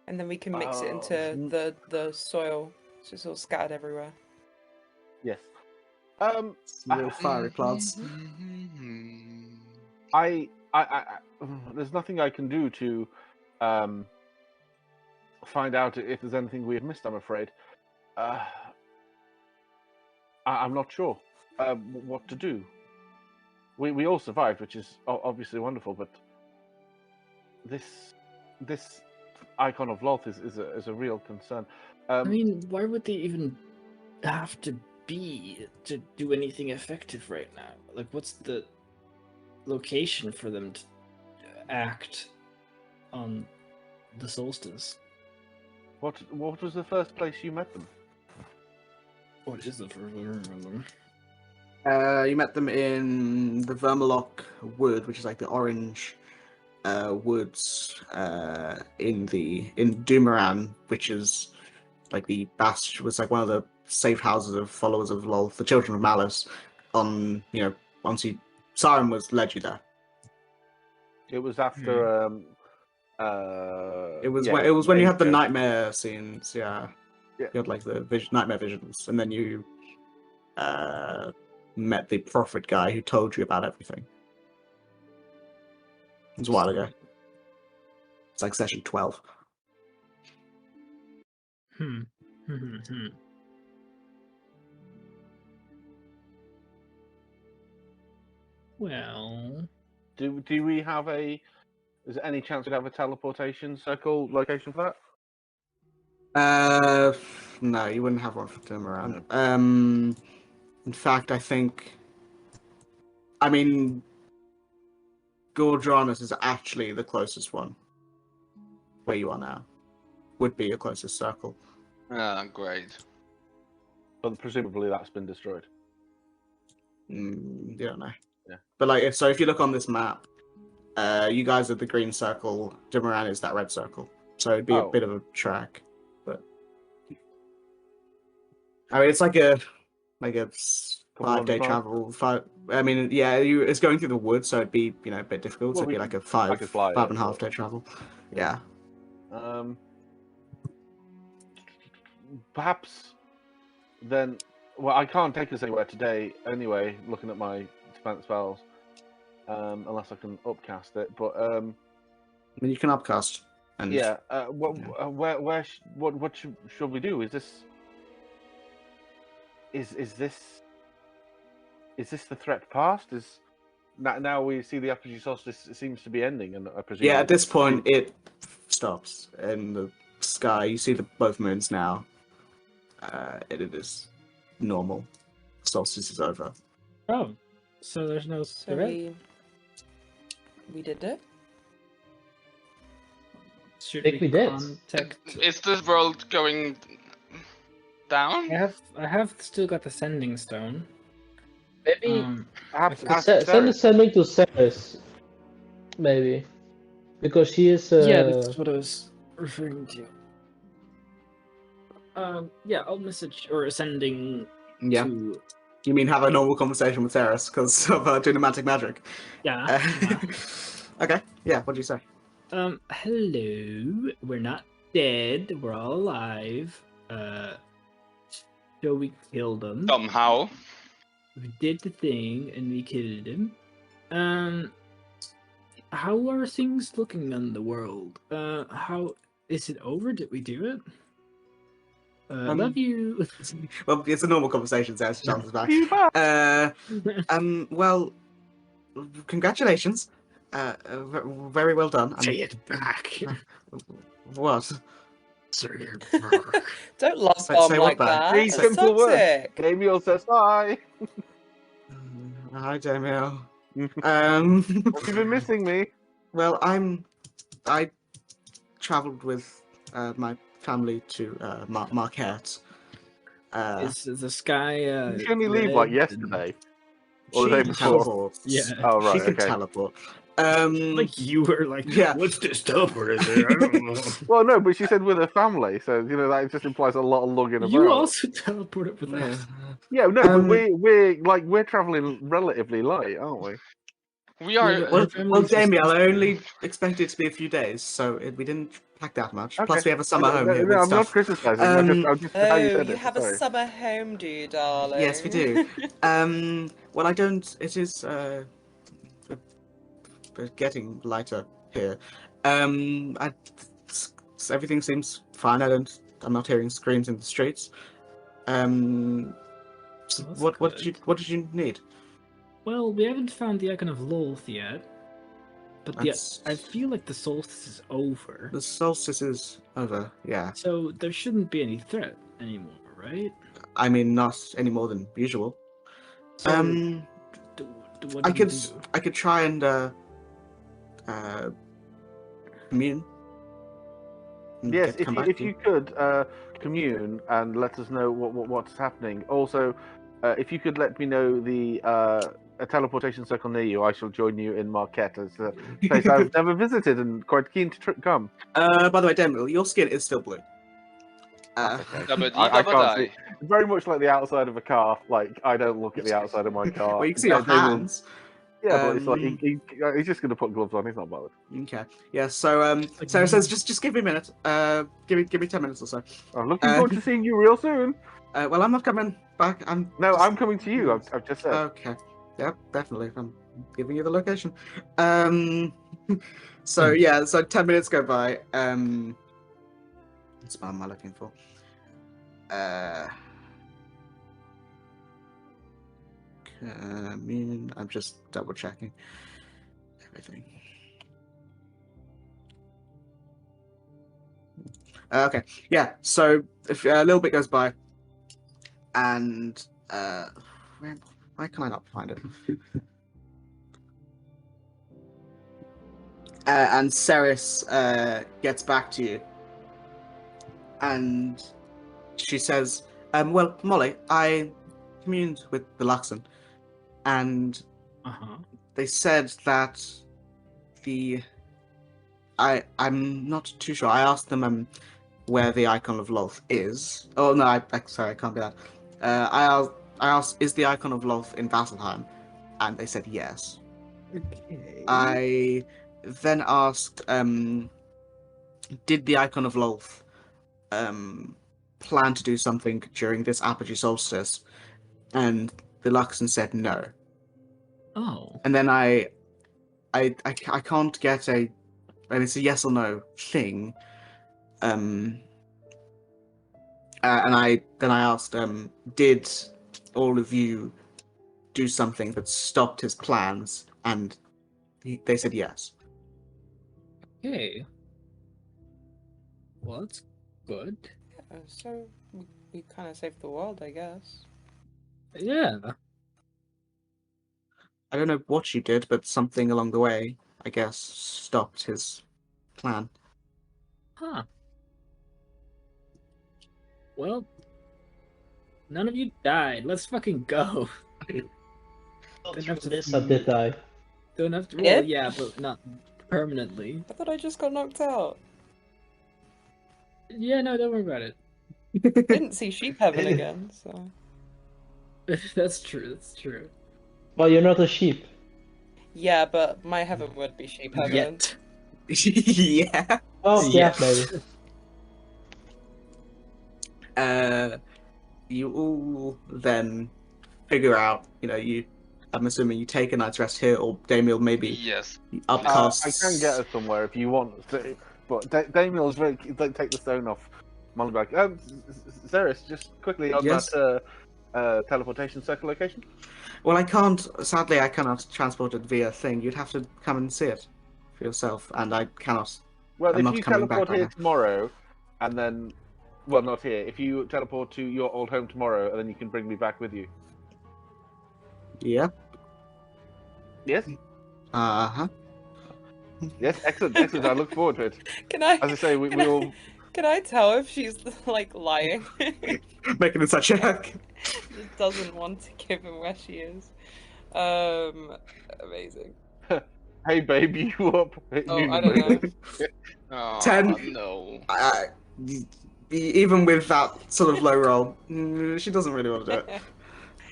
then we can mix it into the soil, so it's all scattered everywhere. Yes. Some little fiery clouds. I there's nothing I can do to find out if there's anything we have missed. I'm afraid. I'm not sure what to do. We all survived, which is obviously wonderful, but this icon of Lolth is a real concern. I mean, why would they even have to do anything effective right now? Like, what's the location for them to act on the solstice? What was the first place you met them? What is the first one? You met them in the Vermalock Wood, which is like the orange woods in Dumoran, which is like the Bast was like one of the safe houses of followers of Lolth, the Children of Malice. Once Siren led you there. It was after. It was yeah, when you had the ago. nightmare scenes. Yeah. Yeah. You had like the nightmare visions, and then you met the prophet guy who told you about everything. It was a while ago. It's like session 12. Well, Do we have a? Is there any chance we'd have a teleportation circle location for that? No, you wouldn't have one for Dumoran. In fact, I mean, Gordranus is actually the closest one. Where you are now would be your closest circle. Ah, great. But presumably that's been destroyed. You don't know. Yeah. But if you look on this map, you guys are the green circle. Dumoran is that red circle. So it'd be a bit of a track. But I mean, it's like a 5-day travel. I mean, yeah, it's going through the woods, so it'd be a bit difficult. So it'd be like a 5.5 day travel. Yeah. Perhaps then. Well, I can't take us anywhere today anyway. Looking at my spent spells, unless I can upcast it. But I mean, you can upcast. And yeah. What should we do? Is this the threat past? Now we see the apogee solstice seems to be ending, and I presume. Yeah, at this point it stops in the sky. You see both moons now. It is normal. Solstice is over. oh, so there's no So threat? we did it. Should Think we did. contact? Is this world going down? I have still got the sending stone. Maybe Perhaps Okay. ask send Ceres. sending to Ceres. Maybe. Because she is. Yeah, that's what I was referring to. Yeah, I'll message or sending Yeah. to. You mean have a normal conversation with Ceres because of doing the magic? Yeah. Okay. Yeah. What do you say? Hello. We're not dead. We're all alive. So we killed them. Somehow. We did the thing and we killed him. How are things looking in the world? How is it over? Did we do it? Love you. Well, it's a normal conversation. Ceres chances back. Well, congratulations. Very well done. Say it back. What? Don't lost Say bomb what like back? that. Three That's simple words. toxic. Damiel says hi. Hi, Damiel. Have you been missing me? Well, I travelled with my family to Marquette. Is the sky? Did you only leave like red yesterday? Or She the day before? teleports. Yeah. Oh right, She can okay. teleport. Like you were like, Yeah. what's this teleporter there? I don't know. Well, no, but she said with her family, so that just implies a lot of lugging about. You also teleported with Yeah. us. Yeah, no, but we're traveling relatively light, aren't we? We are. Yeah, but- Well, family's just Damiel, I Easter. only expected it to be a few days, so we didn't pack that much. Okay. Plus, we have a summer No, home no, here no, with I'm not stuff. criticising. I'm just how you Oh, said you it. have a sorry. summer home, do you, darling? Yes, we do. Well, I don't. It is getting lighter here. Everything seems fine. I'm not hearing screams in the streets. So That's what did you need? Well, we haven't found the icon of Lolth yet, but That's- I feel like the solstice is over, The solstice is over. Yeah. so there shouldn't be any threat anymore, right? I mean, not any more than usual. So, what I do you could do? I could try and commune. and Yes, come back if to you could commune and let us know what's happening. Also, if you could let me know the a teleportation circle near you, I shall join you in Marquette. It's a place I've never visited and quite keen to come. By the way, Daniel, your skin is still blue. That's okay. Double D, I double can't die. see. Very much like the outside of a car. Like I don't look at the outside of my car. Well, you can see your They will- hands. Yeah, but it's like Um, he's just going to put gloves on. He's not bothered. Okay. Yeah. So Sarah says, just give me a minute. Give me 10 minutes or so. I'm looking forward to seeing you real soon. Well, I'm not coming back. I'm coming to you. I've just said. Okay. Yep, definitely. I'm giving you the location. So 10 minutes go by. What spell am I looking for? Commune. I'm just double checking everything. Okay. Yeah. So if a little bit goes by, and why can I not find it? And Ceres gets back to you, and she says, "Well, Molly, I communed with the Luxon, and they said that I'm not too sure. I asked them where the icon of Lolth is. Oh no, sorry, I can't do that. I asked, is the icon of Lolth in Vasselhiem? And they said yes. Okay. I then asked, did the icon of Lolth plan to do something during this apogee solstice? And the Luxon said no. Oh. And then I can't get and it's a yes or no thing. And I asked, did all of you do something that stopped his plans? And they said yes. Okay. Well, that's good. So we kind of saved the world, I guess. Yeah. I don't know what you did, but something along the way, I guess, stopped his plan. Huh. Well, none of you died. Let's fucking go. Don't have to Nissa did die. Don't have to. Well, Yeah? yeah, but not permanently. I thought I just got knocked out. Yeah, no, don't worry about it. Didn't see sheep heaven again, so. That's true. That's true. Well, you're not a sheep. Yeah, but my heaven would be sheep heaven. Yet. Yeah. Oh, yeah, Yes. maybe. You all then figure out, I'm assuming you take a night's rest here, or Damiel maybe Yes. upcasts. I can get us somewhere if you want to, but Damiel's very like take the stone off Molly back. Ceres, just quickly on Yes? that teleportation circle location. Well, sadly, I cannot transport it via thing. You'd have to come and see it for yourself, and I cannot. Well, I'm if not you coming back teleport right here now. tomorrow, and then, well, not here. If you teleport to your old home tomorrow, and then you can bring me back with you. Yeah. Yes. Uh-huh. Yes. Excellent. Excellent. I look forward to it. Can I? As I say, we all. Can I tell if she's like lying? Making it such a. She doesn't want to give him where she is. Amazing. Hey, baby, you up? Oh, I don't know. Oh, 10. no. Even with that sort of low roll, she doesn't really want to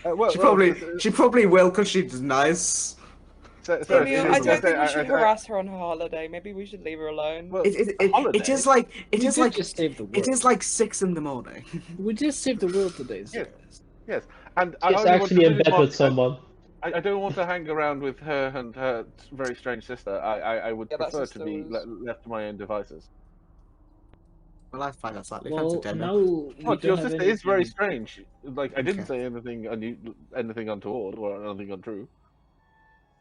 do it. She probably will because she's nice. Damiel, I don't think we I- should harass her on her holiday. Maybe we should leave her alone. Well, It is like just saved the world. it is like 6 in the morning. We just saved the world today, Yes. Ceres. Yes, and I She's only want actually to in visit bed with Marquette. someone. I don't want to hang around with her and her very strange sister. I would Yeah, that prefer to sister be was- left to my own devices. Well, I find that slightly Well, offensive, Damien. now we What, don't your have sister is very anything. strange. Like, I didn't Okay. say anything untoward or anything untrue.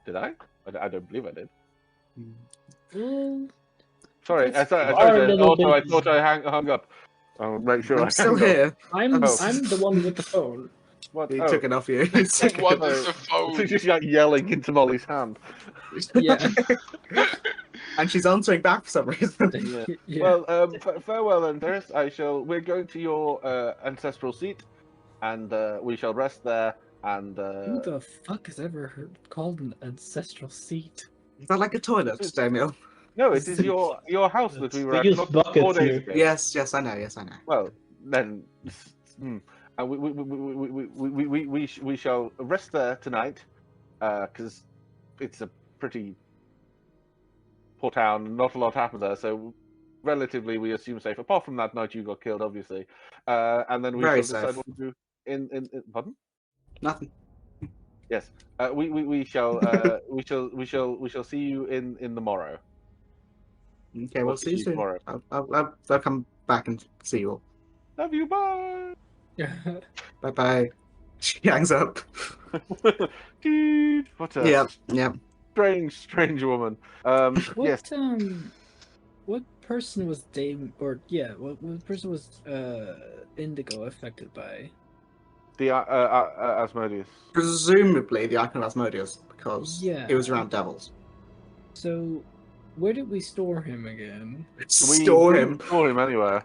Did I? I don't believe I did. Well, Sorry, That's I You are a thought little I bit- thought I hung up. I'll make sure I I'm still hang up. here. I'm Oh. the one with the phone. What? He Oh, took it off you. He took What it. is the so phone? just like yelling into Molly's hand. Yeah. And she's answering back for some reason. Yeah. Yeah. Well, farewell then, Terrace. We're going to your ancestral seat, and we shall rest there. And Who the fuck has ever called an ancestral seat? Is that like a toilet, Damien? no, it is your house that we were We at. use not buckets 4 days here. ago. Yes, I know. Yes, I know. Well, then, and we shall rest there tonight, because it's a pretty poor town. Not a lot happened there, so relatively we assume safe. Apart from that night you got killed, obviously, and then we Very shall decide safe. what to do. In pardon? Nothing. Yes. We shall we shall see you in the morrow. Okay, we'll see you soon. Tomorrow. I'll come back and see you all. Love you. Bye. Bye bye. She hangs up. Dude, what a Yeah. strange woman. What Yes. What person was what person was Indigo affected by? The Asmodeus. Presumably the icon of Asmodeus, because Yeah. he was around devils. So, where did we store him again? Store We him. didn't store him anywhere.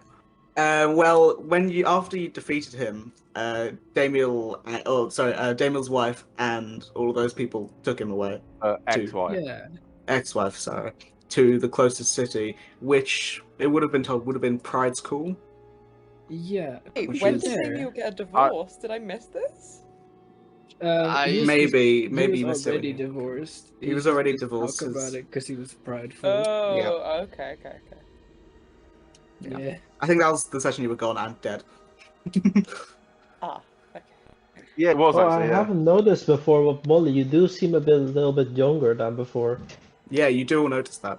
Well, after you defeated him, Damiel's wife and all of those people took him away. Ex-wife. Yeah. Ex-wife, sorry, to the closest city, which it would have been Pride's Cool. Yeah. Wait, Which when is- did Daniel get a divorce? Did I miss this? Maybe he you was missed it when already you- divorced. He was just already didn't divorced Talk about 'cause- it because he was prideful. Oh, okay. yeah. Yeah. I think that was the session you were gone and dead. Ah, okay. Yeah, it was Oh, I actually. Yeah. haven't noticed before, but Molly, you do seem a little bit younger than before. Yeah, you do all notice that.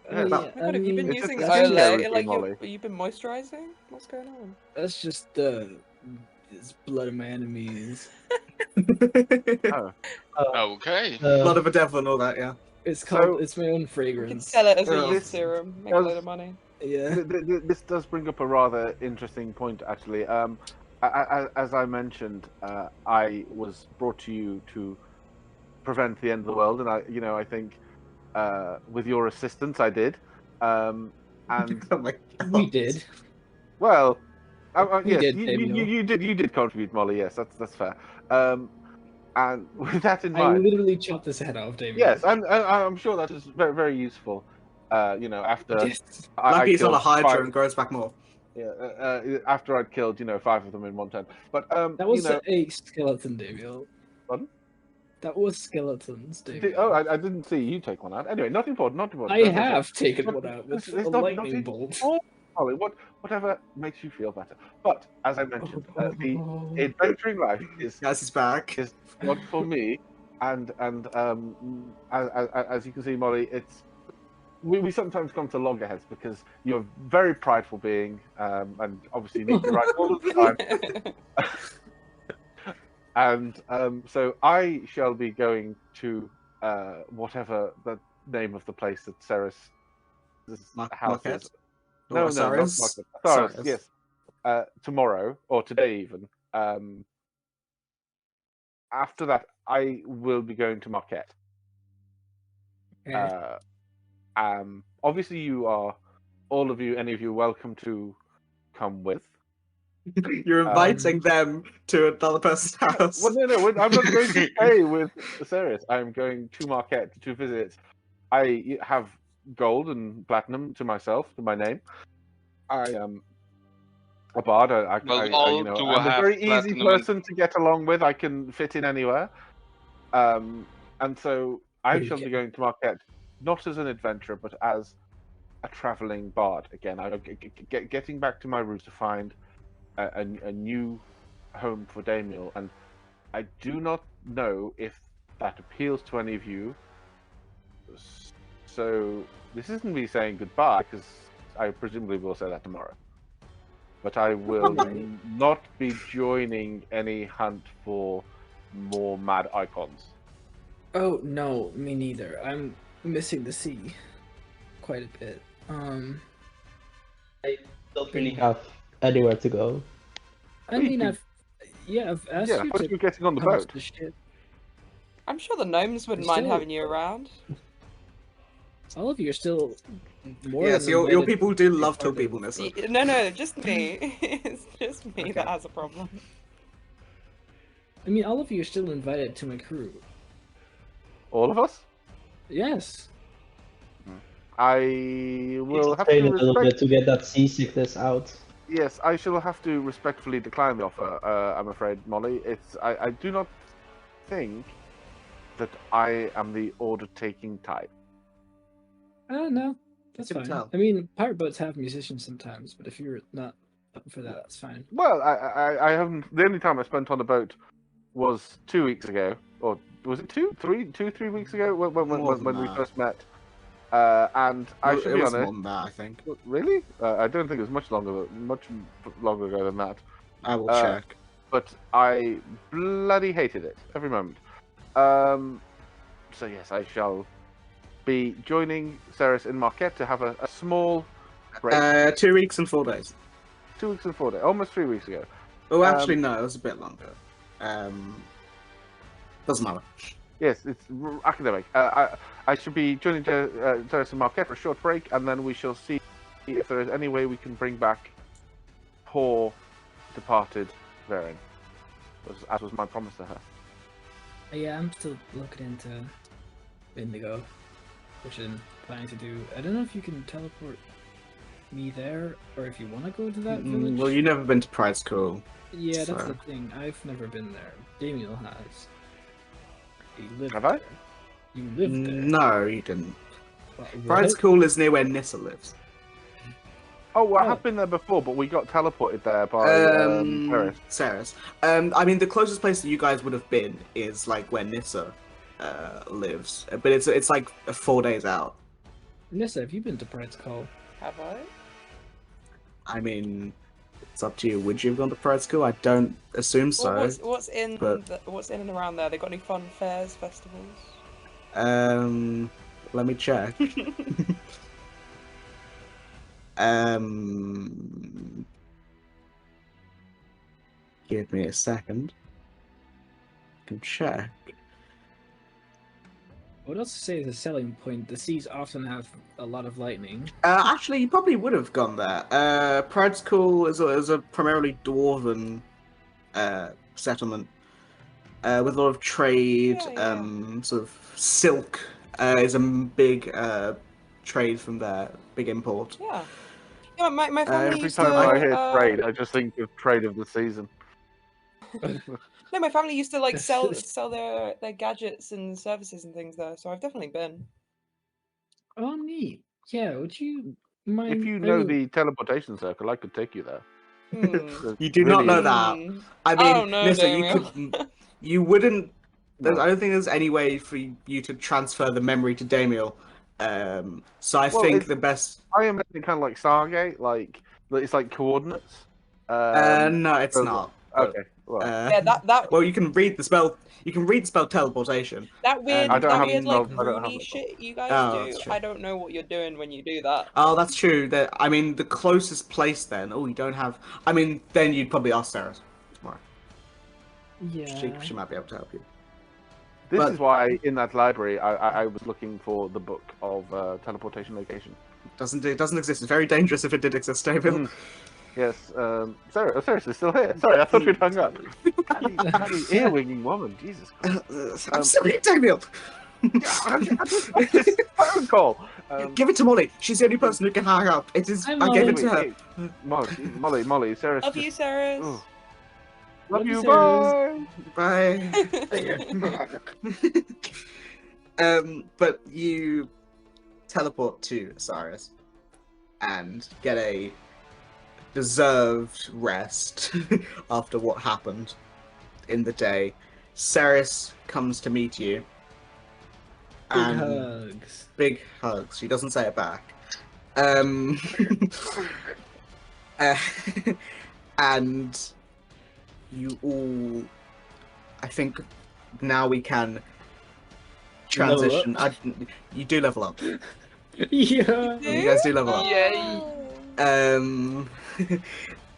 Yeah, Oh, that- yeah. Oh my God, have you been it's just using a skincare Olay? routine, Like, Molly. you've been moisturizing? What's going on? That's just it's blood of my enemies. Oh. Okay. Blood of a devil and all that, yeah. It's So- called. It's my own We could fragrance. sell it as a Yeah, youth this- serum, make a does- load of money. Yeah. This does bring up a rather interesting point, actually. As I mentioned, I was brought to you to prevent the end of the world, and I think with your assistance, I did. And Oh my God. We did. well, We yes, did, you did contribute, Molly. Yes, that's fair. And with that in I mind, literally chopped his head off, David. yes, I'm sure that is very, very useful. After Yes. I Lucky it's not a killed Hydra five- and grows back more. Yeah, after I'd killed 5 of them in one turn. But That was a skeleton, David. Pardon? That was skeletons, David. I didn't see you take one out. Anyway, not important. I have taken one out with It's a not- lightning not- bolt. Oh, Molly, whatever makes you feel better. But as I mentioned, the adventuring life is Guys, he's back. not for me. And as you can see, Molly, we sometimes come to loggerheads because you're a very prideful being, and obviously need to write all of the time. And so I shall be going to whatever the name of the place that Ceres' house Marquette? is. Or No, not Ceres? Marquette. Ceres, Ceres. yes. Tomorrow or today even. After that, I will be going to Marquette. Okay. Obviously, any of you, welcome to come with. You're inviting them to another person's house. Well, no, I'm not going to stay with Ceres. I'm going to Marquette to visit. I have gold and platinum to myself, to my name. I am a bard. Well, all do I'm a have very easy platinum and- person to get along with. I can fit in anywhere. And so I shall be going to Marquette, not as an adventurer, but as a traveling bard. Again, I'm getting back to my roots to find a new home for Damiel, and I do not know if that appeals to any of you. So this isn't me saying goodbye, because I presumably will say that tomorrow. but I will not be joining any hunt for more mad icons. Oh no, me neither. I'm missing the sea quite a bit. I don't really have anywhere to go. I mean, I've asked Yeah, you how are to you getting on the come to boat? the ship. I'm sure the gnomes wouldn't You're mind still- having you around. All of you are still more Yes, than your invited people to do be love part tall of- people, Nissa. No, just me. It's just me Okay. that has a problem. I mean, all of you are still invited to my crew. All of us? Yes. I will have Train to a little respect. bit to get that seasickness out. Yes, I shall have to respectfully decline the offer. I'm afraid, Molly. I do not think that I am the order-taking type. No, that's can fine. tell. I mean, pirate boats have musicians sometimes, but if you're not up for that, that's fine. Well, I haven't. The only time I spent on a boat was 2 weeks ago, or was it 3 weeks ago More than when we that. first met. And I Well, should it be was honest. more than that, I think. Really? I don't think it was much longer ago than that. I will Uh, check. But I bloody hated it every moment. So yes, I shall be joining Ceres in Marquette to have a small break. 2 weeks and 4 days. 2 weeks and 4 days, almost 3 weeks ago. Oh, actually, no, it was a bit longer. Doesn't matter. Yes, it's academic. I should be joining Ceres in Marquette for a short break, and then we shall see if there is any way we can bring back poor departed Varen, as was my promise to her. Yeah, I'm still looking into Indigo, which I'm planning to do. I don't know if you can teleport me there, or if you want to go to that village. Well, you've never been to Pride School. Yeah, that's so- the thing. I've never been there. Damiel has. You lived Have I? there. You lived there. No, you didn't. What? Pride School is near where Nissa lives. Oh, I Oh. have been there before, but we got teleported there by Ceres. Ceres. I mean, the closest place that you guys would have been is like where Nissa lives, but it's like 4 days out. Nissa, have you been to Pride's Call? Have I? I mean, it's up to you. Would you have gone to Pride School? I don't assume so. Well, what's in but- what's in and around there? They got any fun fairs, festivals? Let me check. Give me a second. I can check. What else to say is a selling point? The seas often have a lot of lightning. Actually, you probably would have gone there. Pride School is a primarily dwarven settlement with a lot of trade. Yeah. Sort of silk is a big trade from there, big import. Yeah. Yeah, my family Every used time to. I hear trade, I just think of trade of the season. No, my family used to like sell their gadgets and services and things there, so I've definitely been. Oh, neat. Yeah, would you mind? If you know the teleportation circle, I could take you there. Hmm. You do not know Really- that. Hmm. I I mean, don't know, Nissa, Damiel. you wouldn't. No. I don't think there's any way for you to transfer the memory to Damiel. So I Well, think it's- the best. I imagine kind of like Stargate, like it's like coordinates. No, it's so- not. But, Okay. Well, Yeah, that Well, you can read the spell. You can read the spell teleportation. that weird I don't that have weird no- like I don't have Rooney no- shit you guys Oh, do. that's true. I don't know what you're doing when you do that. Oh, that's true. That I mean, the closest place then. Oh, you don't have. I mean, then you'd probably ask Sarah tomorrow. Yeah. She might be able to help you. this but- is why in that library I was looking for the book of teleportation location. It doesn't exist. It's very dangerous if it did exist, Damiel. Mm. Yes, Sarah, seriously, still here. Sorry, I thought we'd hung up. Bloody earwinging woman, Jesus Christ. I'm sorry, Damiel. Phone call. Give it to Molly. She's the only person who can hang up. It is. Hi, I gave it to Molly. her. Molly, Sarah. Love you, Sarah. Love Love you, you, bye. Bye. But you teleport to Osiris and get a deserved rest after what happened in the day. Ceres comes to meet you. Big and hugs. Big hugs. She doesn't say it back. Uh, and you all, I think, now we can transition. You do level up. Yeah. You guys do level up. Yay.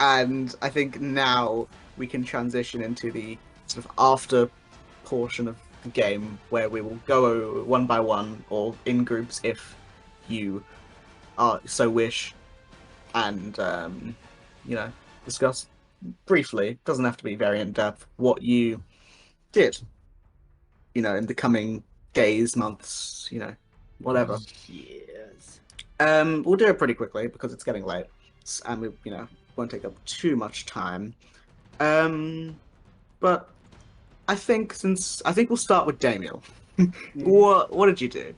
And I think now we can transition into the sort of after portion of the game where we will go one by one or in groups if you are so wish, and discuss briefly. Doesn't have to be very in depth what you did, in the coming days, months, whatever. Yes. We'll do it pretty quickly because it's getting late, and we, won't take up too much time. But I think we'll start with Damiel. What did you do?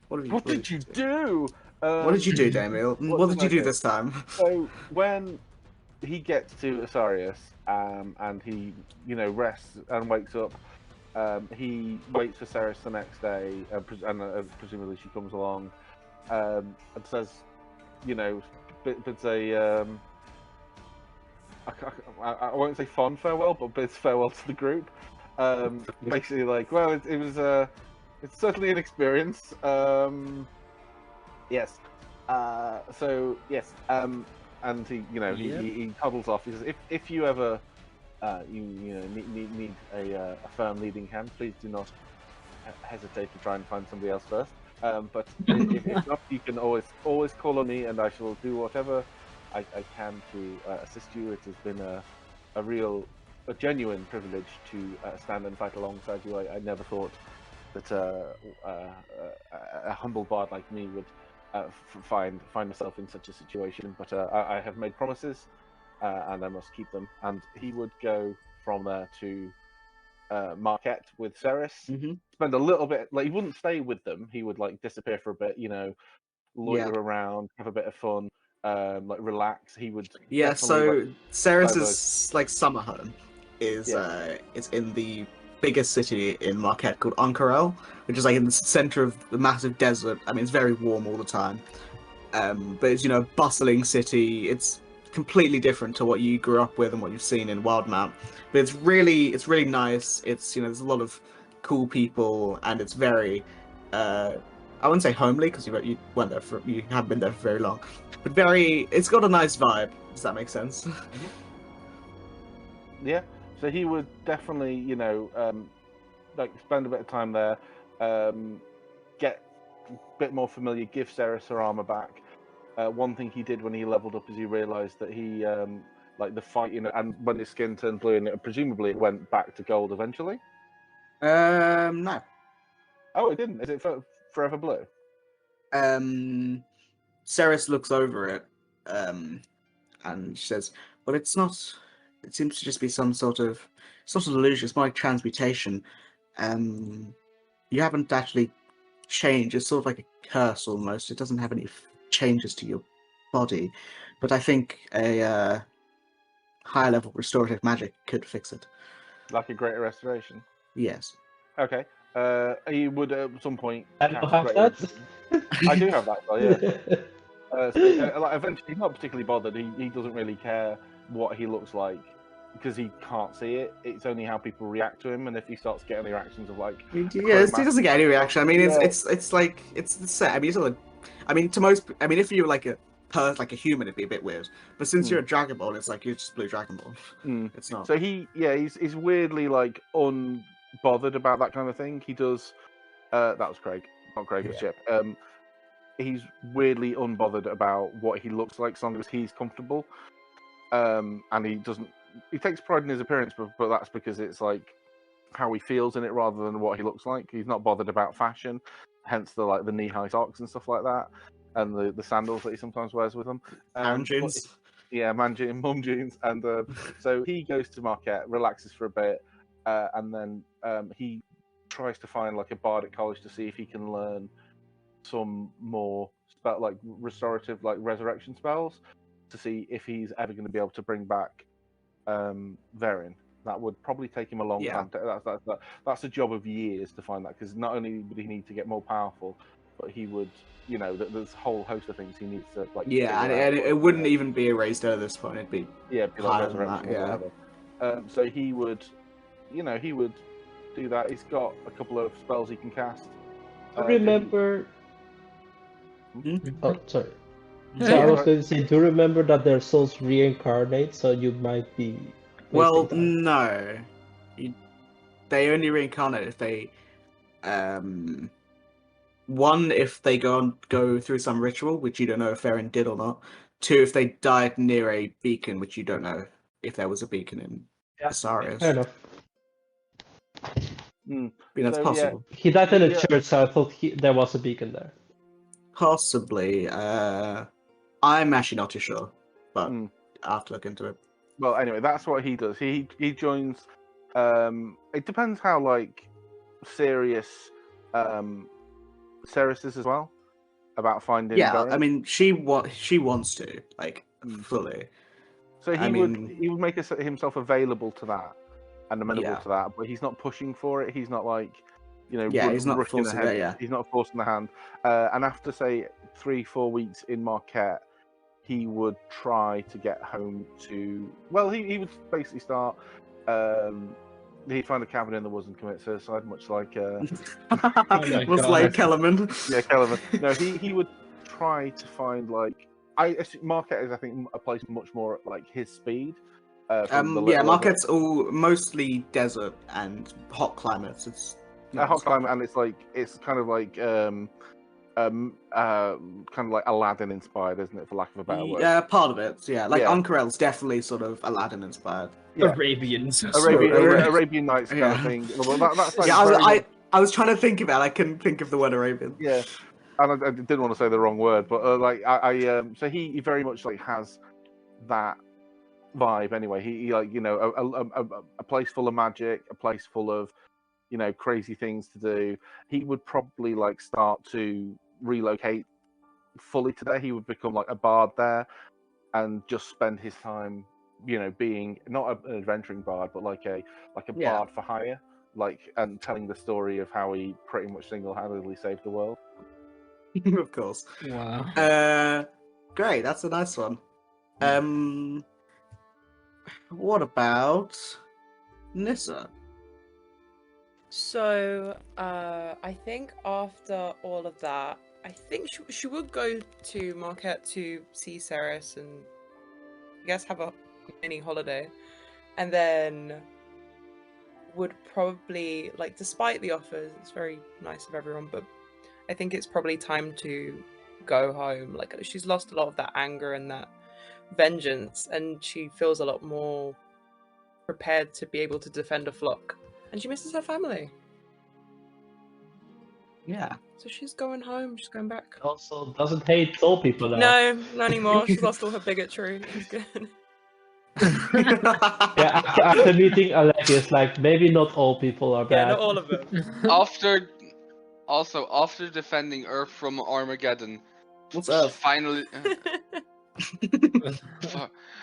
What did you do? What did you do, Damiel? What did you do this time? So when he gets to Asarius, and he, rests and wakes up, he waits for Ceres the next day, and presumably she comes along, and says, bids a, I won't say fond farewell, but bids farewell to the group. Basically, like, well, it's certainly an experience. Yes. So yes. And he, he toddles off. He says, if you ever, need a firm leading hand, please do not hesitate to try and find somebody else first. But if not, you can always call on me, and I shall do whatever I can to assist you. It has been a genuine privilege to stand and fight alongside you. I never thought that a humble bard like me would find myself in such a situation, but I have made promises, and I must keep them. And he would go from there to Marquette with Ceres, spend a little bit, like, he wouldn't stay with them, he would like disappear for a bit, loiter around, have a bit of fun, like relax. He would so Ceres's like summer home is it's in the biggest city in Marquette called Ankarel, which is like in the center of the massive desert. I mean, it's very warm all the time, but it's a bustling city. It's completely different to what you grew up with and what you've seen in Wildemount, but it's really nice. It's there's a lot of cool people, and it's very I wouldn't say homely because you haven't been there for very long, but it's got a nice vibe. Does that make sense? Yeah. So he would definitely, like spend a bit of time there, get a bit more familiar, give Ceres her armor back. One thing he did when he leveled up is he realized that he, like the fight, and when his skin turned blue, and presumably it went back to gold eventually. No. Oh, it didn't. Is it forever blue? Ceres looks over it, and she says, "Well, it's not. It seems to just be some sort of. It's not an illusion. It's more like transmutation. You haven't actually changed. It's sort of like a curse almost. It doesn't have any changes to your body, but I think a higher level restorative magic could fix it. Like a greater restoration. Yes. Okay. You would at some point. I don't have that. I do have that. Well, yeah. Like eventually, he's not particularly bothered. He doesn't really care what he looks like because he can't see it. It's only how people react to him, and if he starts getting the reactions of like, he doesn't get any reaction. I mean, it's like it's the set. I mean, to most. I mean, if you were like a human, it'd be a bit weird. But since you're a Dragon Ball, it's like you're just blue Dragon Ball. It's not. So he's weirdly like unbothered about that kind of thing. He does. That was Craig, not Craig, it's Chip. He's weirdly unbothered about what he looks like, as long as he's comfortable. And he doesn't. He takes pride in his appearance, but that's because it's like how he feels in it rather than what he looks like. He's not bothered about fashion, hence the knee-high socks and stuff like that, and the sandals that he sometimes wears with them. Man jeans. Mum jeans. And so he goes to Marquette, relaxes for a bit, and then he tries to find like a bard at college to see if he can learn some more restorative, like resurrection spells, to see if he's ever going to be able to bring back Varian. That would probably take him a long time. That's a job of years to find that, because not only would he need to get more powerful, but he would, there's a whole host of things he needs to like. Yeah, and figure out. it wouldn't even be a raised dead at this point. It'd be It'd be like higher than resurrection that, or whatever. So he would, he would do that. He's got a couple of spells he can cast. Remember. Oh, sorry. So Yeah. I was going to say, do remember that their souls reincarnate, so you might be. Well, wasting time. no. They only reincarnate if they, one, if they go through some ritual, which you don't know if Farron did or not. Two, if they died near a beacon, which you don't know if there was a beacon in Asarius. Fair enough. I mean, that's So, possible. He died in a Yeah. church, so I thought there was a beacon there. Possibly. I'm actually not too sure, but I'll have to look into it. Well, anyway, that's what he does. He joins. It depends how serious Ceres is as well about finding. Yeah, Beren. I mean, she wants to fully. So he I mean- would make himself available to that and amenable Yeah. to that, but he's not pushing for it. He's not He's not rushing forcing ahead. it, yeah. He's not forcing the hand. And after say 3-4 weeks in Marquette, he would try to get home to. Well, he would basically start. He'd find a cabin in the woods and commit suicide, much like my Was God. like Kellerman. yeah, Kelvin. No, he would try to find Marquette is, I think, a place much more at his speed. From the little Marquette's all mostly desert and hot climates. It's hot climate, and it's kind of like Aladdin inspired, isn't it, for lack of a better word? Yeah, part of it. Yeah, Yeah. Uncarel's definitely sort of Aladdin inspired. Yeah. Arabians. Arabian Nights kind Yeah. of thing. Well, that's Yeah, very much- I was trying to think of it. I couldn't think of the word Arabian. yeah, and I didn't want to say the wrong word, but so he very much has that vibe. Anyway, he a place full of magic, a place full of crazy things to do. He would probably start to relocate fully to there. He would become a bard there, and just spend his time, being not an adventuring bard, but a Yeah. bard for hire, and telling the story of how he pretty much single-handedly saved the world. Of course. Wow. Great. That's a nice one. What about Nissa? So, I think after all of that, I think she would go to Marquette to see Ceres and I guess have a mini holiday, and then would probably despite the offers, it's very nice of everyone, but I think it's probably time to go home. She's lost a lot of that anger and that vengeance, and she feels a lot more prepared to be able to defend a flock. And she misses her family. Yeah. So she's going home. She's going back. Also, doesn't hate soul people now. No, not anymore. She's lost all her bigotry. She's good. Yeah, after meeting Alexius, maybe not all people are Yeah, bad. not all of them. After defending Earth from Armageddon, What's she up? finally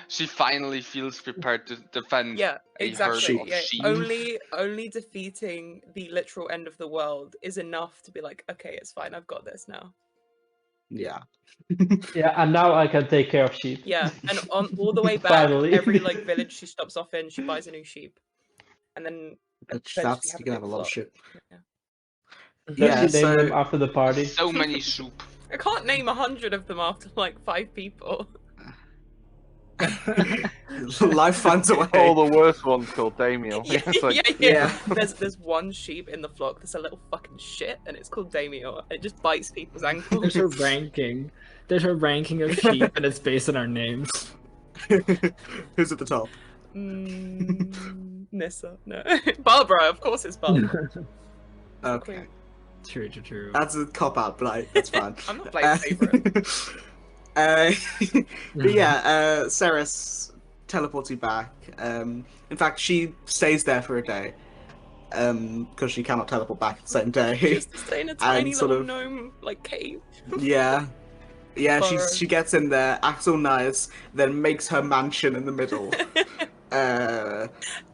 she finally feels prepared to defend Yeah, a exactly. herd of Yeah, sheep. only defeating the literal end of the world is enough to be okay, it's fine. I've got this now. Yeah. Yeah, and now I can take care of sheep. Yeah, and on all the way back, Finally. every village she stops off in, she buys a new sheep, and then That's eventually you can have a big lot of flock. shit. Yeah. Does Yeah, she name them so after the party? So many soup. I can't name 100 of them after 5 people. life finds a way. All the worst ones called Damiel. yeah. yeah. There's one sheep in the flock that's a little fucking shit, and it's called Damiel. It just bites people's ankles. There's a ranking. There's a ranking of sheep, and it's based on our names. Who's at the top? Nissa. No. Barbara, of course it's Barbara. Okay. Queen. True. That's a cop out, but that's fine. I'm not playing favourite. But yeah, Ceres teleports you back. In fact, she stays there for a day because she cannot teleport back the same day. Just to stay in a tiny sort little of- gnome cave. Yeah. Yeah, Burrow. she gets in there, acts all nice, then makes her mansion in the middle.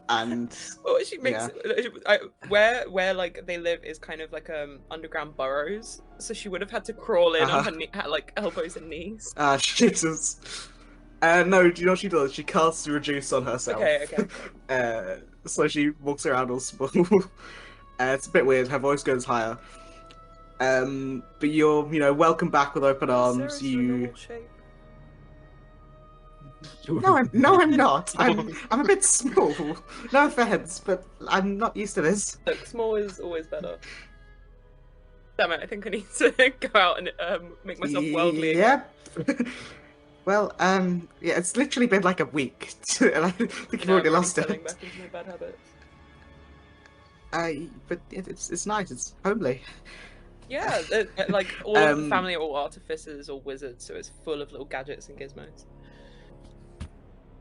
And Well, she makes where like they live is kind of like underground burrows, so she would have had to crawl in on her like elbows and knees. Jesus. No, do you know what she does? She casts reduce on herself. Okay. So she walks around all small. It's a bit weird. Her voice goes higher. But you're, welcome back with open arms. Sarah's your normal shape. No, I'm not. I'm a bit small. No offense, but I'm not used to this. Look, small is always better. Damn it! I think I need to go out and make myself worldly. Yep. Well, yeah, it's literally been like a week, and I think you've already lost it. Back into my bad habits. But it's nice. It's homely. Yeah, like all of the family are all artificers or wizards, so it's full of little gadgets and gizmos.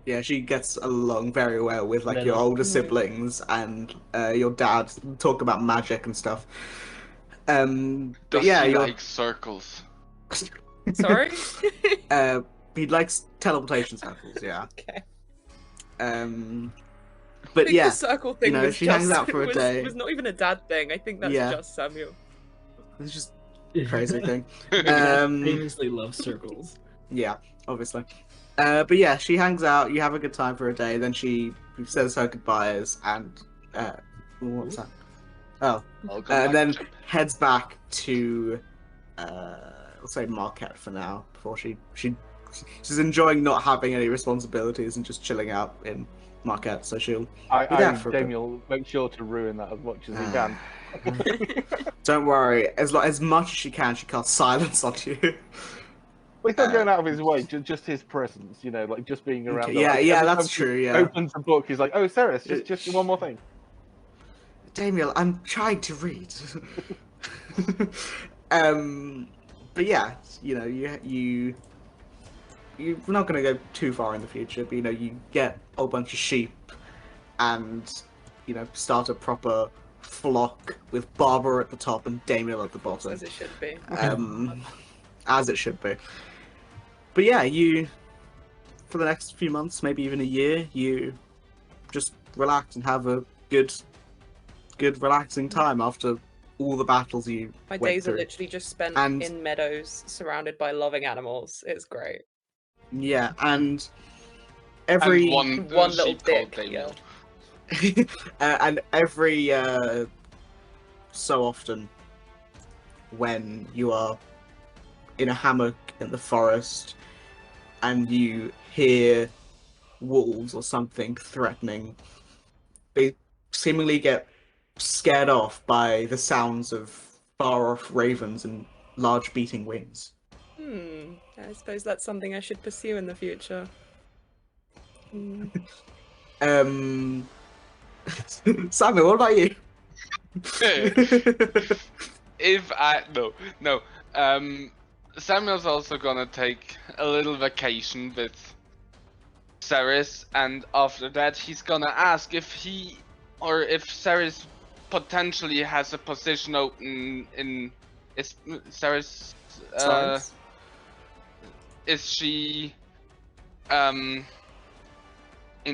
Yeah, she gets along very well with like your older siblings and your dad. Talk about magic and stuff. But yeah, he you're like circles. Sorry. He likes teleportation circles. Yeah. Okay. But I think yeah, the circle thing was she just, hangs out for a day. It was not even a dad thing. I think that's just Samuel. It's just a crazy thing. Famously love circles. Yeah, obviously. But yeah, she hangs out. You have a good time for a day. Then she says her goodbyes and what's that? Oh, and then heads back to let's say Marquette for now. Before she's enjoying not having any responsibilities and just chilling out in Marquette. So she'll. Damien will make sure to ruin that as much as he can. Don't worry. As much as she can, she casts silence on you. Well, he's not going out of his way, just his presence, like just being around. Okay, yeah, that's true. Yeah. Opens the book, he's like, "Oh, Sarah, just one more thing." Damiel, I'm trying to read. But yeah, you're not going to go too far in the future. But you get a whole bunch of sheep, and start a proper flock with Barbara at the top and Damiel at the bottom. As it should be. As it should be. But yeah, for the next few months, maybe even a year, you just relax and have a good relaxing time after all the battles you My went days through. are literally just spent in meadows, surrounded by loving animals. It's great. Yeah, and And one little sheep called dick. Damien. Yeah. and every so often, when you are in a hammock in the forest and you hear wolves or something threatening, they seemingly get scared off by the sounds of far-off ravens and large beating wings. I suppose that's something I should pursue in the future. Samuel, what about you? Samuel's also gonna take a little vacation with Ceres, and after that he's gonna ask if Ceres potentially has a position open in. Is Ceres? Is she in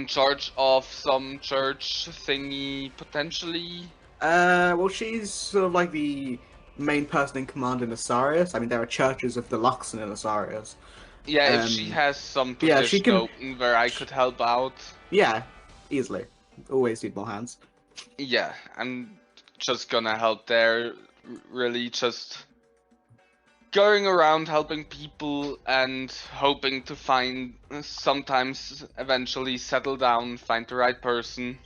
charge of some church thingy potentially? Well, she's sort of like the main person in command in Asarius. I mean, there are churches of the Luxon in Asarius. Yeah, if she has some position open where I could help out. Yeah, easily. Always need more hands. Yeah, I'm just gonna help there. Really, just going around helping people and hoping to sometimes eventually settle down, find the right person.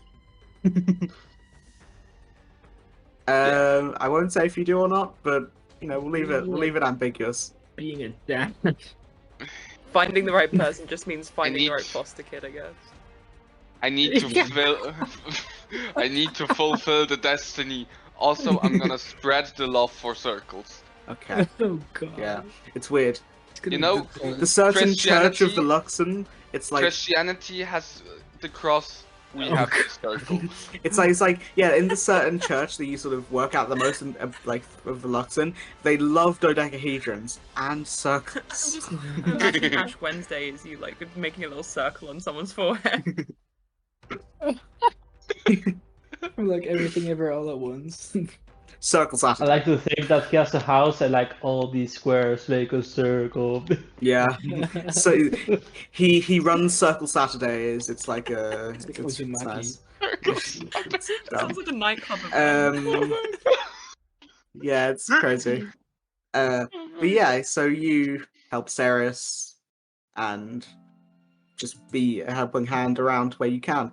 I won't say if you do or not, but we'll leave it ambiguous. Being a dad. Finding the right person just means finding the right foster kid, I guess. I need to fulfill the destiny. Also, I'm gonna spread the love for circles. Okay. Oh god. Yeah, it's weird. The certain church of the Luxon, it's like Christianity has the cross. We have the circle. It's like in the certain church that you sort of work out the most of the Luxon, they love dodecahedrons and circles. I'm just imagining Ash Wednesday is you making a little circle on someone's forehead. Like everything ever all at once. Circle I Saturday. like to think that he has a house and like all these squares make a circle. Yeah. So he runs Circle Saturdays. It's like a It's like it's Uzumaki. nice. Sounds like a nightclub event. Yeah, it's crazy. But yeah, so you help Ceres and just be a helping hand around where you can.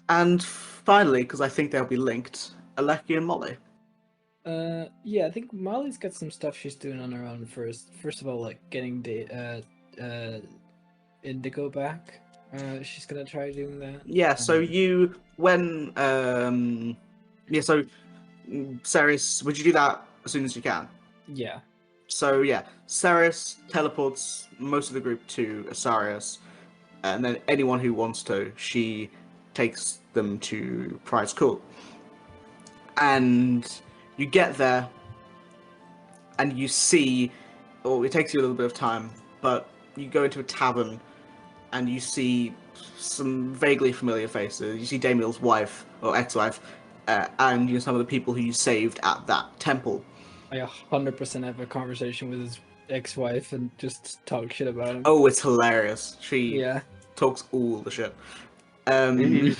And finally, because I think they'll be linked, Aleki and Molly. Yeah, I think Molly's got some stuff she's doing on her own first. First of all, like getting Indigo back. She's gonna try doing that. Yeah, so so Ceres, would you do that as soon as you can? Yeah. So yeah, Ceres teleports most of the group to Asarius, and then anyone who wants to, she takes them to Prize Court. And you get there, and you see, or it takes you a little bit of time, but you go into a tavern, and you see some vaguely familiar faces. You see Damiel's wife, or ex-wife, and some of the people who you saved at that temple. I 100% have a conversation with his ex-wife and just talk shit about him. Oh, it's hilarious. She Yeah. talks all the shit. She's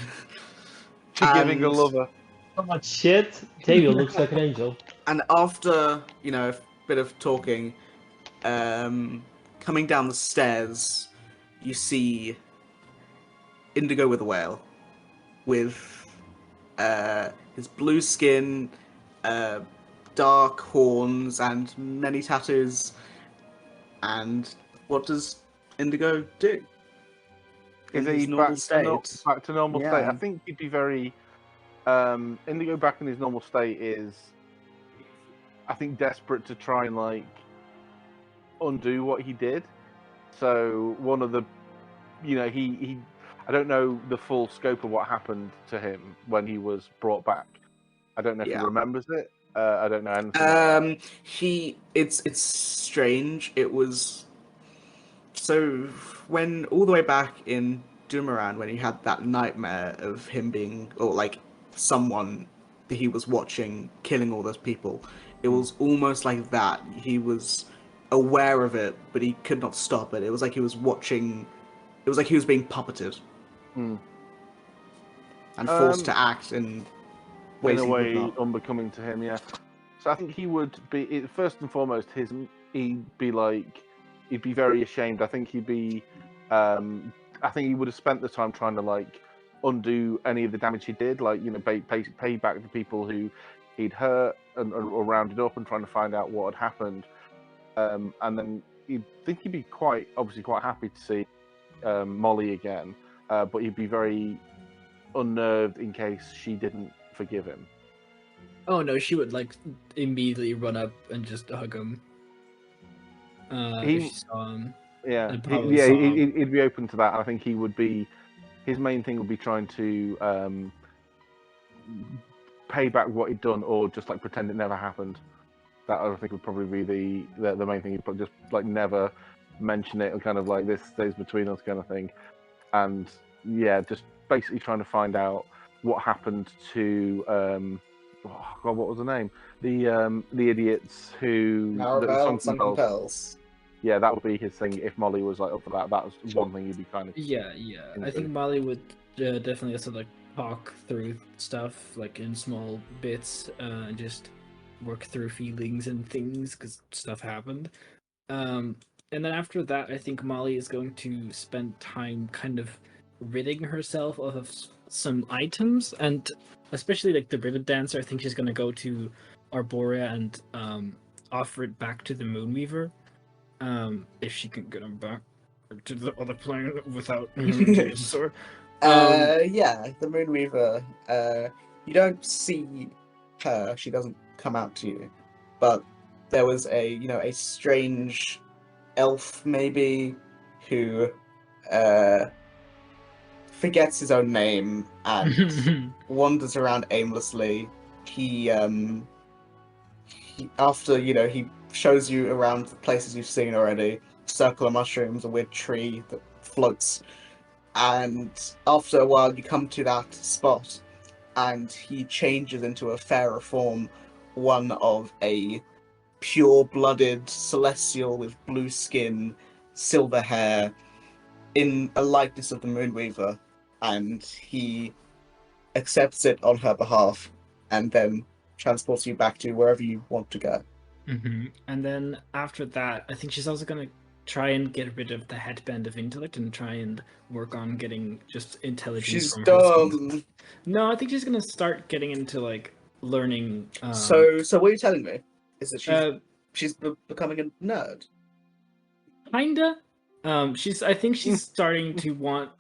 giving a lover. So much shit. Tavio looks like an angel. And after, a bit of talking, coming down the stairs, you see Indigo with a whale, with his blue skin, dark horns, and many tattoos. And what does Indigo do? Is In his he normal back to normal Yeah. state? I think he'd be very. Indigo back in his normal state is, I think, desperate to try and like undo what he did. So one of the, he I don't know the full scope of what happened to him when he was brought back. I don't know if he remembers it. I don't know anything. It's strange. It was so when all the way back in Dumoran, when he had that nightmare of him being, or like someone that he was watching killing all those people. It was almost like that. He was aware of it, but he could not stop it. It was like he was watching. It was like he was being puppeted and forced to act in ways in a he would way not. unbecoming to him. Yeah. So I think he would be first and foremost. He'd be very ashamed. I think he'd be. I think he would have spent the time trying to like undo any of the damage he did, like pay back the people who he'd hurt or rounded up, and trying to find out what had happened. And then he'd be quite happy to see Molly again, but he'd be very unnerved in case she didn't forgive him. Oh no, she would like immediately run up and just hug him. If she saw him. Yeah, And probably saw him. he'd be open to that. I think he would be. His main thing would be trying to pay back what he'd done, or just like pretend it never happened. That I think would probably be the main thing. He'd probably just like never mention it, or kind of like this stays between us kind of thing. And yeah, just basically trying to find out what happened to oh God, what was the name? The idiots who Sunken Pearls. Yeah, that would be his thing. If Molly was like up for that, that was one thing he'd be kind of. Yeah. I think Molly would definitely also like talk through stuff like in small bits, and just work through feelings and things because stuff happened. And then after that, I think Molly is going to spend time kind of ridding herself of some items, and especially like the ribbon dancer. I think she's going to go to Arborea and offer it back to the Moonweaver. If she can get him back to the other plane without using his sword. Yeah, the Moonweaver. You don't see her; she doesn't come out to you. But there was a strange elf maybe who forgets his own name and wanders around aimlessly. He after he shows you around the places you've seen already, circle of mushrooms, a weird tree that floats, and after a while you come to that spot, and he changes into a fairer form, one of a pure-blooded celestial with blue skin, silver hair, in a likeness of the Moonweaver, and he accepts it on her behalf, and then transports you back to wherever you want to go. And then after that, I think she's also gonna try and get rid of the headband of intellect and try and work on getting just intelligence She's from her skills. dumb. No, I think she's gonna start getting into like learning. So what you're telling me is that she's uh, becoming a nerd. kinda. I think she's starting to want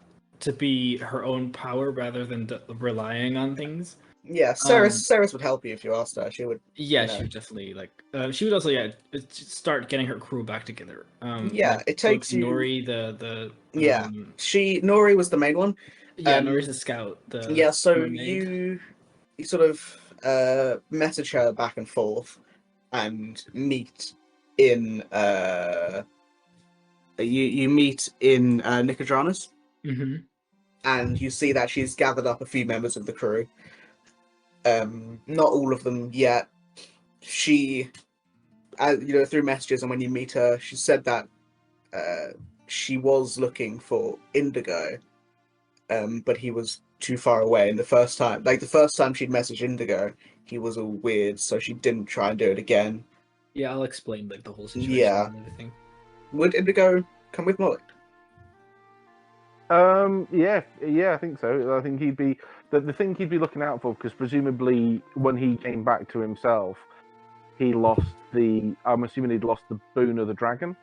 to be her own power rather than relying on things. Yeah, Ceres would help you if you asked her. She would. Yeah, you know. she would definitely like. She would also start getting her crew back together. Yeah, like, it takes you. Nori, the Yeah, Nori was the main one. Yeah, Nori's the scout. Yeah, so mermaid. you sort of message her back and forth, and meet in you meet in Nicodranas, and you see that she's gathered up a few members of the crew. Not all of them yet. She, through messages and when you meet her, she said that she was looking for Indigo, but he was too far away. And the first time she'd messaged Indigo, he was all weird, so she didn't try and do it again. Yeah, I'll explain like the whole situation and everything. Would Indigo come with Molly? Yeah, I think so. I think he'd be the thing he'd be looking out for, because presumably when he came back to himself, he lost I'm assuming he'd lost the boon of the dragon.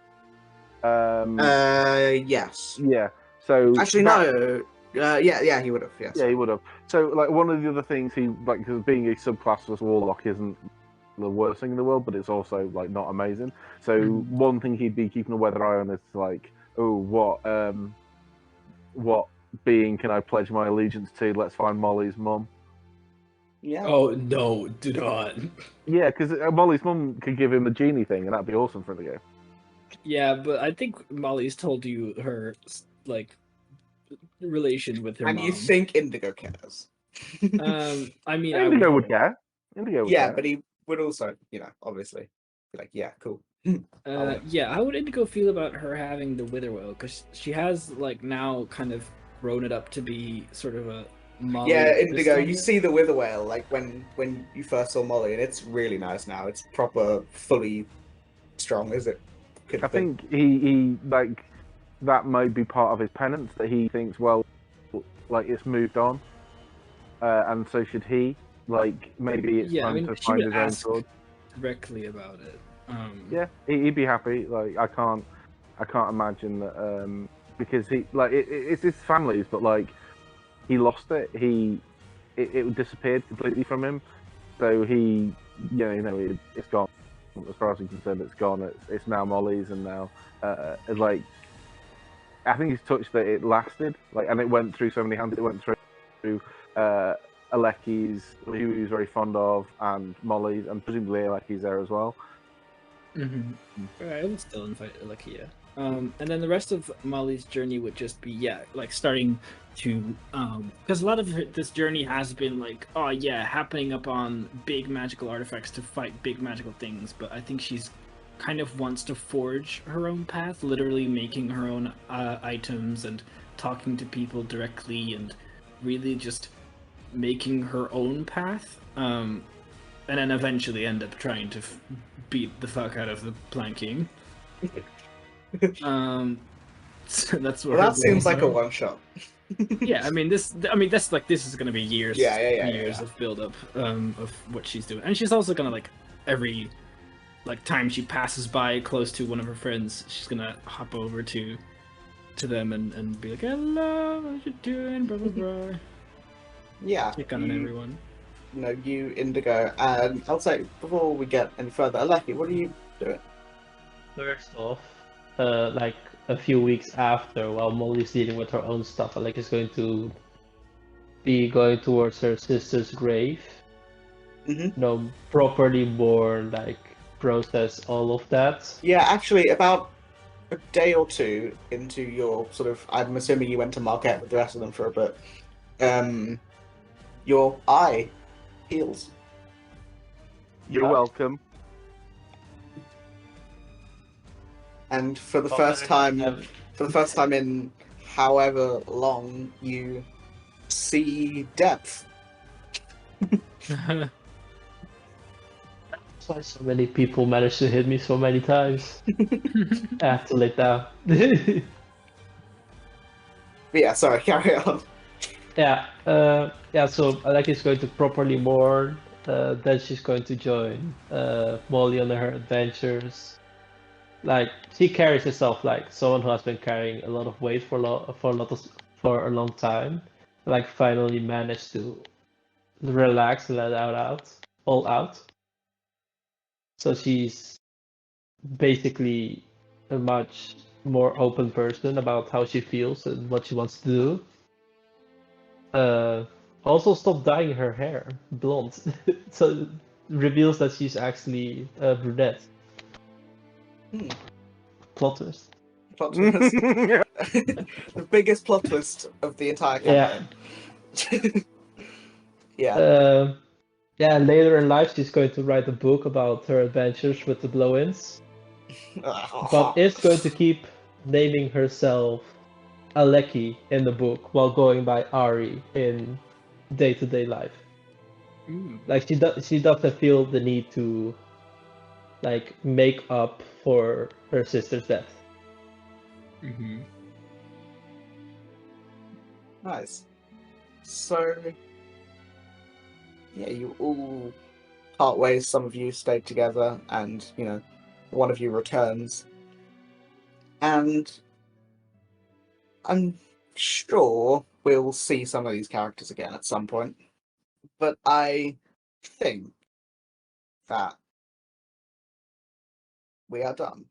Yes. Yeah. So actually, no. Yeah, he would have. Yes. Yeah, he would have. So, like, one of the other things because being a subclassless warlock isn't the worst thing in the world, but it's also like not amazing. So, one thing he'd be keeping a weather eye on is like, what being can I pledge my allegiance to? Let's find Molly's mum. Yeah. Oh no, do not. Yeah, because Molly's mum could give him a genie thing, and that'd be awesome for the game. Yeah, but I think Molly's told you her like relation with her and mom. You think Indigo cares? I mean, Indigo would care. Indigo would care. But he would also, obviously, be like, yeah, cool. Yeah, how would Indigo feel about her having the Witherwell? Because she has like now kind of grown it up to be sort of a Molly. Yeah, Indigo, you see the Witherwell like when you first saw Molly, and it's really nice now. It's proper, fully strong, is it? I think he like that might be part of his penance, that he thinks, well, like it's moved on, and so should he. Like maybe it's time to find his own sword. Directly about it. Yeah, he'd be happy. Like I can't imagine that because he like it's his family's, but like he lost it. It disappeared completely from him. So it's gone. As far as I'm concerned, it's gone. It's now Molly's, and now like I think he's touched that it lasted. Like, and it went through so many hands. It went through Aleki's, who he was very fond of, and Molly's, and presumably Aleki's there as well. I would still invite Aleki, yeah. And then the rest of Molly's journey would just be, like starting to, because a lot of this journey has been like, happening upon big magical artifacts to fight big magical things, but I think she's kind of wants to forge her own path, literally making her own items and talking to people directly and really just making her own path, and then eventually end up trying to beat the fuck out of the planking. So that's what. Well, that seems like a one shot. Yeah, this is gonna be years. Years of build up of what she's doing, and she's also gonna like every time she passes by close to one of her friends, she's gonna hop over to them and be like, "Hello, what you doing?" Blah blah blah. Yeah. Check on everyone. You Indigo, and I'll say before we get any further, Aleki, what are you doing? First off, like a few weeks after, while Molly's dealing with her own stuff, Aleki is going to be going towards her sister's grave. Properly mourn, process all of that. Yeah, actually, about a day or two into your sort of, I'm assuming you went to Marquette with the rest of them for a bit, your eye heals. You're welcome. And for the Well, first time, I've- in however long, you see depth. That's why so many people manage to hit me so many times. I have to lay down. But yeah, sorry, carry on. Yeah, so Aleki is going to properly mourn. Then she's going to join Molly on her adventures. Like, she carries herself like someone who has been carrying a lot of weight for a long time. Like, finally managed to relax and let all out. So she's basically a much more open person about how she feels and what she wants to do. Also stopped dyeing her hair blonde, so it reveals that she's actually a brunette. Plot twist. Plot twist. The biggest plot twist of the entire campaign. Yeah. Yeah, later in life she's going to write a book about her adventures with the blow-ins, but is going to keep naming herself Aleki in the book while going by Ari in day-to-day life. Like, she doesn't feel the need to like make up for her sister's death. Mm-hmm. Nice. So, yeah, you all part ways. Some of you stayed together, and one of you returns. And I'm sure we'll see some of these characters again at some point. But I think that we are done.